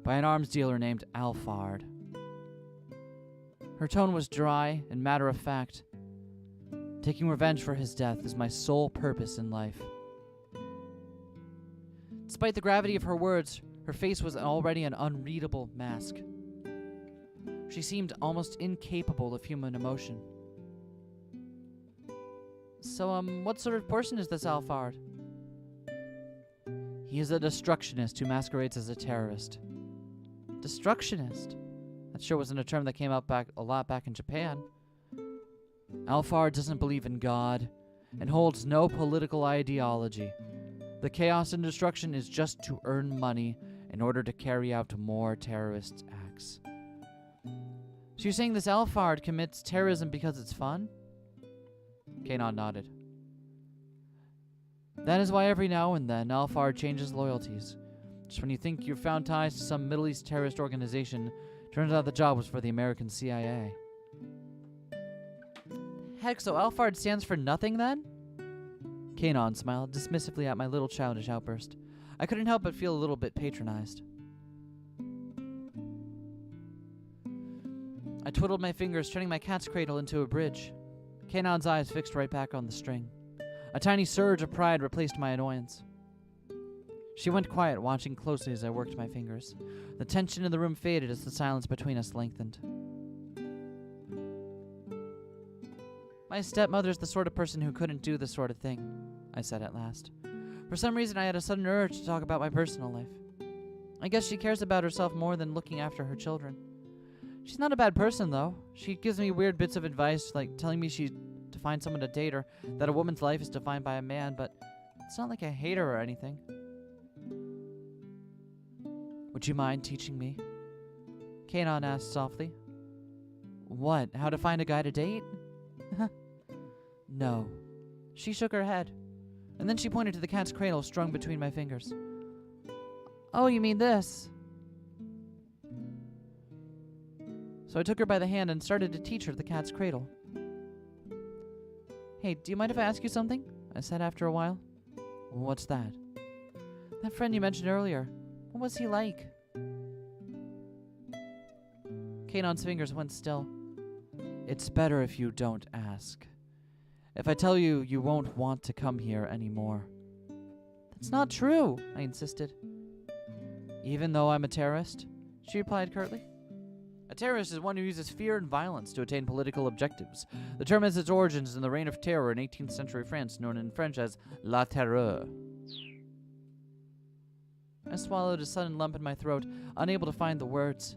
by an arms dealer named Alphard. Her tone was dry and matter-of-fact. Taking revenge for his death is my sole purpose in life. Despite the gravity of her words, her face was already an unreadable mask. She seemed almost incapable of human emotion. So, what sort of person is this Alphard? He is a destructionist who masquerades as a terrorist. Destructionist? That sure wasn't a term that came up a lot back in Japan. Alphard doesn't believe in God and holds no political ideology. The chaos and destruction is just to earn money in order to carry out more terrorist acts. So you're saying this Alphard commits terrorism because it's fun? Kanon nodded. That is why every now and then Alphard changes loyalties. Just when you think you've found ties to some Middle East terrorist organization, turns out the job was for the American CIA. Heck, so Alphard stands for nothing then? Kanon smiled dismissively at my little childish outburst. I couldn't help but feel a little bit patronized. I twiddled my fingers, turning my cat's cradle into a bridge. Kanon's eyes fixed right back on the string. A tiny surge of pride replaced my annoyance. She went quiet, watching closely as I worked my fingers. The tension in the room faded as the silence between us lengthened. My stepmother's the sort of person who couldn't do this sort of thing, I said at last. For some reason, I had a sudden urge to talk about my personal life. I guess she cares about herself more than looking after her children. She's not a bad person, though. She gives me weird bits of advice, like telling me to find someone to date or that a woman's life is defined by a man, but it's not like I hate her or anything. Would you mind teaching me? Kanon asked softly. What, how to find a guy to date? No. She shook her head, and then she pointed to the cat's cradle strung between my fingers. Oh, you mean this? So I took her by the hand and started to teach her the cat's cradle. Hey, do you mind if I ask you something? I said after a while. What's that? That friend you mentioned earlier. What was he like? Kanon's fingers went still. It's better if you don't ask. If I tell you, you won't want to come here anymore. That's not true, I insisted. Even though I'm a terrorist? She replied curtly. A terrorist is one who uses fear and violence to attain political objectives. The term has its origins in the reign of terror in 18th century France, known in French as La Terreur. I swallowed a sudden lump in my throat, unable to find the words.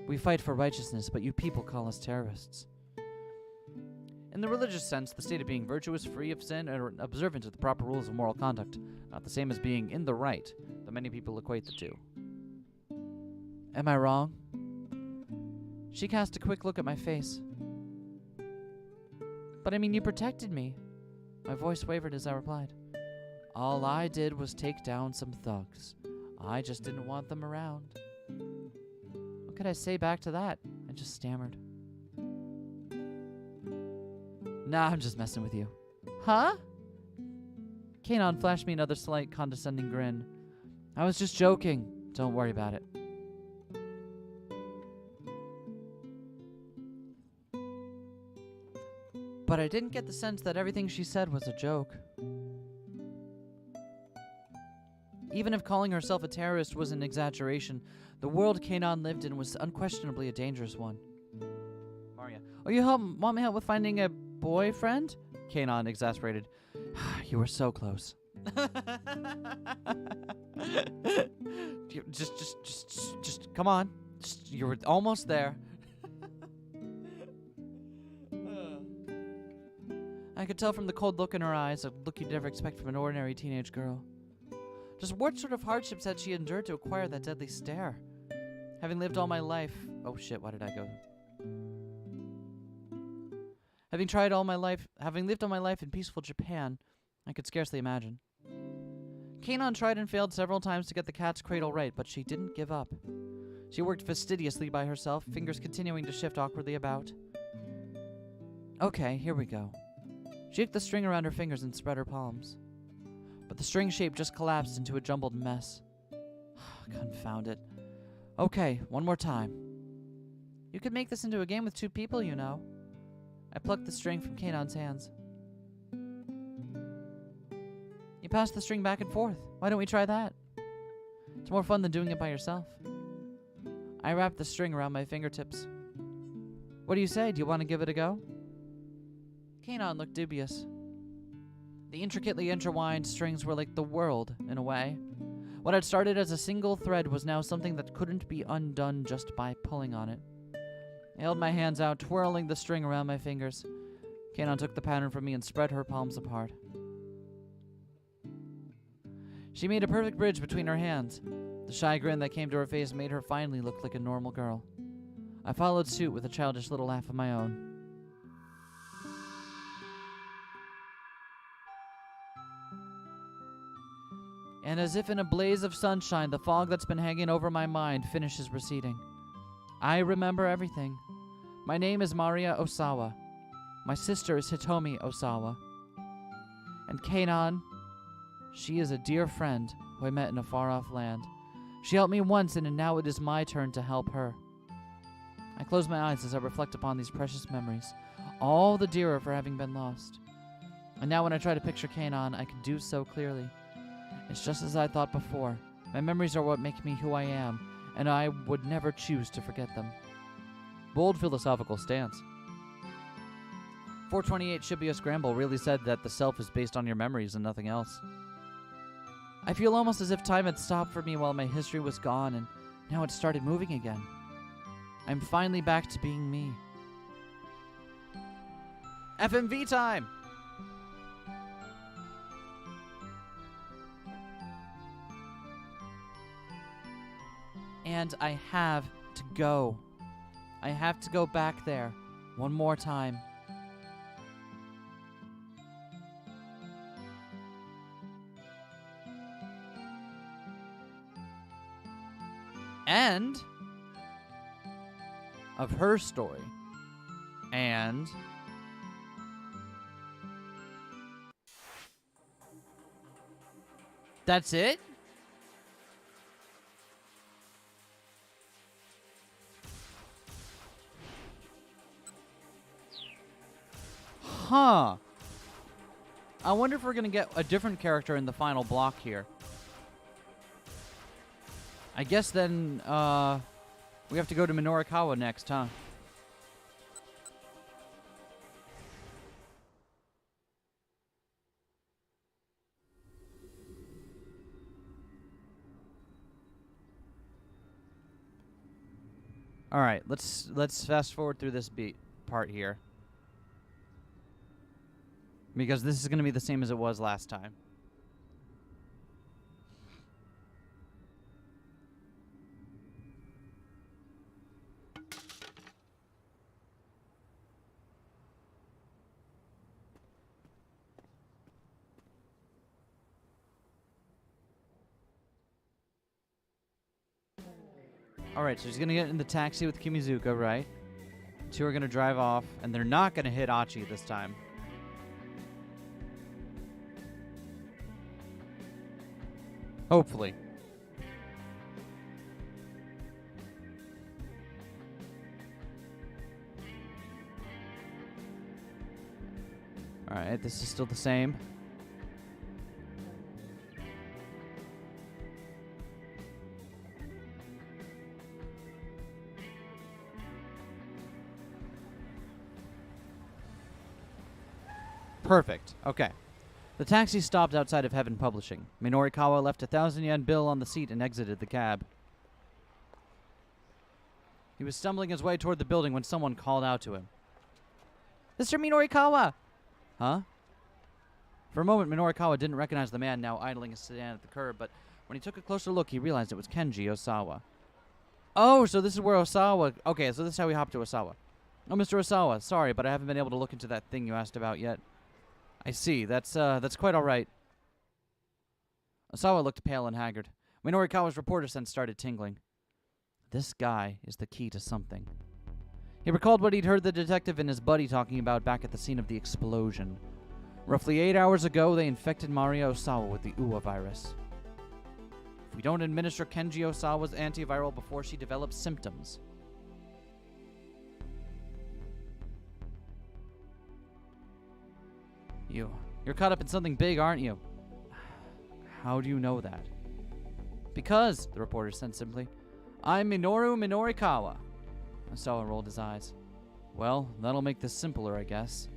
We fight for righteousness, but you people call us terrorists. In the religious sense, the state of being virtuous, free of sin, and observant of the proper rules of moral conduct, not the same as being in the right, though many people equate the two. Am I wrong? She cast a quick look at my face. But I mean, you protected me. My voice wavered as I replied. All I did was take down some thugs. I just didn't want them around. What could I say back to that? I just stammered. Nah, I'm just messing with you. Huh? Kanon flashed me another slight condescending grin. I was just joking. Don't worry about it. But I didn't get the sense that everything she said was a joke. Even if calling herself a terrorist was an exaggeration, the world Kanon lived in was unquestionably a dangerous one. Maria, oh, you want me help with finding a boyfriend? Kanon, exasperated. You were so close. just come on. You were almost there. I could tell from the cold look in her eyes, a look you'd never expect from an ordinary teenage girl. Just what sort of hardships had she endured to acquire that deadly stare? Having lived all my life... Oh shit, why did I go? Having lived all my life in peaceful Japan, I could scarcely imagine. Kanon tried and failed several times to get the cat's cradle right, but she didn't give up. She worked fastidiously by herself, fingers continuing to shift awkwardly about. Okay, here we go. She hooked the string around her fingers and spread her palms. But the string shape just collapsed into a jumbled mess. Confound it. Okay, one more time. You could make this into a game with two people, you know. I plucked the string from Kanon's hands. You pass the string back and forth. Why don't we try that? It's more fun than doing it by yourself. I wrapped the string around my fingertips. What do you say? Do you want to give it a go? Kanon looked dubious. The intricately intertwined strings were like the world, in a way. What had started as a single thread was now something that couldn't be undone just by pulling on it. I held my hands out, twirling the string around my fingers. Kanon took the pattern from me and spread her palms apart. She made a perfect bridge between her hands. The shy grin that came to her face made her finally look like a normal girl. I followed suit with a childish little laugh of my own. And as if in a blaze of sunshine, the fog that's been hanging over my mind finishes receding. I remember everything. My name is Maria Osawa. My sister is Hitomi Osawa. And Kanon, she is a dear friend who I met in a far-off land. She helped me once, and now it is my turn to help her. I close my eyes as I reflect upon these precious memories, all the dearer for having been lost. And now when I try to picture Kanon, I can do so clearly. It's just as I thought before. My memories are what make me who I am, and I would never choose to forget them. Bold philosophical stance. 428 should be a scramble really said that the self is based on your memories and nothing else. I feel almost as if time had stopped for me while my history was gone, and now it started moving again. I'm finally back to being me. FMV time! And I have to go. I have to go back there one more time. End of her story. And that's it? Huh. I wonder if we're going to get a different character in the final block here. I guess then, We have to go to Minorikawa next, huh? All right, let's fast forward through this part here, because this is going to be the same as it was last time. Alright, so she's gonna get in the taxi with Kimizuka, right? Two are gonna drive off, and they're not gonna hit Achi this time. Hopefully. Alright, this is still the same. Perfect. Okay. The taxi stopped outside of Heaven Publishing. Minorikawa left a 1,000-yen bill on the seat and exited the cab. He was stumbling his way toward the building when someone called out to him. Mr. Minorikawa! Huh? For a moment, Minorikawa didn't recognize the man now idling his sedan at the curb, but when he took a closer look, he realized it was Kenji Osawa. Oh, so this is where Osawa... Okay, so this is how we hopped to Osawa. Oh, Mr. Osawa, sorry, but I haven't been able to look into that thing you asked about yet. I see. That's quite all right. Osawa looked pale and haggard. Minorikawa's reporter sense started tingling. This guy is the key to something. He recalled what he'd heard the detective and his buddy talking about back at the scene of the explosion. Roughly 8 hours ago, they infected Maria Osawa with the Uwa virus. If we don't administer Kenji Osawa's antiviral before she develops symptoms... You're caught up in something big, aren't you? How do you know that? Because, the reporter said simply, I'm Minoru Minorikawa. Osawa rolled his eyes. Well, that'll make this simpler, I guess.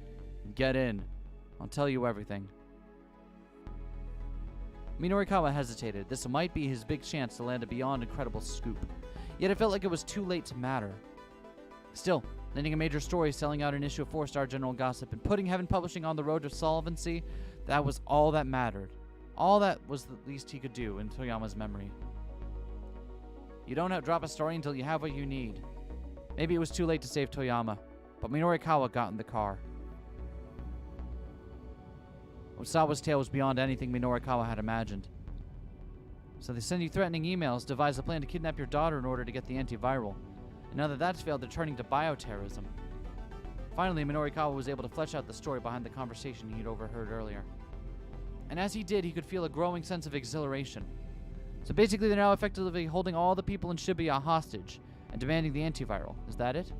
Get in. I'll tell you everything. Minorikawa hesitated. This might be his big chance to land a beyond incredible scoop. Yet it felt like it was too late to matter. Still, landing a major story, selling out an issue of 4-star general gossip, and putting Heaven Publishing on the road to solvency, that was all that mattered. All that was the least he could do in Toyama's memory. You don't drop a story until you have what you need. Maybe it was too late to save Toyama, but Minorikawa got in the car. Osawa's tale was beyond anything Minorikawa had imagined. So they send you threatening emails, devise a plan to kidnap your daughter in order to get the antiviral. And now that that's failed, they're turning to bioterrorism. Finally, Minorikawa was able to flesh out the story behind the conversation he'd overheard earlier. And as he did, he could feel a growing sense of exhilaration. So basically, they're now effectively holding all the people in Shibuya hostage and demanding the antiviral. Is that it?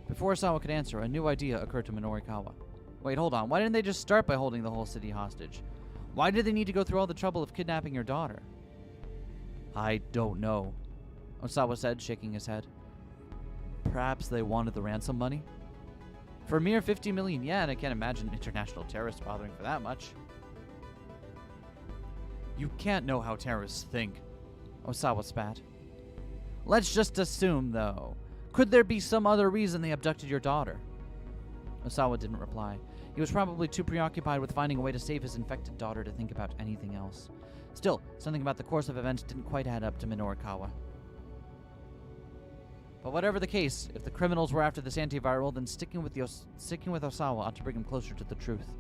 Before Osawa could answer, a new idea occurred to Minorikawa. Wait, hold on. Why didn't they just start by holding the whole city hostage? Why did they need to go through all the trouble of kidnapping your daughter? I don't know, Osawa said, shaking his head. Perhaps they wanted the ransom money? For a mere 50 million yen, I can't imagine international terrorists bothering for that much. You can't know how terrorists think, Osawa spat. Let's just assume, though. Could there be some other reason they abducted your daughter? Osawa didn't reply. He was probably too preoccupied with finding a way to save his infected daughter to think about anything else. Still, something about the course of events didn't quite add up to Minorikawa. But whatever the case, if the criminals were after this antiviral, then sticking with Osawa ought to bring him closer to the truth.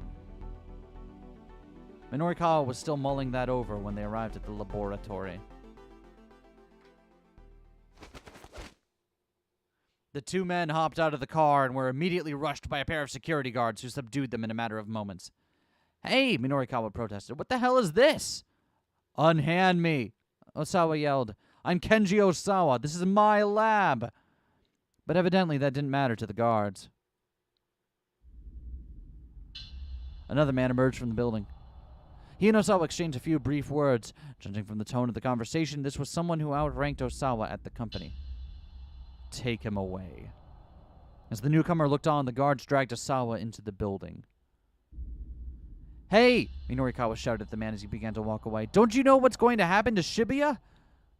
Minorikawa was still mulling that over when they arrived at the laboratory. The two men hopped out of the car and were immediately rushed by a pair of security guards who subdued them in a matter of moments. Hey, Minorikawa protested. What the hell is this? Unhand me, Osawa yelled. I'm Kenji Osawa. This is my lab. But evidently that didn't matter to the guards. Another man emerged from the building. He and Osawa exchanged a few brief words. Judging from the tone of the conversation, this was someone who outranked Osawa at the company. Take him away. As the newcomer looked on, the guards dragged Osawa into the building. Hey! Minorikawa shouted at the man as he began to walk away. Don't you know what's going to happen to Shibuya?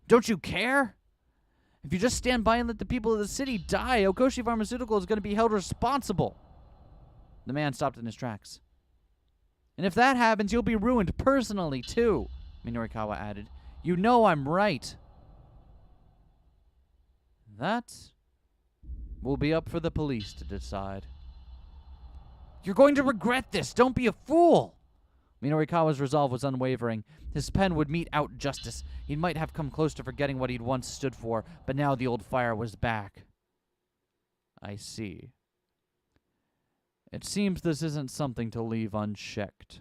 Don't you care? If you just stand by and let the people of the city die, Okoshi Pharmaceutical is going to be held responsible. The man stopped in his tracks. And if that happens, you'll be ruined personally, too, Minorikawa added. You know I'm right. That will be up for the police to decide. You're going to regret this. Don't be a fool. Minorikawa's resolve was unwavering. His pen would mete out justice. He might have come close to forgetting what he'd once stood for, but now the old fire was back. I see. It seems this isn't something to leave unchecked.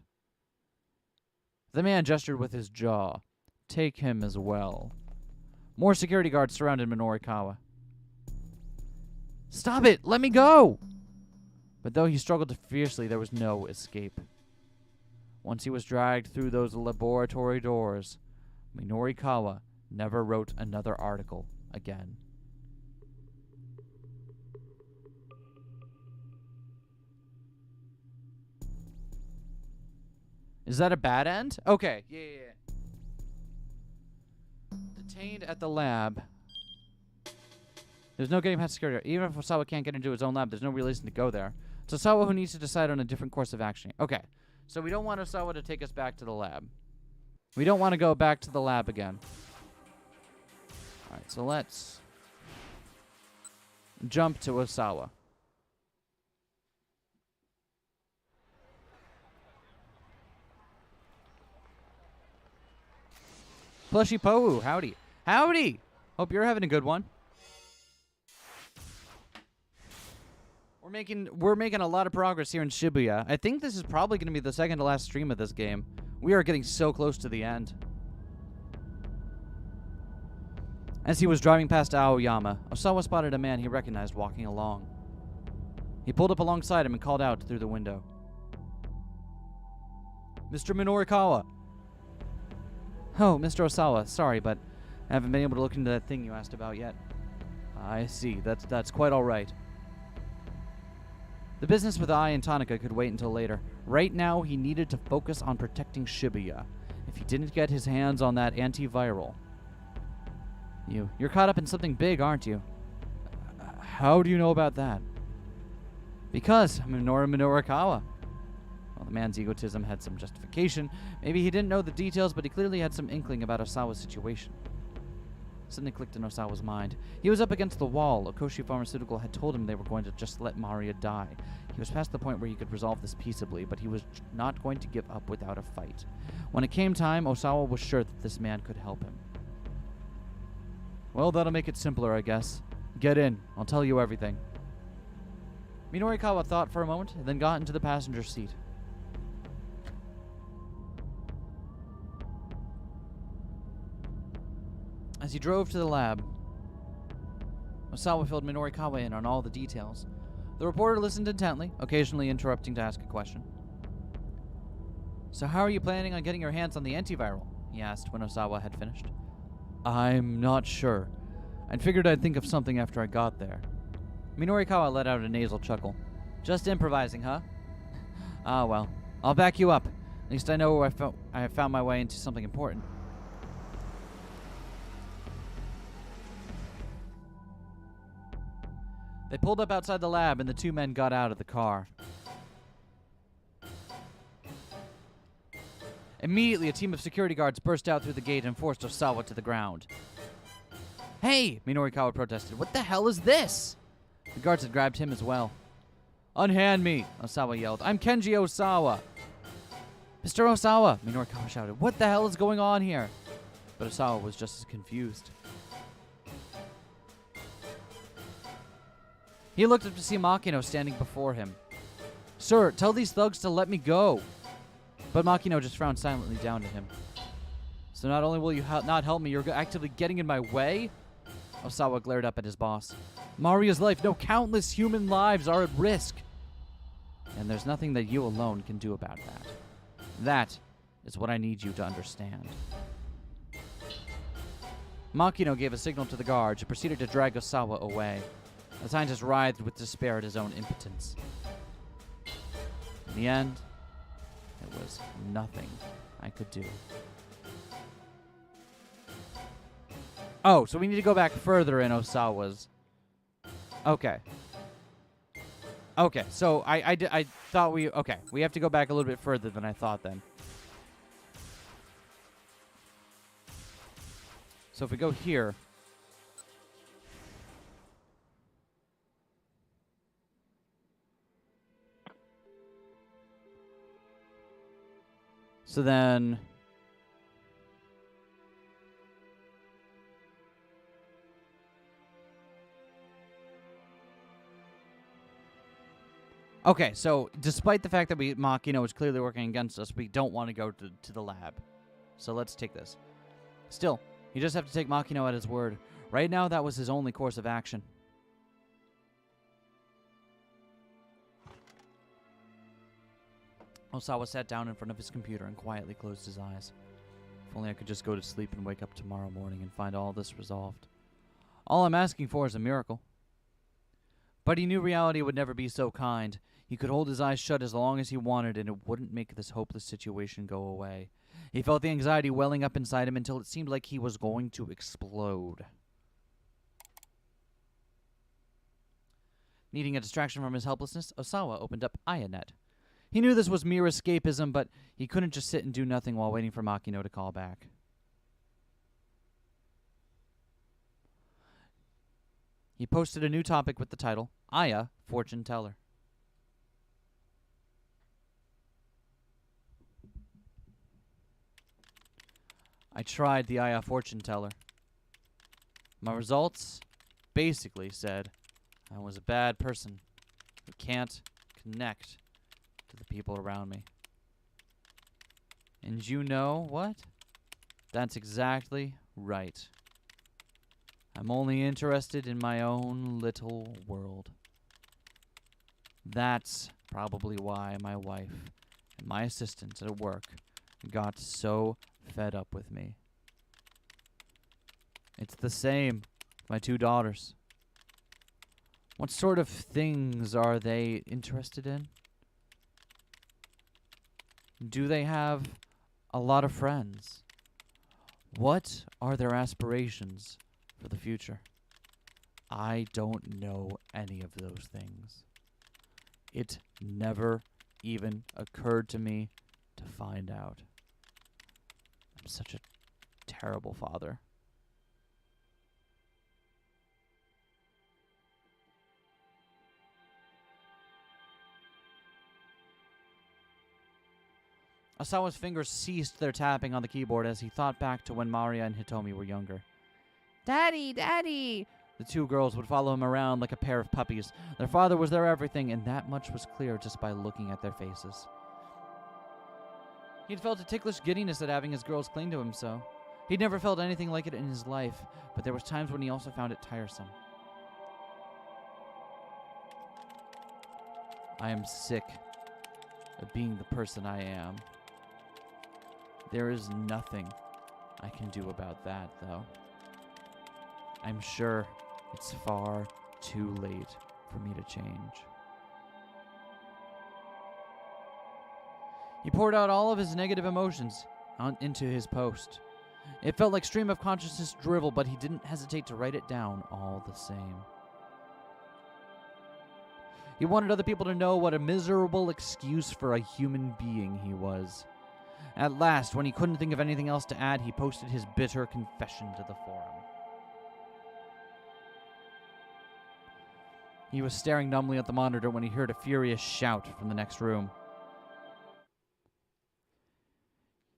The man gestured with his jaw. Take him as well. More security guards surrounded Minorikawa. Stop it! Let me go! But though he struggled fiercely, there was no escape. Once he was dragged through those laboratory doors, Minorikawa never wrote another article again. Is that a bad end? Okay, yeah. Detained at the lab. There's no getting past security. Even if Osawa can't get into his own lab, there's no real reason to go there. It's Osawa who needs to decide on a different course of action. Okay, so we don't want Osawa to take us back to the lab. We don't want to go back to the lab again. Alright, so let's jump to Osawa. Plushy Pohu, howdy. Howdy! Hope you're having a good one. We're making a lot of progress here in Shibuya. I think this is probably going to be the second to last stream of this game. We are getting so close to the end. As he was driving past Aoyama, Osawa spotted a man he recognized walking along. He pulled up alongside him and called out through the window. Mr. Minorikawa. Oh, Mr. Osawa, sorry, but I haven't been able to look into that thing you asked about yet. I see. That's quite all right. The business with Ai and Tanaka could wait until later. Right now, he needed to focus on protecting Shibuya. If he didn't get his hands on that antiviral... You're caught up in something big, aren't you? How do you know about that? Because I'm Minorikawa. Well, the man's egotism had some justification. Maybe he didn't know the details, but he clearly had some inkling about Osawa's situation. Something clicked in Osawa's mind. He was up against the wall. Okoshi Pharmaceutical had told him they were going to just let Maria die. He was past the point where he could resolve this peaceably, but he was not going to give up without a fight. When it came time, Osawa was sure that this man could help him. Well, that'll make it simpler, I guess. Get in. I'll tell you everything. Minorikawa thought for a moment, and then got into the passenger seat. As he drove to the lab, Osawa filled Minorikawa in on all the details. The reporter listened intently, occasionally interrupting to ask a question. So how are you planning on getting your hands on the antiviral? He asked when Osawa had finished. I'm not sure. I figured I'd think of something after I got there. Minorikawa let out a nasal chuckle. Just improvising, huh? Ah, well. I'll back you up. At least I know where I have found my way into something important. They pulled up outside the lab, and the two men got out of the car. Immediately, a team of security guards burst out through the gate and forced Osawa to the ground. Hey! Minorikawa protested. What the hell is this? The guards had grabbed him as well. Unhand me! Osawa yelled. I'm Kenji Osawa! Mr. Osawa! Minorikawa shouted. What the hell is going on here? But Osawa was just as confused. He looked up to see Makino standing before him. Sir, tell these thugs to let me go. But Makino just frowned silently down at him. So not only will you not help me, you're actively getting in my way? Osawa glared up at his boss. Maria's life, no, countless human lives are at risk. And there's nothing that you alone can do about that. That is what I need you to understand. Makino gave a signal to the guards and proceeded to drag Osawa away. The scientist writhed with despair at his own impotence. In the end, there was nothing I could do. Oh, so we need to go back further in Osawa's. Okay. Okay, so I thought we... Okay, we have to go back a little bit further than I thought then. So if we go here... So then... Okay, so despite the fact that Makino is clearly working against us, we don't want to go to the lab. So let's take this. Still, you just have to take Makino at his word. Right now, that was his only course of action. Osawa sat down in front of his computer and quietly closed his eyes. If only I could just go to sleep and wake up tomorrow morning and find all this resolved. All I'm asking for is a miracle. But he knew reality would never be so kind. He could hold his eyes shut as long as he wanted, and it wouldn't make this hopeless situation go away. He felt the anxiety welling up inside him until it seemed like he was going to explode. Needing a distraction from his helplessness, Osawa opened up Ayanet. He knew this was mere escapism, but he couldn't just sit and do nothing while waiting for Makino to call back. He posted a new topic with the title, Aya, Fortune Teller. I tried the Aya Fortune Teller. My results basically said I was a bad person who can't connect to the people around me. And you know what? That's exactly right. I'm only interested in my own little world. That's probably why my wife and my assistants at work got so fed up with me. It's the same with my two daughters. What sort of things are they interested in? Do they have a lot of friends? What are their aspirations for the future? I don't know any of those things. It never even occurred to me to find out. I'm such a terrible father. Asawa's fingers ceased their tapping on the keyboard as he thought back to when Maria and Hitomi were younger. Daddy, Daddy! The two girls would follow him around like a pair of puppies. Their father was their everything, and that much was clear just by looking at their faces. He'd felt a ticklish giddiness at having his girls cling to him so. He'd never felt anything like it in his life, but there was times when he also found it tiresome. I am sick of being the person I am. There is nothing I can do about that, though. I'm sure it's far too late for me to change. He poured out all of his negative emotions into his post. It felt like stream of consciousness drivel, but he didn't hesitate to write it down all the same. He wanted other people to know what a miserable excuse for a human being he was. At last, when he couldn't think of anything else to add, he posted his bitter confession to the forum. He was staring numbly at the monitor when he heard a furious shout from the next room.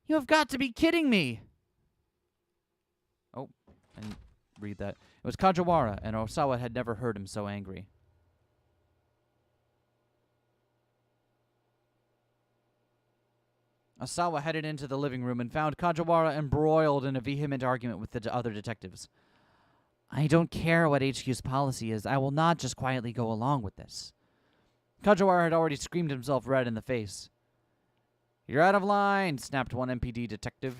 You have got to be kidding me! Oh, I didn't read that. It was Kajawara, and Osawa had never heard him so angry. Osawa headed into the living room and found Kajawara embroiled in a vehement argument with the other detectives. I don't care what HQ's policy is. I will not just quietly go along with this. Kajawara had already screamed himself red in the face. You're out of line, snapped one MPD detective.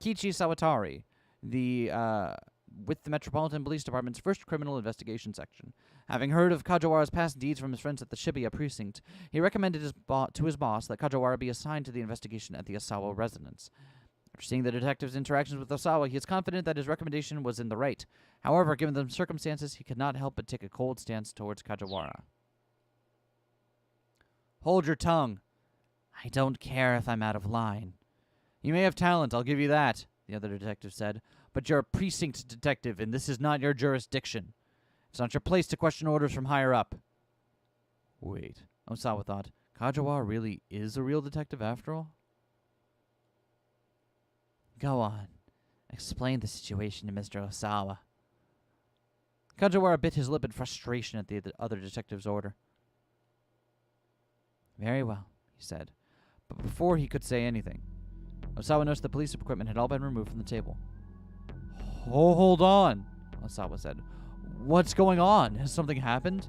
Kichi Sawatari, with the Metropolitan Police Department's first criminal investigation section. Having heard of Kajawara's past deeds from his friends at the Shibuya precinct, he recommended to his boss that Kajawara be assigned to the investigation at the Osawa residence. After seeing the detective's interactions with Osawa, he is confident that his recommendation was in the right. However, given the circumstances, he could not help but take a cold stance towards Kajawara. Hold your tongue. I don't care if I'm out of line. You may have talent, I'll give you that, the other detective said, but you're a precinct detective, and this is not your jurisdiction. It's not your place to question orders from higher up. Wait, Osawa thought, Kajawara really is a real detective after all? Go on. Explain the situation to Mr. Osawa. Kajawara bit his lip in frustration at the other detective's order. Very well, he said. But before he could say anything, Osawa noticed the police equipment had all been removed from the table. Oh, hold on, Osawa said. What's going on? Has something happened?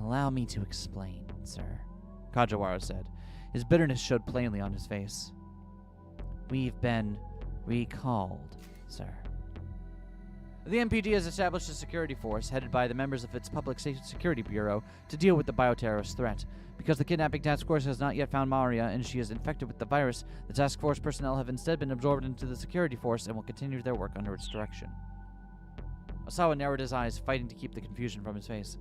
Allow me to explain, sir, Kajawara said. His bitterness showed plainly on his face. We've been recalled, sir. The MPD has established a security force headed by the members of its Public Safety Security Bureau to deal with the bioterrorist threat. Because the kidnapping task force has not yet found Maria and she is infected with the virus, the task force personnel have instead been absorbed into the security force and will continue their work under its direction. Osawa narrowed his eyes, fighting to keep the confusion from his face.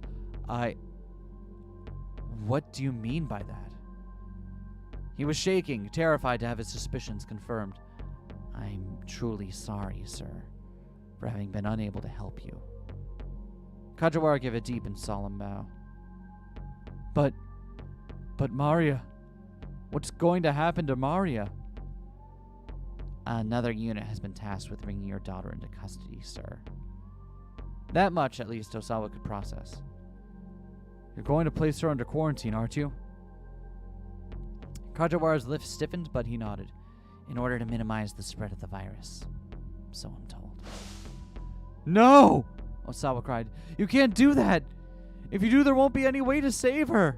What do you mean by that? He was shaking, terrified to have his suspicions confirmed. I'm truly sorry, sir, for having been unable to help you. Kajawara gave a deep and solemn bow. But Maria, what's going to happen to Maria? Another unit has been tasked with bringing your daughter into custody, sir. That much, at least, Osawa could process. You're going to place her under quarantine, aren't you? Kajawara's lips stiffened, but he nodded. In order to minimize the spread of the virus. So I'm told. No! Osawa cried. You can't do that! If you do, there won't be any way to save her!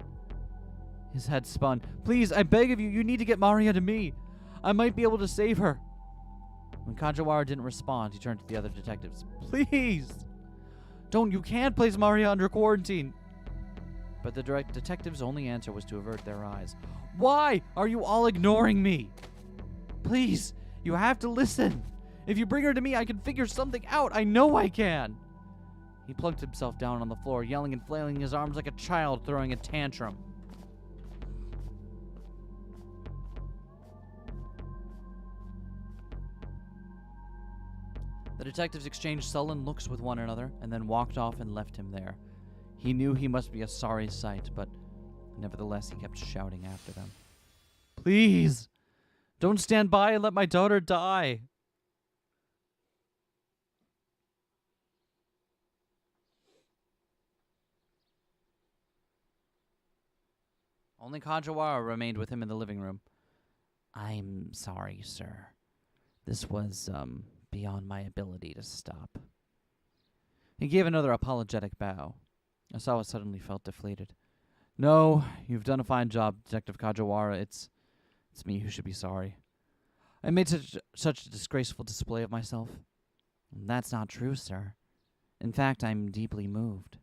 His head spun. Please, I beg of you, you need to get Maria to me. I might be able to save her. When Kajawara didn't respond, he turned to the other detectives. Please! You can't place Maria under quarantine. But the detective's only answer was to avert their eyes. Why are you all ignoring me? Please, you have to listen. If you bring her to me, I can figure something out. I know I can. He plunked himself down on the floor, yelling and flailing his arms like a child throwing a tantrum. The detectives exchanged sullen looks with one another and then walked off and left him there. He knew he must be a sorry sight, but nevertheless he kept shouting after them. Please, don't stand by and let my daughter die. Only Kajawara remained with him in the living room. I'm sorry, sir. This was, beyond my ability to stop. He gave another apologetic bow. Osawa suddenly felt deflated. No, you've done a fine job, Detective Kajawara. It's me who should be sorry. I made such a disgraceful display of myself. That's not true, sir. In fact, I'm deeply moved.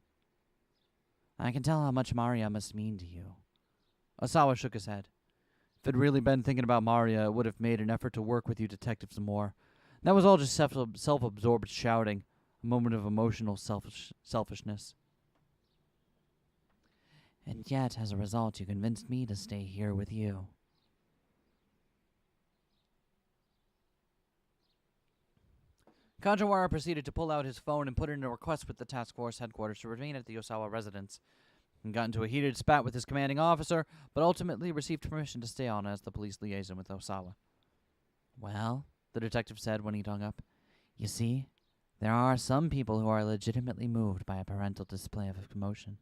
I can tell how much Maria must mean to you. Osawa shook his head. If I'd really been thinking about Maria, I would have made an effort to work with you detectives more. That was all just self-absorbed shouting, a moment of emotional selfishness. And yet, as a result, you convinced me to stay here with you. Kajawara proceeded to pull out his phone and put in a request with the task force headquarters to remain at the Osawa residence. He got into a heated spat with his commanding officer, but ultimately received permission to stay on as the police liaison with Osawa. Well, the detective said when he'd hung up, you see, there are some people who are legitimately moved by a parental display of emotion.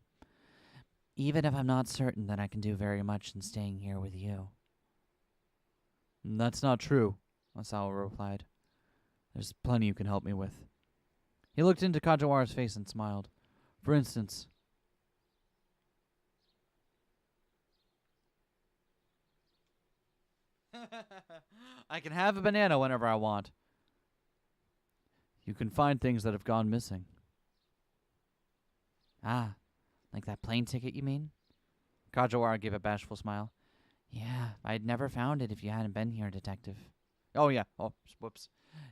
Even if I'm not certain that I can do very much in staying here with you. That's not true, Osawa replied. There's plenty you can help me with. He looked into Kajawara's face and smiled. For instance, I can have a banana whenever I want. You can find things that have gone missing. Ah, like that plane ticket, you mean? Kajawara gave a bashful smile. Yeah, I'd never found it if you hadn't been here, Detective. Oh, yeah. Oh, whoops.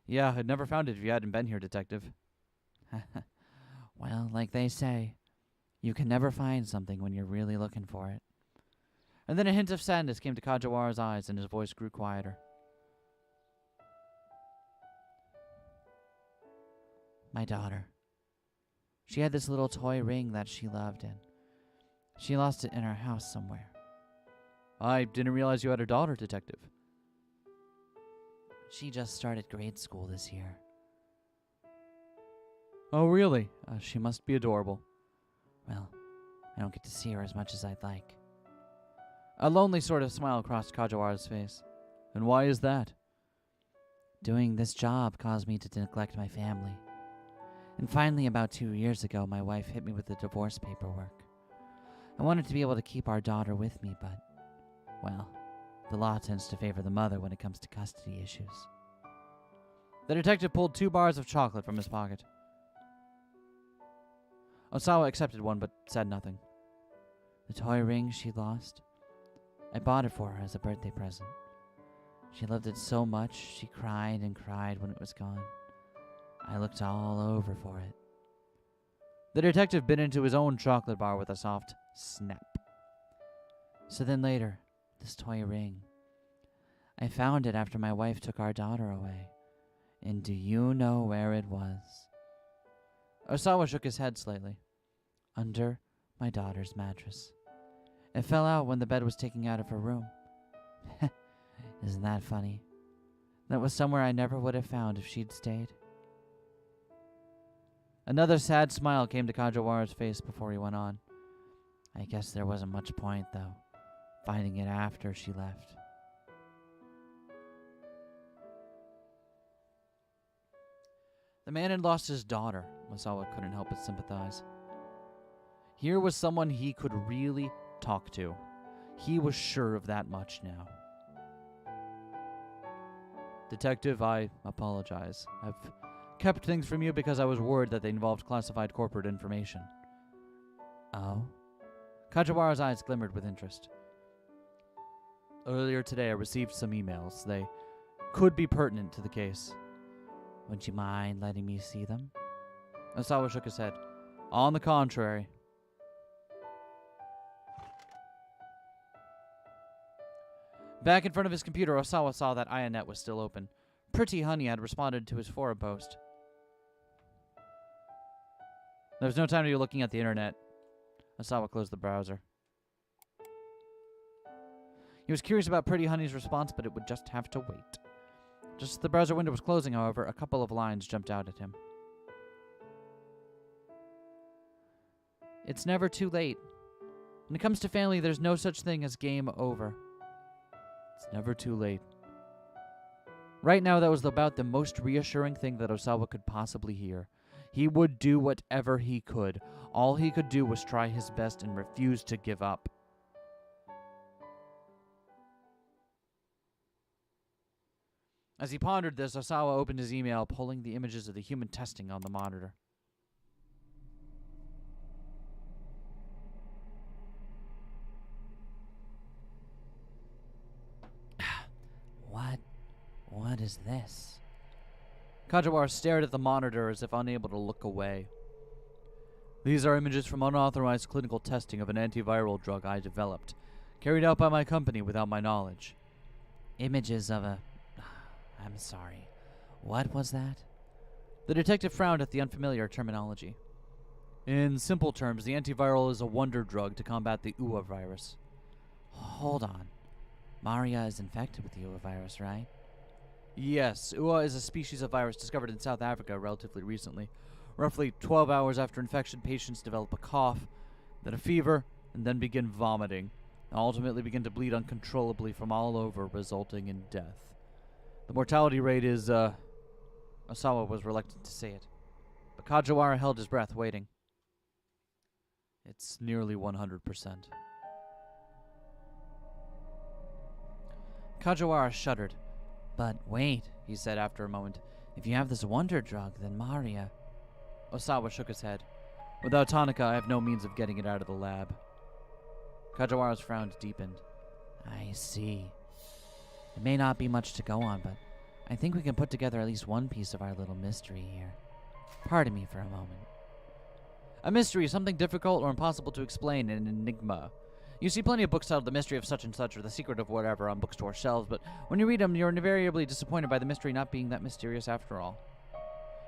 Yeah, I'd never found it if you hadn't been here, Detective. Well, like they say, you can never find something when you're really looking for it. And then a hint of sadness came to Kajawara's eyes, and his voice grew quieter. My daughter. She had this little toy ring that she loved, and she lost it in her house somewhere. I didn't realize you had a daughter, Detective. She just started grade school this year. Oh, really? She must be adorable. Well, I don't get to see her as much as I'd like. A lonely sort of smile crossed Kajawara's face. And why is that? Doing this job caused me to neglect my family. And finally, about 2 years ago, my wife hit me with the divorce paperwork. I wanted to be able to keep our daughter with me, but, well, the law tends to favor the mother when it comes to custody issues. The detective pulled 2 bars of chocolate from his pocket. Osawa accepted one, but said nothing. The toy ring she lost, I bought it for her as a birthday present. She loved it so much, she cried and cried when it was gone. I looked all over for it. The detective bit into his own chocolate bar with a soft snap. So then later, this toy ring. I found it after my wife took our daughter away. And do you know where it was? Osawa shook his head slightly. Under my daughter's mattress. It fell out when the bed was taken out of her room. Isn't that funny? That was somewhere I never would have found if she'd stayed. Another sad smile came to Kajawara's face before he went on. I guess there wasn't much point, though, finding it after she left. The man had lost his daughter. Osawa couldn't help but sympathize. Here was someone he could really talk to. He was sure of that much now. Detective, I apologize. I've kept things from you because I was worried that they involved classified corporate information. Oh? Kajawara's eyes glimmered with interest. Earlier today, I received some emails. They could be pertinent to the case. Would you mind letting me see them? Osawa shook his head. On the contrary. Back in front of his computer, Osawa saw that IANet was still open. Pretty Honey had responded to his forum post. There was no time to be looking at the internet. Osawa closed the browser. He was curious about Pretty Honey's response, but it would just have to wait. Just as the browser window was closing, however, a couple of lines jumped out at him. It's never too late. When it comes to family, there's no such thing as game over. It's never too late. Right now, that was about the most reassuring thing that Osawa could possibly hear. He would do whatever he could. All he could do was try his best and refuse to give up. As he pondered this, Osawa opened his email, pulling the images of the human testing on the monitor. What is this? Kajawara stared at the monitor as if unable to look away. These are images from unauthorized clinical testing of an antiviral drug I developed, carried out by my company without my knowledge. Images of a... I'm sorry. What was that? The detective frowned at the unfamiliar terminology. In simple terms, the antiviral is a wonder drug to combat the UA virus. Hold on. Maria is infected with the UA virus, right? Yes, UA is a species of virus discovered in South Africa relatively recently. Roughly 12 hours after infection, patients develop a cough, then a fever, and then begin vomiting, and ultimately begin to bleed uncontrollably from all over, resulting in death. The mortality rate is, Osawa was reluctant to say it, but Kajawara held his breath, waiting. It's nearly 100%. Kajawara shuddered. But wait, he said after a moment. If you have this wonder drug, then Maria... Osawa shook his head. Without tonica, I have no means of getting it out of the lab. Kajawara's frown deepened. I see. It may not be much to go on, but I think we can put together at least one piece of our little mystery here. Pardon me for a moment. A mystery is something difficult or impossible to explain, an enigma. You see plenty of books titled The Mystery of Such and Such or The Secret of Whatever on bookstore shelves, but when you read them, you're invariably disappointed by the mystery not being that mysterious after all.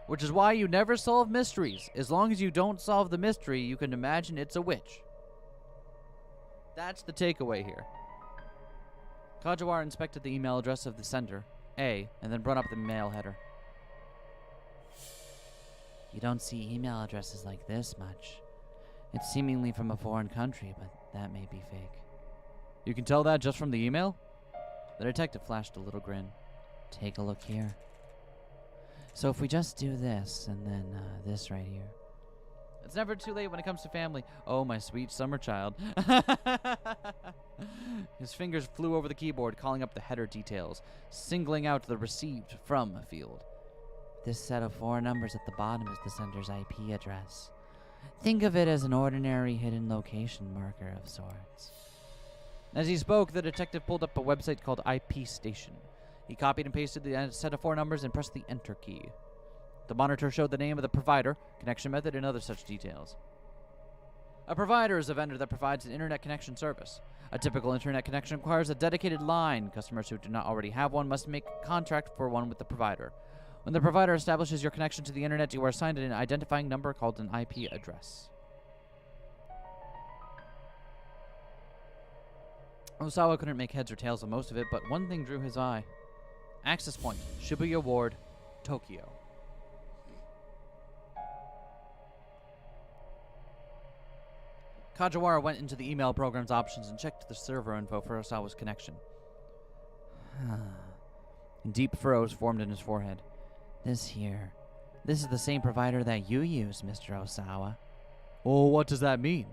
Which is why you never solve mysteries. As long as you don't solve the mystery, you can imagine it's a witch. That's the takeaway here. Kajawara inspected the email address of the sender, A, and then brought up the mail header. You don't see email addresses like this much. It's seemingly from a foreign country, but that may be fake. You can tell that just from the email? The detective flashed a little grin. Take a look here. So if we just do this, and then this right here. It's never too late when it comes to family. Oh, my sweet summer child. His fingers flew over the keyboard, calling up the header details, singling out the received from field. This set of 4 numbers at the bottom is the sender's IP address. Think of it as an ordinary hidden location marker of sorts. As he spoke, the detective pulled up a website called IP Station. He copied and pasted the set of 4 numbers and pressed the Enter key. The monitor showed the name of the provider, connection method, and other such details. A provider is a vendor that provides an internet connection service. A typical internet connection requires a dedicated line. Customers who do not already have one must make a contract for one with the provider. When the provider establishes your connection to the internet, you are assigned an identifying number called an IP address. Osawa couldn't make heads or tails of most of it, but one thing drew his eye. Access point, Shibuya Ward, Tokyo. Kajawara went into the email program's options and checked the server info for Osawa's connection. Deep furrows formed in his forehead. This is the same provider that you use, Mr. Osawa. Oh, what does that mean?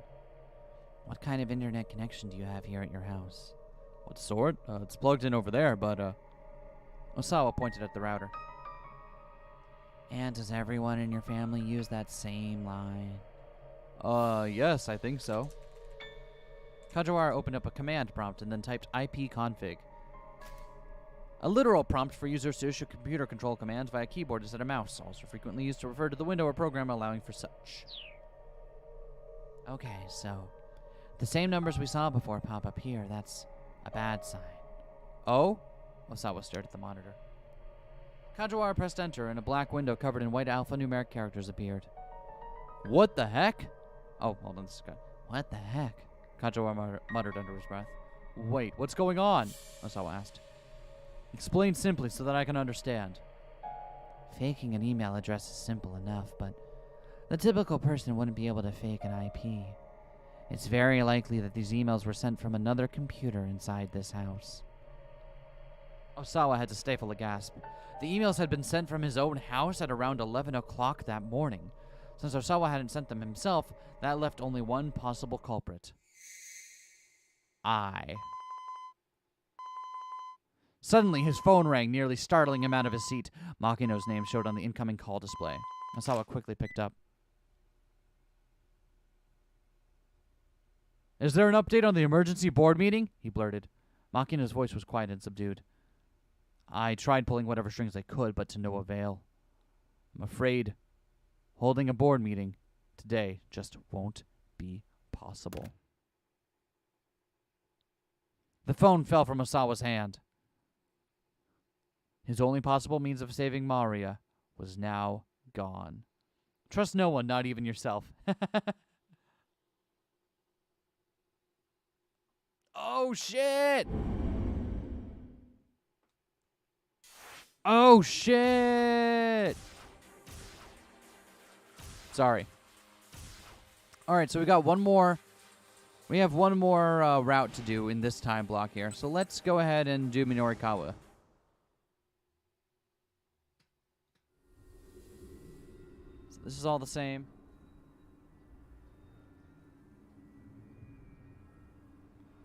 What kind of internet connection do you have here at your house? What sort? It's plugged in over there, but, Osawa pointed at the router. And does everyone in your family use that same line? Yes, I think so. Kajawara opened up a command prompt and then typed ipconfig. A literal prompt for users to issue computer control commands via keyboard instead of mouse, also frequently used to refer to the window or program allowing for such. Okay, so the same numbers we saw before pop up here. That's a bad sign. Oh? Osawa stared at the monitor. Kajawara pressed enter and a black window covered in white alphanumeric characters appeared. What the heck? Oh, hold on, this is good. What the heck? Kajawara muttered under his breath. Wait, what's going on? Osawa asked. Explain simply so that I can understand. Faking an email address is simple enough, but the typical person wouldn't be able to fake an IP. It's very likely that these emails were sent from another computer inside this house. Osawa had to stifle a gasp. The emails had been sent from his own house at around 11 o'clock that morning. Since Osawa hadn't sent them himself, that left only one possible culprit. Suddenly, his phone rang, nearly startling him out of his seat. Makino's name showed on the incoming call display. Osawa quickly picked up. Is there an update on the emergency board meeting? He blurted. Makino's voice was quiet and subdued. I tried pulling whatever strings I could, but to no avail. I'm afraid holding a board meeting today just won't be possible. The phone fell from Osawa's hand. His only possible means of saving Maria was now gone. Trust no one, not even yourself. Oh, shit! Oh, shit! Sorry. Alright, so we got one more. We have one more route to do in this time block here. So let's go ahead and do Minorikawa. So this is all the same.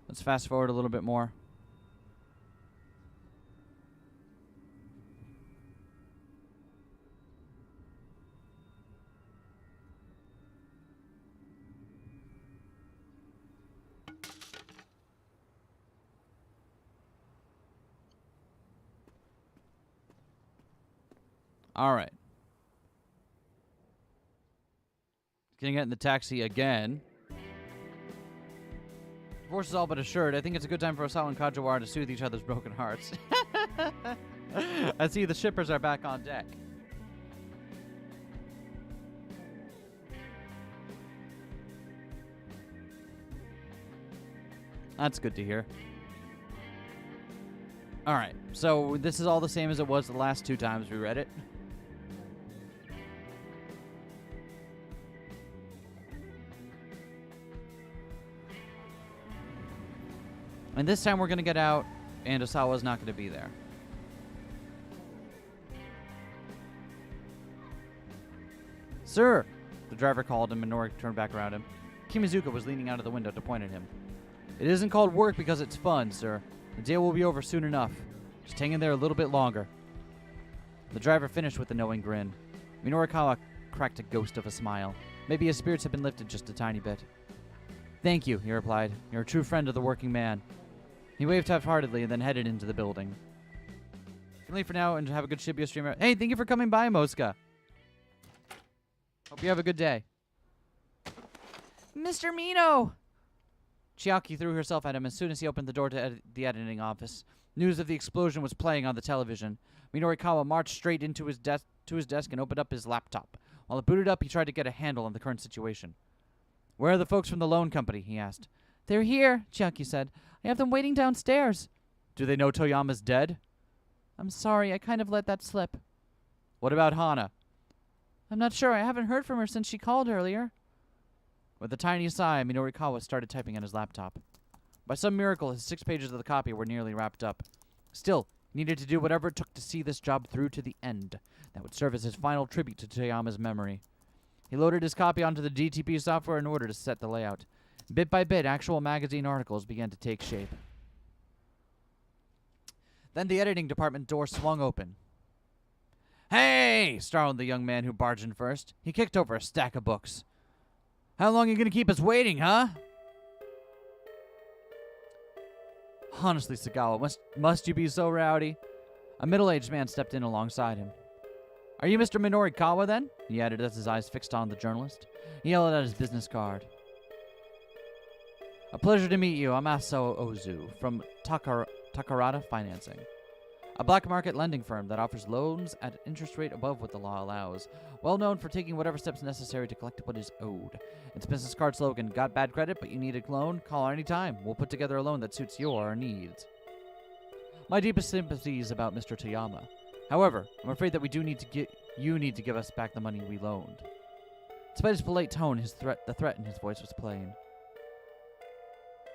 Let's fast forward a little bit more. All right. Gonna get in the taxi again. Divorce is all but assured. I think it's a good time for Osawa and Kajawara to soothe each other's broken hearts. I see the shippers are back on deck. That's good to hear. Alright, so this is all the same as it was the last 2 times we read it. And this time we're going to get out, and Osawa's not going to be there. Sir! The driver called him, and Minori turned back around him. Kimizuka was leaning out of the window to point at him. It isn't called work because it's fun, sir. The day will be over soon enough. Just hang in there a little bit longer. The driver finished with a knowing grin. Minorikawa cracked a ghost of a smile. Maybe his spirits had been lifted just a tiny bit. Thank you, he replied. You're a true friend of the working man. He waved half-heartedly and then headed into the building. You can leave for now and have a good Shibuya stream. Hey, thank you for coming by, Mosca. Hope you have a good day. Mr. Mino! Chiaki threw herself at him as soon as he opened the door to the editing office. News of the explosion was playing on the television. Minorikawa marched straight into his desk and opened up his laptop. While it booted up, he tried to get a handle on the current situation. Where are the folks from the loan company? He asked. They're here, Chiaki said. I have them waiting downstairs. Do they know Toyama's dead? I'm sorry, I kind of let that slip. What about Hana? I'm not sure. I haven't heard from her since she called earlier. With a tiny sigh, Minorikawa started typing on his laptop. By some miracle, his 6 pages of the copy were nearly wrapped up. Still, he needed to do whatever it took to see this job through to the end. That would serve as his final tribute to Toyama's memory. He loaded his copy onto the DTP software in order to set the layout. Bit by bit, actual magazine articles began to take shape. Then the editing department door swung open. Hey! Snarled the young man who barged in first. He kicked over a stack of books. How long are you going to keep us waiting, huh? Honestly, Sagawa, must you be so rowdy? A middle-aged man stepped in alongside him. Are you Mr. Minorikawa, then? He added as his eyes fixed on the journalist. He held out his business card. A pleasure to meet you. I'm Aso Ozu from Takarada Financing, a black market lending firm that offers loans at an interest rate above what the law allows, well known for taking whatever steps necessary to collect what is owed. Its business card slogan, got bad credit but you need a loan? Call any time. We'll put together a loan that suits your needs. My deepest sympathies about Mr. Toyama. However, I'm afraid that you need to give us back the money we loaned. Despite his polite tone, the threat in his voice was plain.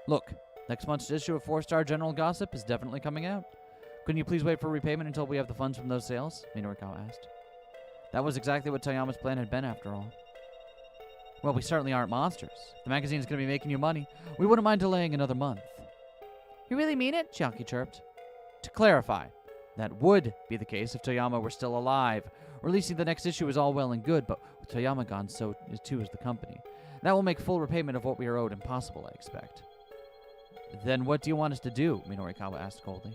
Look, next month's issue of 4-Star General Gossip is definitely coming out. Couldn't you please wait for repayment until we have the funds from those sales? Minorikawa asked. That was exactly what Toyama's plan had been, after all. Well, we certainly aren't monsters. If the magazine's going to be making you money, we wouldn't mind delaying another month. You really mean it? Chiaki chirped. To clarify, that would be the case if Toyama were still alive. Releasing the next issue is all well and good, but with Toyama gone, so too is the company. That will make full repayment of what we are owed impossible, I expect. Then what do you want us to do? Minorikawa asked coldly.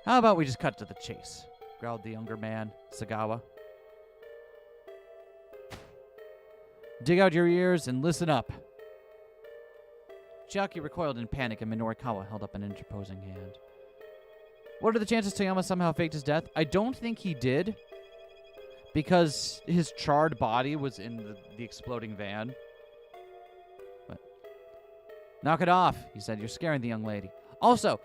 How about we just cut to the chase? Growled the younger man, Sagawa. Dig out your ears and listen up. Chiaki recoiled in panic and Minorikawa held up an interposing hand. What are the chances Toyama somehow faked his death? I don't think he did, because his charred body was in the exploding van. But knock it off, he said. You're scaring the young lady. Also,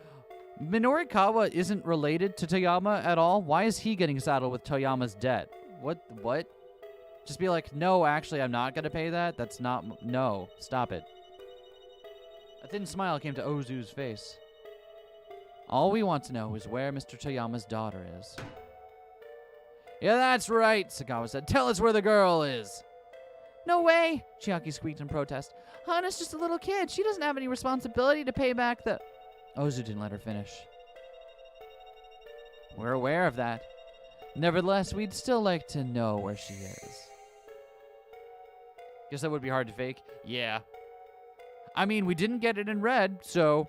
Minorikawa isn't related to Toyama at all. Why is he getting saddled with Toyama's debt? What? Just be like, no, actually, I'm not going to pay that. That's not... No, stop it. A thin smile came to Ozu's face. All we want to know is where Mr. Toyama's daughter is. Yeah, that's right, Sagawa said. Tell us where the girl is. No way, Chiaki squeaked in protest. Hana's just a little kid. She doesn't have any responsibility to pay back the... Ozu didn't let her finish. We're aware of that. Nevertheless, we'd still like to know where she is. Guess that would be hard to fake. Yeah. I mean, we didn't get it in red, so...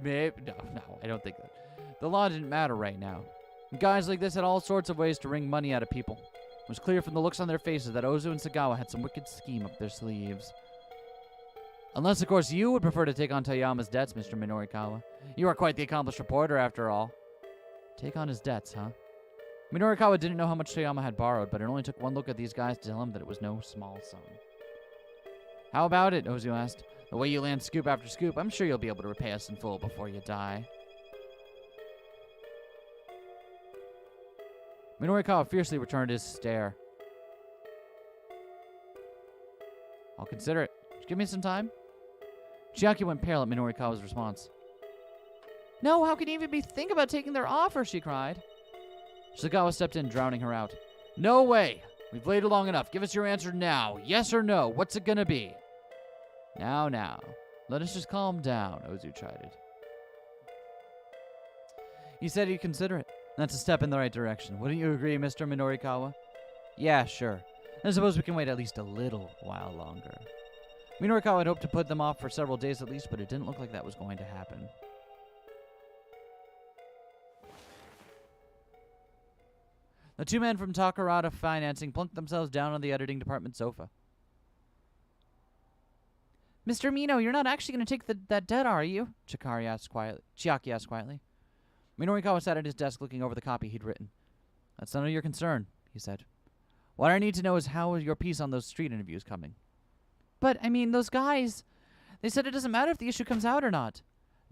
Maybe... No, I don't think that. The law didn't matter right now. Guys like this had all sorts of ways to wring money out of people. It was clear from the looks on their faces that Ozu and Sagawa had some wicked scheme up their sleeves. Unless, of course, you would prefer to take on Toyama's debts, Mr. Minorikawa. You are quite the accomplished reporter, after all. Take on his debts, huh? Minorikawa didn't know how much Toyama had borrowed, but it only took one look at these guys to tell him that it was no small sum. How about it, Ozu asked. The way you land scoop after scoop, I'm sure you'll be able to repay us in full before you die. Minorikawa fiercely returned his stare. I'll consider it. Just give me some time. Chiaki went pale at Minorikawa's response. No, how can you even think about taking their offer, she cried. Sagawa stepped in, drowning her out. No way! We've waited long enough. Give us your answer now. Yes or no? What's it gonna be? Now. Let us just calm down, Ozu chided. He said he'd consider it. That's a step in the right direction. Wouldn't you agree, Mr. Minorikawa? Yeah, sure. I suppose we can wait at least a little while longer. Minorikawa had hoped to put them off for several days at least, but it didn't look like that was going to happen. The two men from Takarada Financing plunked themselves down on the editing department sofa. Mr. Mino, you're not actually going to take that debt, are you? Chiaki asked quietly. Minorikawa sat at his desk looking over the copy he'd written. That's none of your concern, he said. What I need to know is how is your piece on those street interviews coming? But, I mean, those guys, they said it doesn't matter if the issue comes out or not.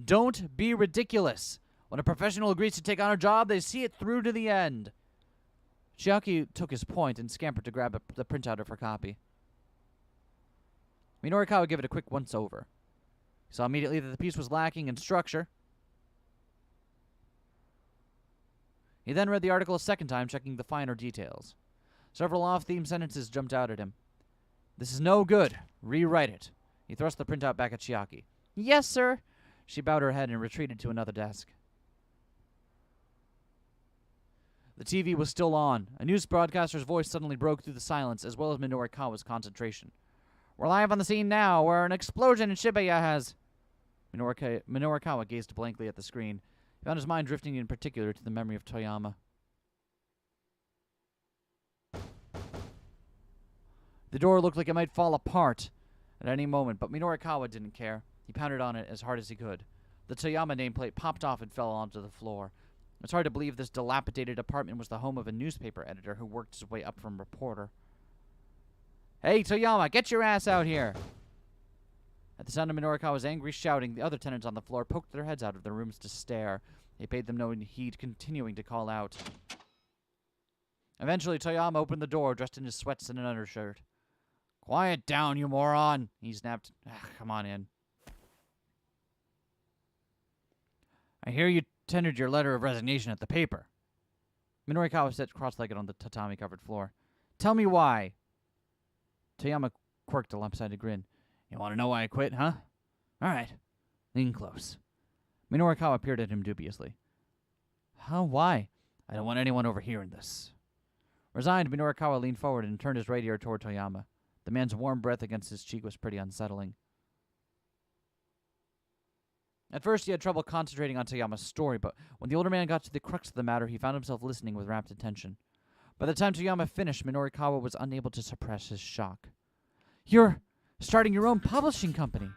Don't be ridiculous. When a professional agrees to take on a job, they see it through to the end. Chiaki took his point and scampered to grab the printout of her copy. Minorikawa gave it a quick once-over. He saw immediately that the piece was lacking in structure. He then read the article a second time, checking the finer details. Several off-theme sentences jumped out at him. This is no good. Rewrite it. He thrust the printout back at Chiaki. Yes, sir. She bowed her head and retreated to another desk. The TV was still on. A news broadcaster's voice suddenly broke through the silence, as well as Minorikawa's concentration. We're live on the scene now, where an explosion in Shibuya has... Minorikawa gazed blankly at the screen. He found his mind drifting in particular to the memory of Toyama. The door looked like it might fall apart at any moment, but Minorikawa didn't care. He pounded on it as hard as he could. The Toyama nameplate popped off and fell onto the floor. It's hard to believe this dilapidated apartment was the home of a newspaper editor who worked his way up from reporter. Hey, Toyama, get your ass out here! At the sound of Minorikawa's angry shouting, the other tenants on the floor poked their heads out of their rooms to stare. They paid them no heed, continuing to call out. Eventually, Toyama opened the door, dressed in his sweats and an undershirt. Quiet down, you moron, he snapped. Come on in. I hear you tendered your letter of resignation at the paper. Minorikawa sat cross-legged on the tatami-covered floor. Tell me why. Toyama quirked a lopsided grin. You want to know why I quit, huh? All right. Lean close. Minorikawa peered at him dubiously. How? Why? I don't want anyone overhearing this. Resigned, Minorikawa leaned forward and turned his right ear toward Toyama. The man's warm breath against his cheek was pretty unsettling. At first, he had trouble concentrating on Toyama's story, but when the older man got to the crux of the matter, he found himself listening with rapt attention. By the time Toyama finished, Minorikawa was unable to suppress his shock. You're starting your own publishing company.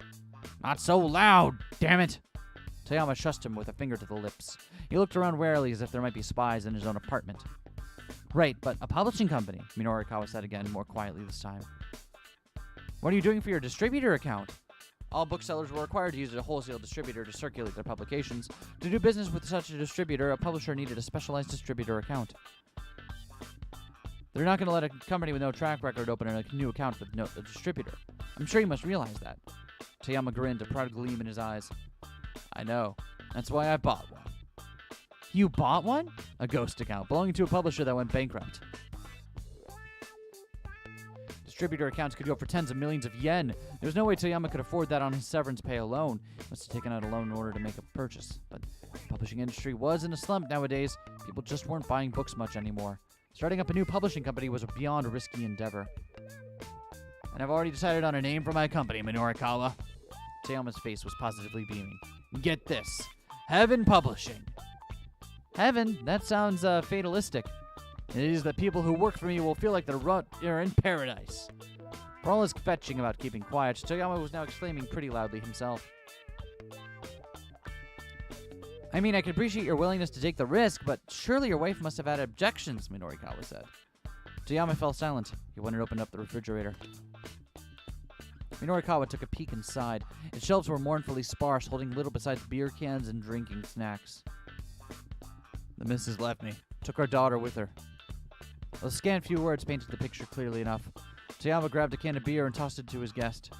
Not so loud, damn it! Toyama shushed him with a finger to the lips. He looked around warily as if there might be spies in his own apartment. Right, but a publishing company, Minorikawa said again, more quietly this time. What are you doing for your distributor account? All booksellers were required to use a wholesale distributor to circulate their publications. To do business with such a distributor, a publisher needed a specialized distributor account. They're not going to let a company with no track record open a new account with a distributor. I'm sure you must realize that. Toyama grinned, a proud gleam in his eyes. I know. That's why I bought one. You bought one? A ghost account, belonging to a publisher that went bankrupt. Distributor accounts could go for tens of millions of yen. There was no way Toyama could afford that on his severance pay alone. He must have taken out a loan in order to make a purchase. But the publishing industry was in a slump nowadays. People just weren't buying books much anymore. Starting up a new publishing company was a beyond risky endeavor. And I've already decided on a name for my company, Minorikawa. Toyama's face was positively beaming. Get this. Heaven Publishing. Heaven? That sounds fatalistic. It is that people who work for me will feel like they're in paradise. For all his fetching about keeping quiet, Toyama was now exclaiming pretty loudly himself. I mean, I can appreciate your willingness to take the risk, but surely your wife must have had objections, Minorikawa said. Toyama fell silent. He went and opened up the refrigerator. Minorikawa took a peek inside. Its shelves were mournfully sparse, holding little besides beer cans and drinking snacks. The missus left me. Took our daughter with her. Those scant few words painted the picture clearly enough. Toyama grabbed a can of beer and tossed it to his guest.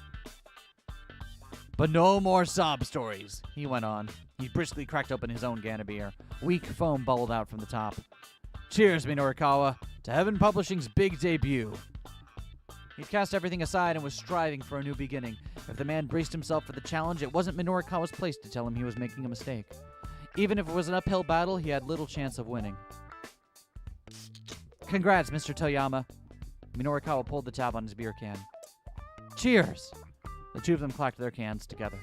But no more sob stories, he went on. He briskly cracked open his own can of beer. Weak foam bubbled out from the top. Cheers, Minorikawa, to Heaven Publishing's big debut. He'd cast everything aside and was striving for a new beginning. If the man braced himself for the challenge, it wasn't Minorikawa's place to tell him he was making a mistake. Even if it was an uphill battle, he had little chance of winning. Congrats, Mr. Toyama. Minorikawa pulled the tab on his beer can. Cheers! The two of them clacked their cans together.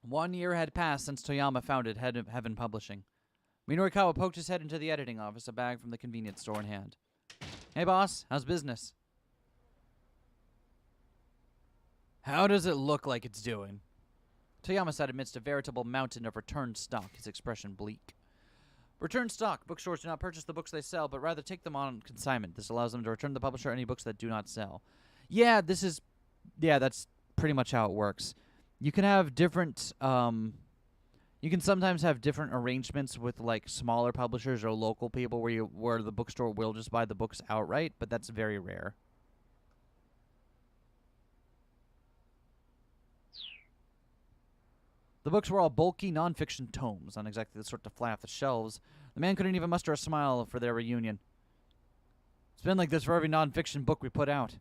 One year had passed since Toyama founded Heaven Publishing. Minorikawa poked his head into the editing office, a bag from the convenience store in hand. Hey, boss, how's business? How does it look like it's doing? Toyama sat amidst a veritable mountain of returned stock, his expression bleak. Returned stock. Bookstores do not purchase the books they sell, but rather take them on consignment. This allows them to return to the publisher any books that do not sell. Yeah, that's pretty much how it works. You can have different, you can sometimes have different arrangements with, like, smaller publishers or local people where the bookstore will just buy the books outright, but that's very rare. The books were all bulky, non-fiction tomes, not exactly the sort to fly off the shelves. The man couldn't even muster a smile for their reunion. It's been like this for every non-fiction book we put out.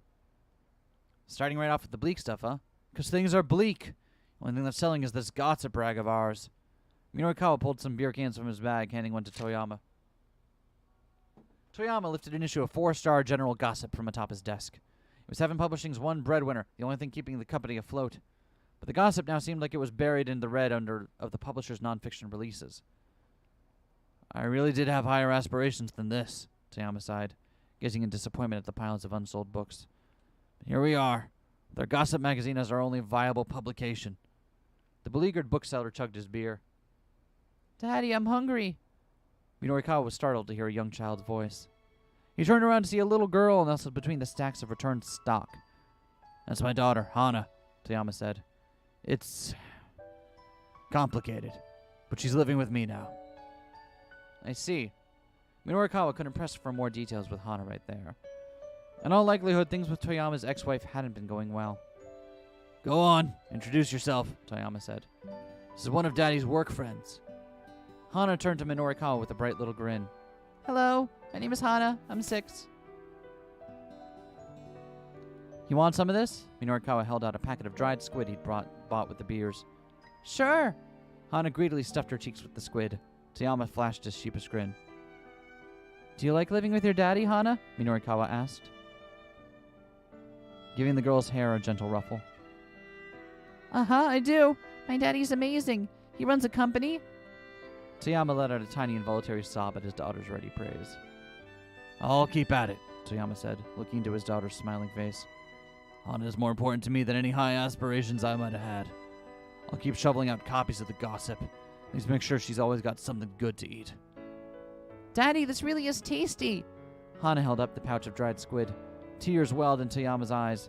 Starting right off with the bleak stuff, huh? Because things are bleak. The only thing that's selling is this gossip rag of ours. Minorikawa pulled some beer cans from his bag, handing one to Toyama. Toyama lifted an issue of 4-star general gossip from atop his desk. It was Heaven Publishing's one breadwinner, the only thing keeping the company afloat. But the gossip now seemed like it was buried in the red of the publisher's non-fiction releases. I really did have higher aspirations than this, Toyama sighed, gazing in disappointment at the piles of unsold books. But here we are, with our gossip magazine as our only viable publication. The beleaguered bookseller chugged his beer. Daddy, I'm hungry. Minorikawa was startled to hear a young child's voice. He turned around to see a little girl nestled between the stacks of returned stock. That's my daughter, Hana, Toyama said. It's complicated, but she's living with me now. I see. Minorikawa couldn't press for more details with Hana right there. In all likelihood, things with Toyama's ex-wife hadn't been going well. Go on, introduce yourself, Toyama said. This is one of Daddy's work friends. Hana turned to Minorikawa with a bright little grin. Hello, my name is Hana. I'm 6. You want some of this? Minorikawa held out a packet of dried squid he'd bought with the beers. Sure. Hana greedily stuffed her cheeks with the squid. Toyama flashed his sheepish grin. Do you like living with your daddy, Hana? Minorikawa asked, giving the girl's hair a gentle ruffle. Uh-huh, I do. My daddy's amazing. He runs a company. Toyama let out a tiny involuntary sob at his daughter's ready praise. I'll keep at it, Toyama said, looking into his daughter's smiling face. Hana is more important to me than any high aspirations I might have had. I'll keep shoveling out copies of the gossip. Please make sure she's always got something good to eat. Daddy, this really is tasty. Hana held up the pouch of dried squid. Tears welled in Toyama's eyes.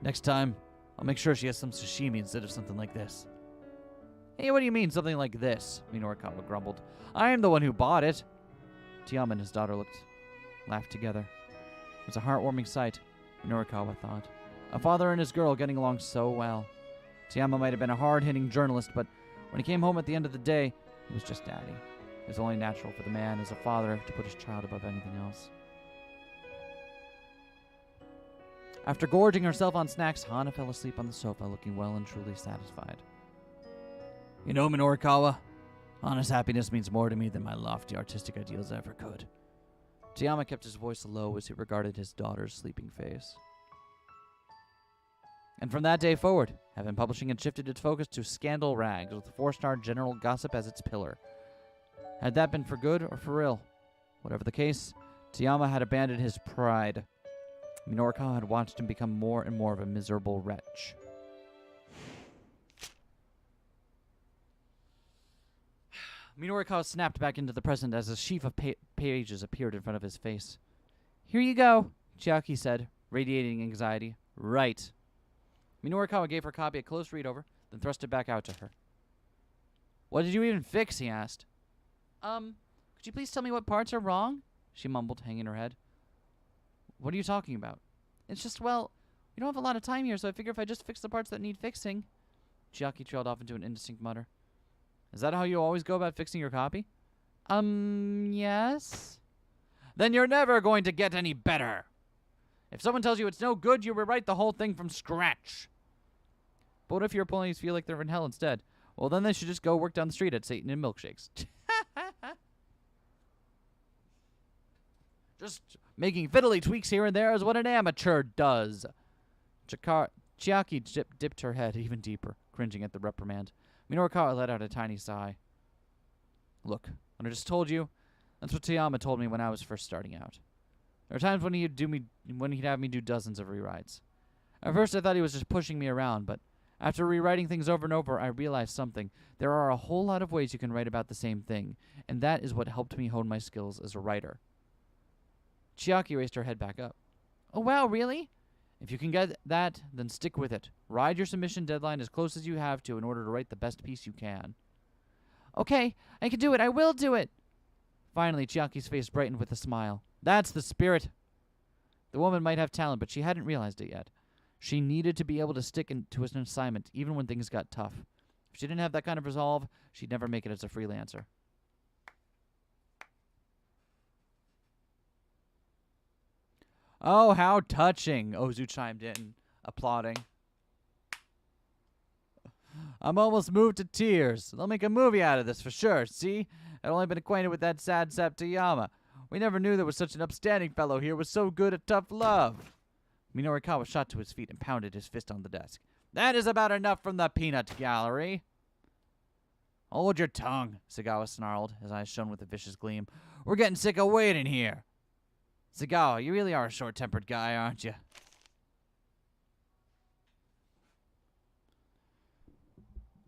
Next time, I'll make sure she has some sashimi instead of something like this. Hey, what do you mean, something like this? Minorikawa grumbled. I am the one who bought it. Toyama and his daughter laughed together. It was a heartwarming sight, Minorikawa thought. A father and his girl getting along so well. Toyama might have been a hard-hitting journalist, but when he came home at the end of the day, he was just daddy. It was only natural for the man, as a father, to put his child above anything else. After gorging herself on snacks, Hana fell asleep on the sofa, looking well and truly satisfied. You know, Minorikawa, Hana's happiness means more to me than my lofty artistic ideals ever could. Toyama kept his voice low as he regarded his daughter's sleeping face. And from that day forward, Heaven Publishing had shifted its focus to scandal rags with 4-star general gossip as its pillar. Had that been for good or for ill? Whatever the case, Toyama had abandoned his pride. Minorikawa had watched him become more and more of a miserable wretch. Minorikawa snapped back into the present as a sheaf of pages appeared in front of his face. Here you go, Chiaki said, radiating anxiety. Right. Minorikawa gave her copy a close read-over, then thrust it back out to her. What did you even fix? He asked. Could you please tell me what parts are wrong? She mumbled, hanging her head. What are you talking about? It's just, well, we don't have a lot of time here, so I figure if I just fix the parts that need fixing. Chiaki trailed off into an indistinct mutter. Is that how you always go about fixing your copy? Yes? Then you're never going to get any better. If someone tells you it's no good, you rewrite the whole thing from scratch. But what if your opponents feel like they're in hell instead? Well, then they should just go work down the street at Satan and Milkshakes. Just making fiddly tweaks here and there is what an amateur does. Chiaki dipped her head even deeper, cringing at the reprimand. Minorikawa let out a tiny sigh. Look, when I just told you, that's what Toyama told me when I was first starting out. There were times when he'd have me do dozens of rewrites. At first I thought he was just pushing me around, but after rewriting things over and over, I realized something. There are a whole lot of ways you can write about the same thing, and that is what helped me hone my skills as a writer. Chiaki raised her head back up. Oh, wow, really? If you can get that, then stick with it. Ride your submission deadline as close as you have to in order to write the best piece you can. Okay, I can do it. I will do it. Finally, Chiaki's face brightened with a smile. That's the spirit. The woman might have talent, but she hadn't realized it yet. She needed to be able to stick to an assignment, even when things got tough. If she didn't have that kind of resolve, she'd never make it as a freelancer. Oh, how touching, Ozu chimed in, applauding. I'm almost moved to tears. They'll make a movie out of this for sure, see? I'd only been acquainted with that sad sap Toyama. We never knew there was such an upstanding fellow here with so good at tough love. Minorikawa shot to his feet and pounded his fist on the desk. That is about enough from the peanut gallery. Hold your tongue, Sagawa snarled, his eyes shone with a vicious gleam. We're getting sick of waiting here. Sagawa, you really are a short-tempered guy, aren't you?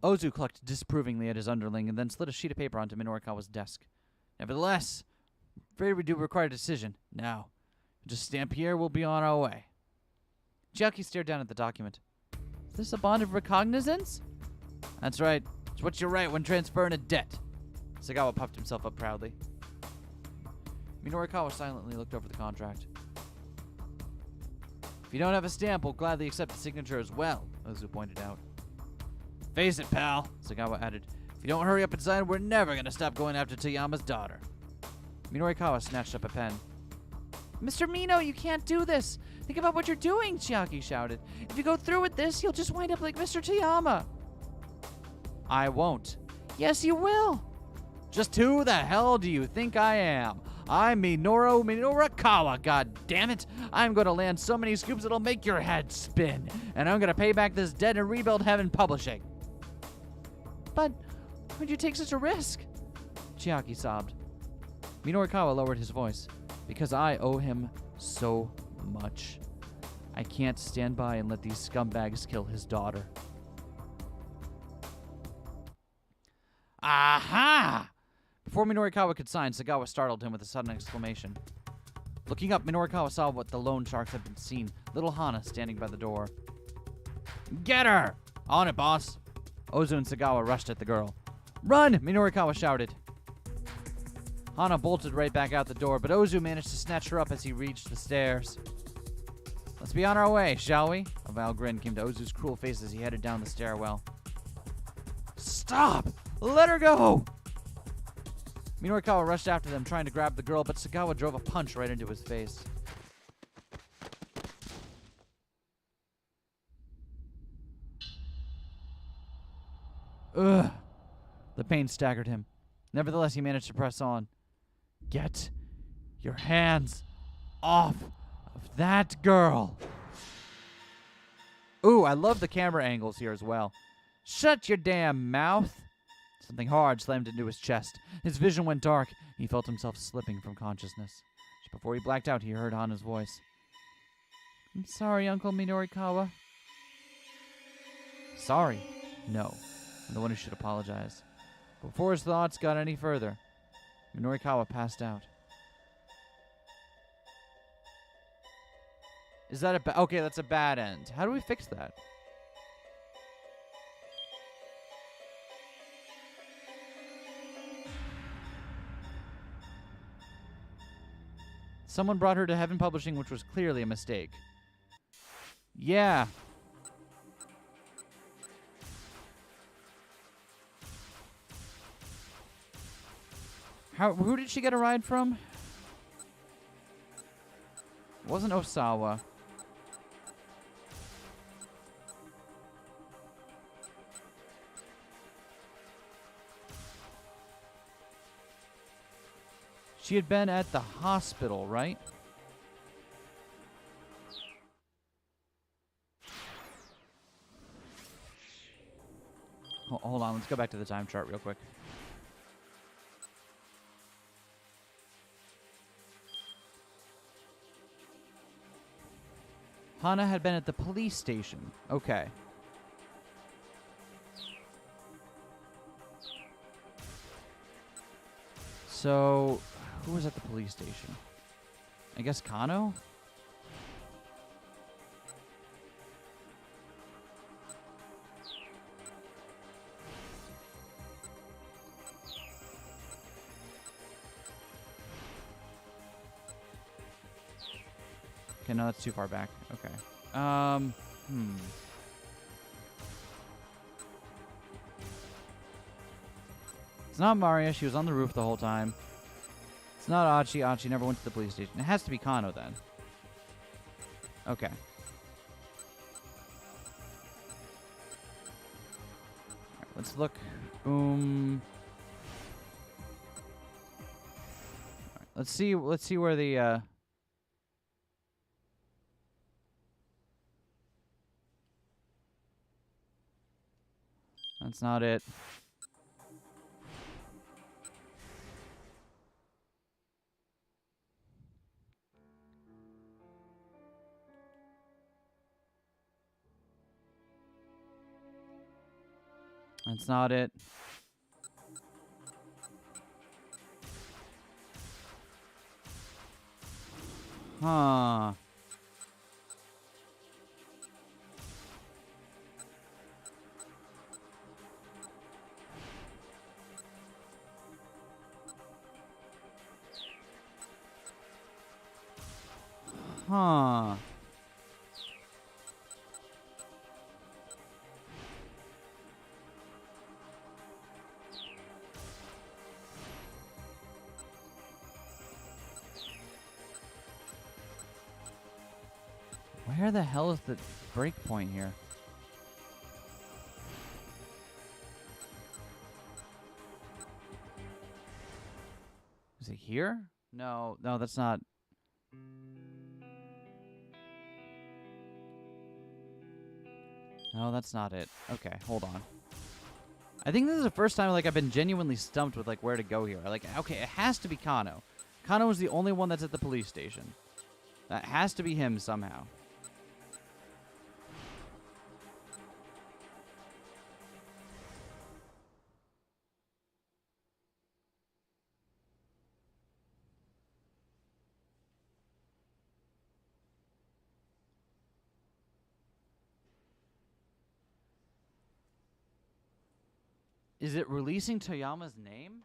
Ozu clucked disapprovingly at his underling and then slid a sheet of paper onto Minorikawa's desk. Nevertheless, afraid we do require a decision. Now, just stamp here, we'll be on our way. Chiaki stared down at the document. Is this a bond of recognizance? That's right. It's what you write when transferring a debt. Sagawa puffed himself up proudly. Minorikawa silently looked over the contract. If you don't have a stamp, we'll gladly accept the signature as well, Ozu pointed out. Face it, pal, Sagawa added. If you don't hurry up and sign, we're never going to stop going after Toyama's daughter. Minorikawa snatched up a pen. Mr. Mino, you can't do this. Think about what you're doing, Chiaki shouted. If you go through with this, you'll just wind up like Mr. Toyama. I won't. Yes, you will. Just who the hell do you think I am? I'm Minoru Minorikawa, goddammit. I'm going to land so many scoops it'll make your head spin. And I'm going to pay back this debt and rebuild Heaven Publishing. But why'd you take such a risk? Chiaki sobbed. Minorikawa lowered his voice. Because I owe him so much. I can't stand by and let these scumbags kill his daughter. Aha! Before Minorikawa could sign, Sagawa startled him with a sudden exclamation. Looking up, Minorikawa saw what the loan sharks had been seen. Little Hana standing by the door. Get her! On it, boss. Ozu and Sagawa rushed at the girl. Run! Minorikawa shouted. Hana bolted right back out the door, but Ozu managed to snatch her up as he reached the stairs. Let's be on our way, shall we? A vile grin came to Ozu's cruel face as he headed down the stairwell. Stop! Let her go! Minorikawa rushed after them, trying to grab the girl, but Sagawa drove a punch right into his face. Ugh! The pain staggered him. Nevertheless, he managed to press on. Get your hands off of that girl! Ooh, I love the camera angles here as well. Shut your damn mouth! Something hard slammed into his chest. His vision went dark. He felt himself slipping from consciousness. Just before he blacked out, he heard Hana's voice. I'm sorry, Uncle Minorikawa. Sorry? No. I'm the one who should apologize. Before his thoughts got any further, Minorikawa passed out. Is that a okay, that's a bad end. How do we fix that? Someone brought her to Heaven Publishing, which was clearly a mistake. Yeah. Who did she get a ride from? It wasn't Osawa. She had been at the hospital, right? Hold on, let's go back to the time chart real quick. Hana had been at the police station. Okay. So, who was at the police station? I guess Kano? Okay, no, that's too far back. Okay. It's not Maria. She was on the roof the whole time. It's not Achi. Achi never went to the police station. It has to be Kano then. Okay. Alright, let's look. Boom. Alright, let's see where the That's not it. That's not it. Huh. Huh. Where the hell is the break point here? Is it here? No, that's not. No, that's not it. Okay, hold on. I think this is the first time like I've been genuinely stumped with like where to go here. Like, okay, it has to be Kano. Kano is the only one that's at the police station. That has to be him somehow. Is it releasing Toyama's name?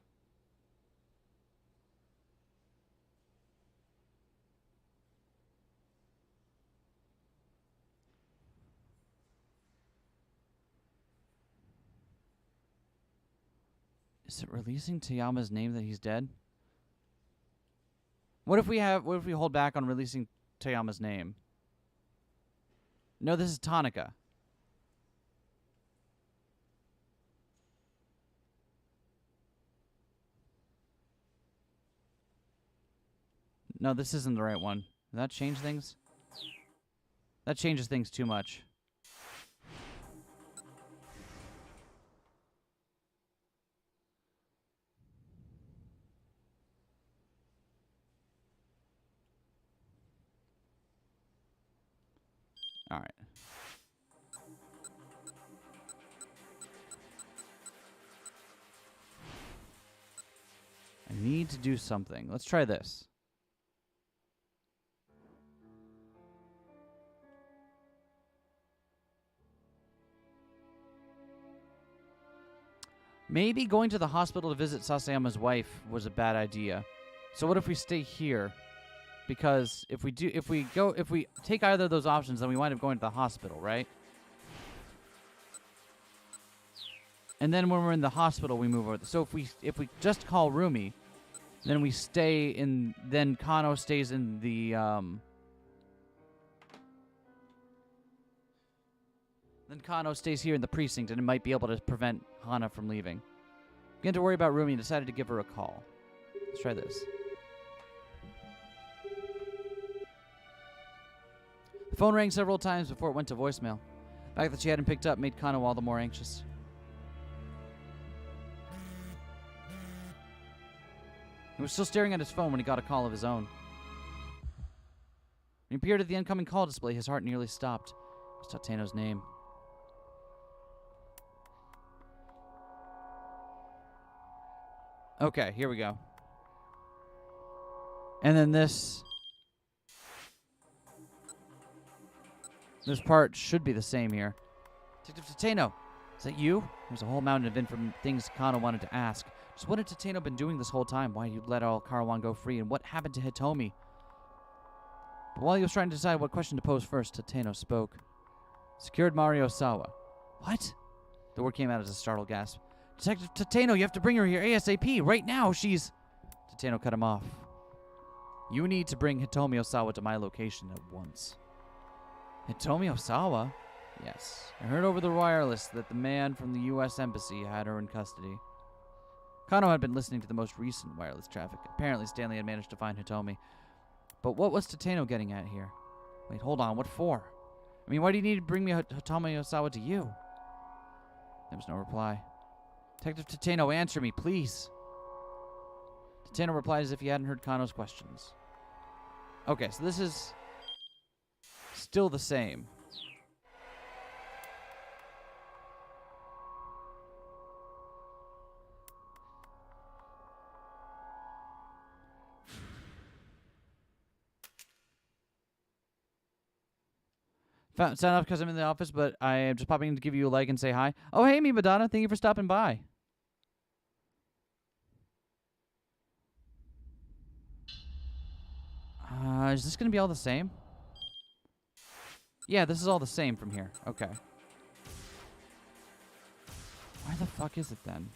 Is it releasing Toyama's name that he's dead? What if we hold back on releasing Toyama's name? No, this is Tanaka. No, this isn't the right one. Does that change things? That changes things too much. All right. I need to do something. Let's try this. Maybe going to the hospital to visit Sasayama's wife was a bad idea. So what if we stay here? Because if we take either of those options, then we wind up going to the hospital, right? And then when we're in the hospital, we move over. So if we just call Rumi, then we stay in. Then Kano stays in the. Then Kano stays here in the precinct, and it might be able to prevent Hana from leaving. Began to worry about Rumi and decided to give her a call. Let's try this. The phone rang several times before it went to voicemail. The fact that she hadn't picked up made Kano all the more anxious. He was still staring at his phone when he got a call of his own. When he appeared at the incoming call display, his heart nearly stopped. It was Tateno's name. Okay, here we go. And then this part should be the same here. Detective Tateno, is that you? There's a whole mountain of things Kano wanted to ask. Just what had Tateno been doing this whole time? Why you let all Karawan go free? And what happened to Hitomi? But while he was trying to decide what question to pose first, Tateno spoke. Secured Mario Sawa. What? The word came out as a startled gasp. Detective Tateno, you have to bring her here ASAP. Right now, she's... Tateno cut him off. You need to bring Hitomi Osawa to my location at once. Hitomi Osawa? Yes. I heard over the wireless that the man from the U.S. Embassy had her in custody. Kano had been listening to the most recent wireless traffic. Apparently, Stanley had managed to find Hitomi. But what was Tateno getting at here? Wait, hold on. What for? I mean, why do you need to bring me Hitomi Osawa to you? There was no reply. Detective Tateno, answer me, please. Tateno replied as if he hadn't heard Kano's questions. Okay, so this is still the same. Sound off because I'm in the office, but I am just popping in to give you a like and say hi. Oh, hey, me, Madonna. Thank you for stopping by. Is this going to be all the same? Yeah, this is all the same from here. Okay. Why the fuck is it then?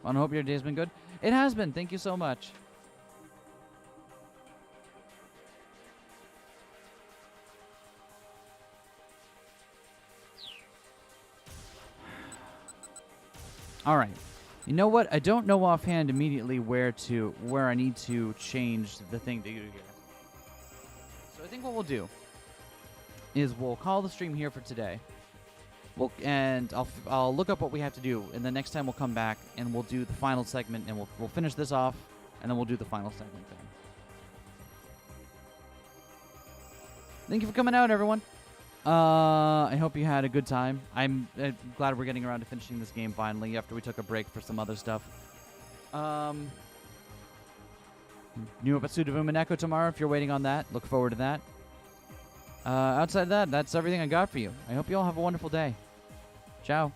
I hope your day's been good. It has been. Thank you so much. All right. You know what? I don't know offhand immediately where I need to change the thing to do here. So I think what we'll do is we'll call the stream here for today. And I'll look up what we have to do, and the next time we'll come back and we'll do the final segment, and we'll finish this off, and then we'll do the final segment thing. Thank you for coming out, everyone. I hope you had a good time. I'm glad we're getting around to finishing this game finally after we took a break for some other stuff. New episode of Umineko tomorrow if you're waiting on that. Look forward to that. Outside of that, that's everything I got for you. I hope you all have a wonderful day. Ciao.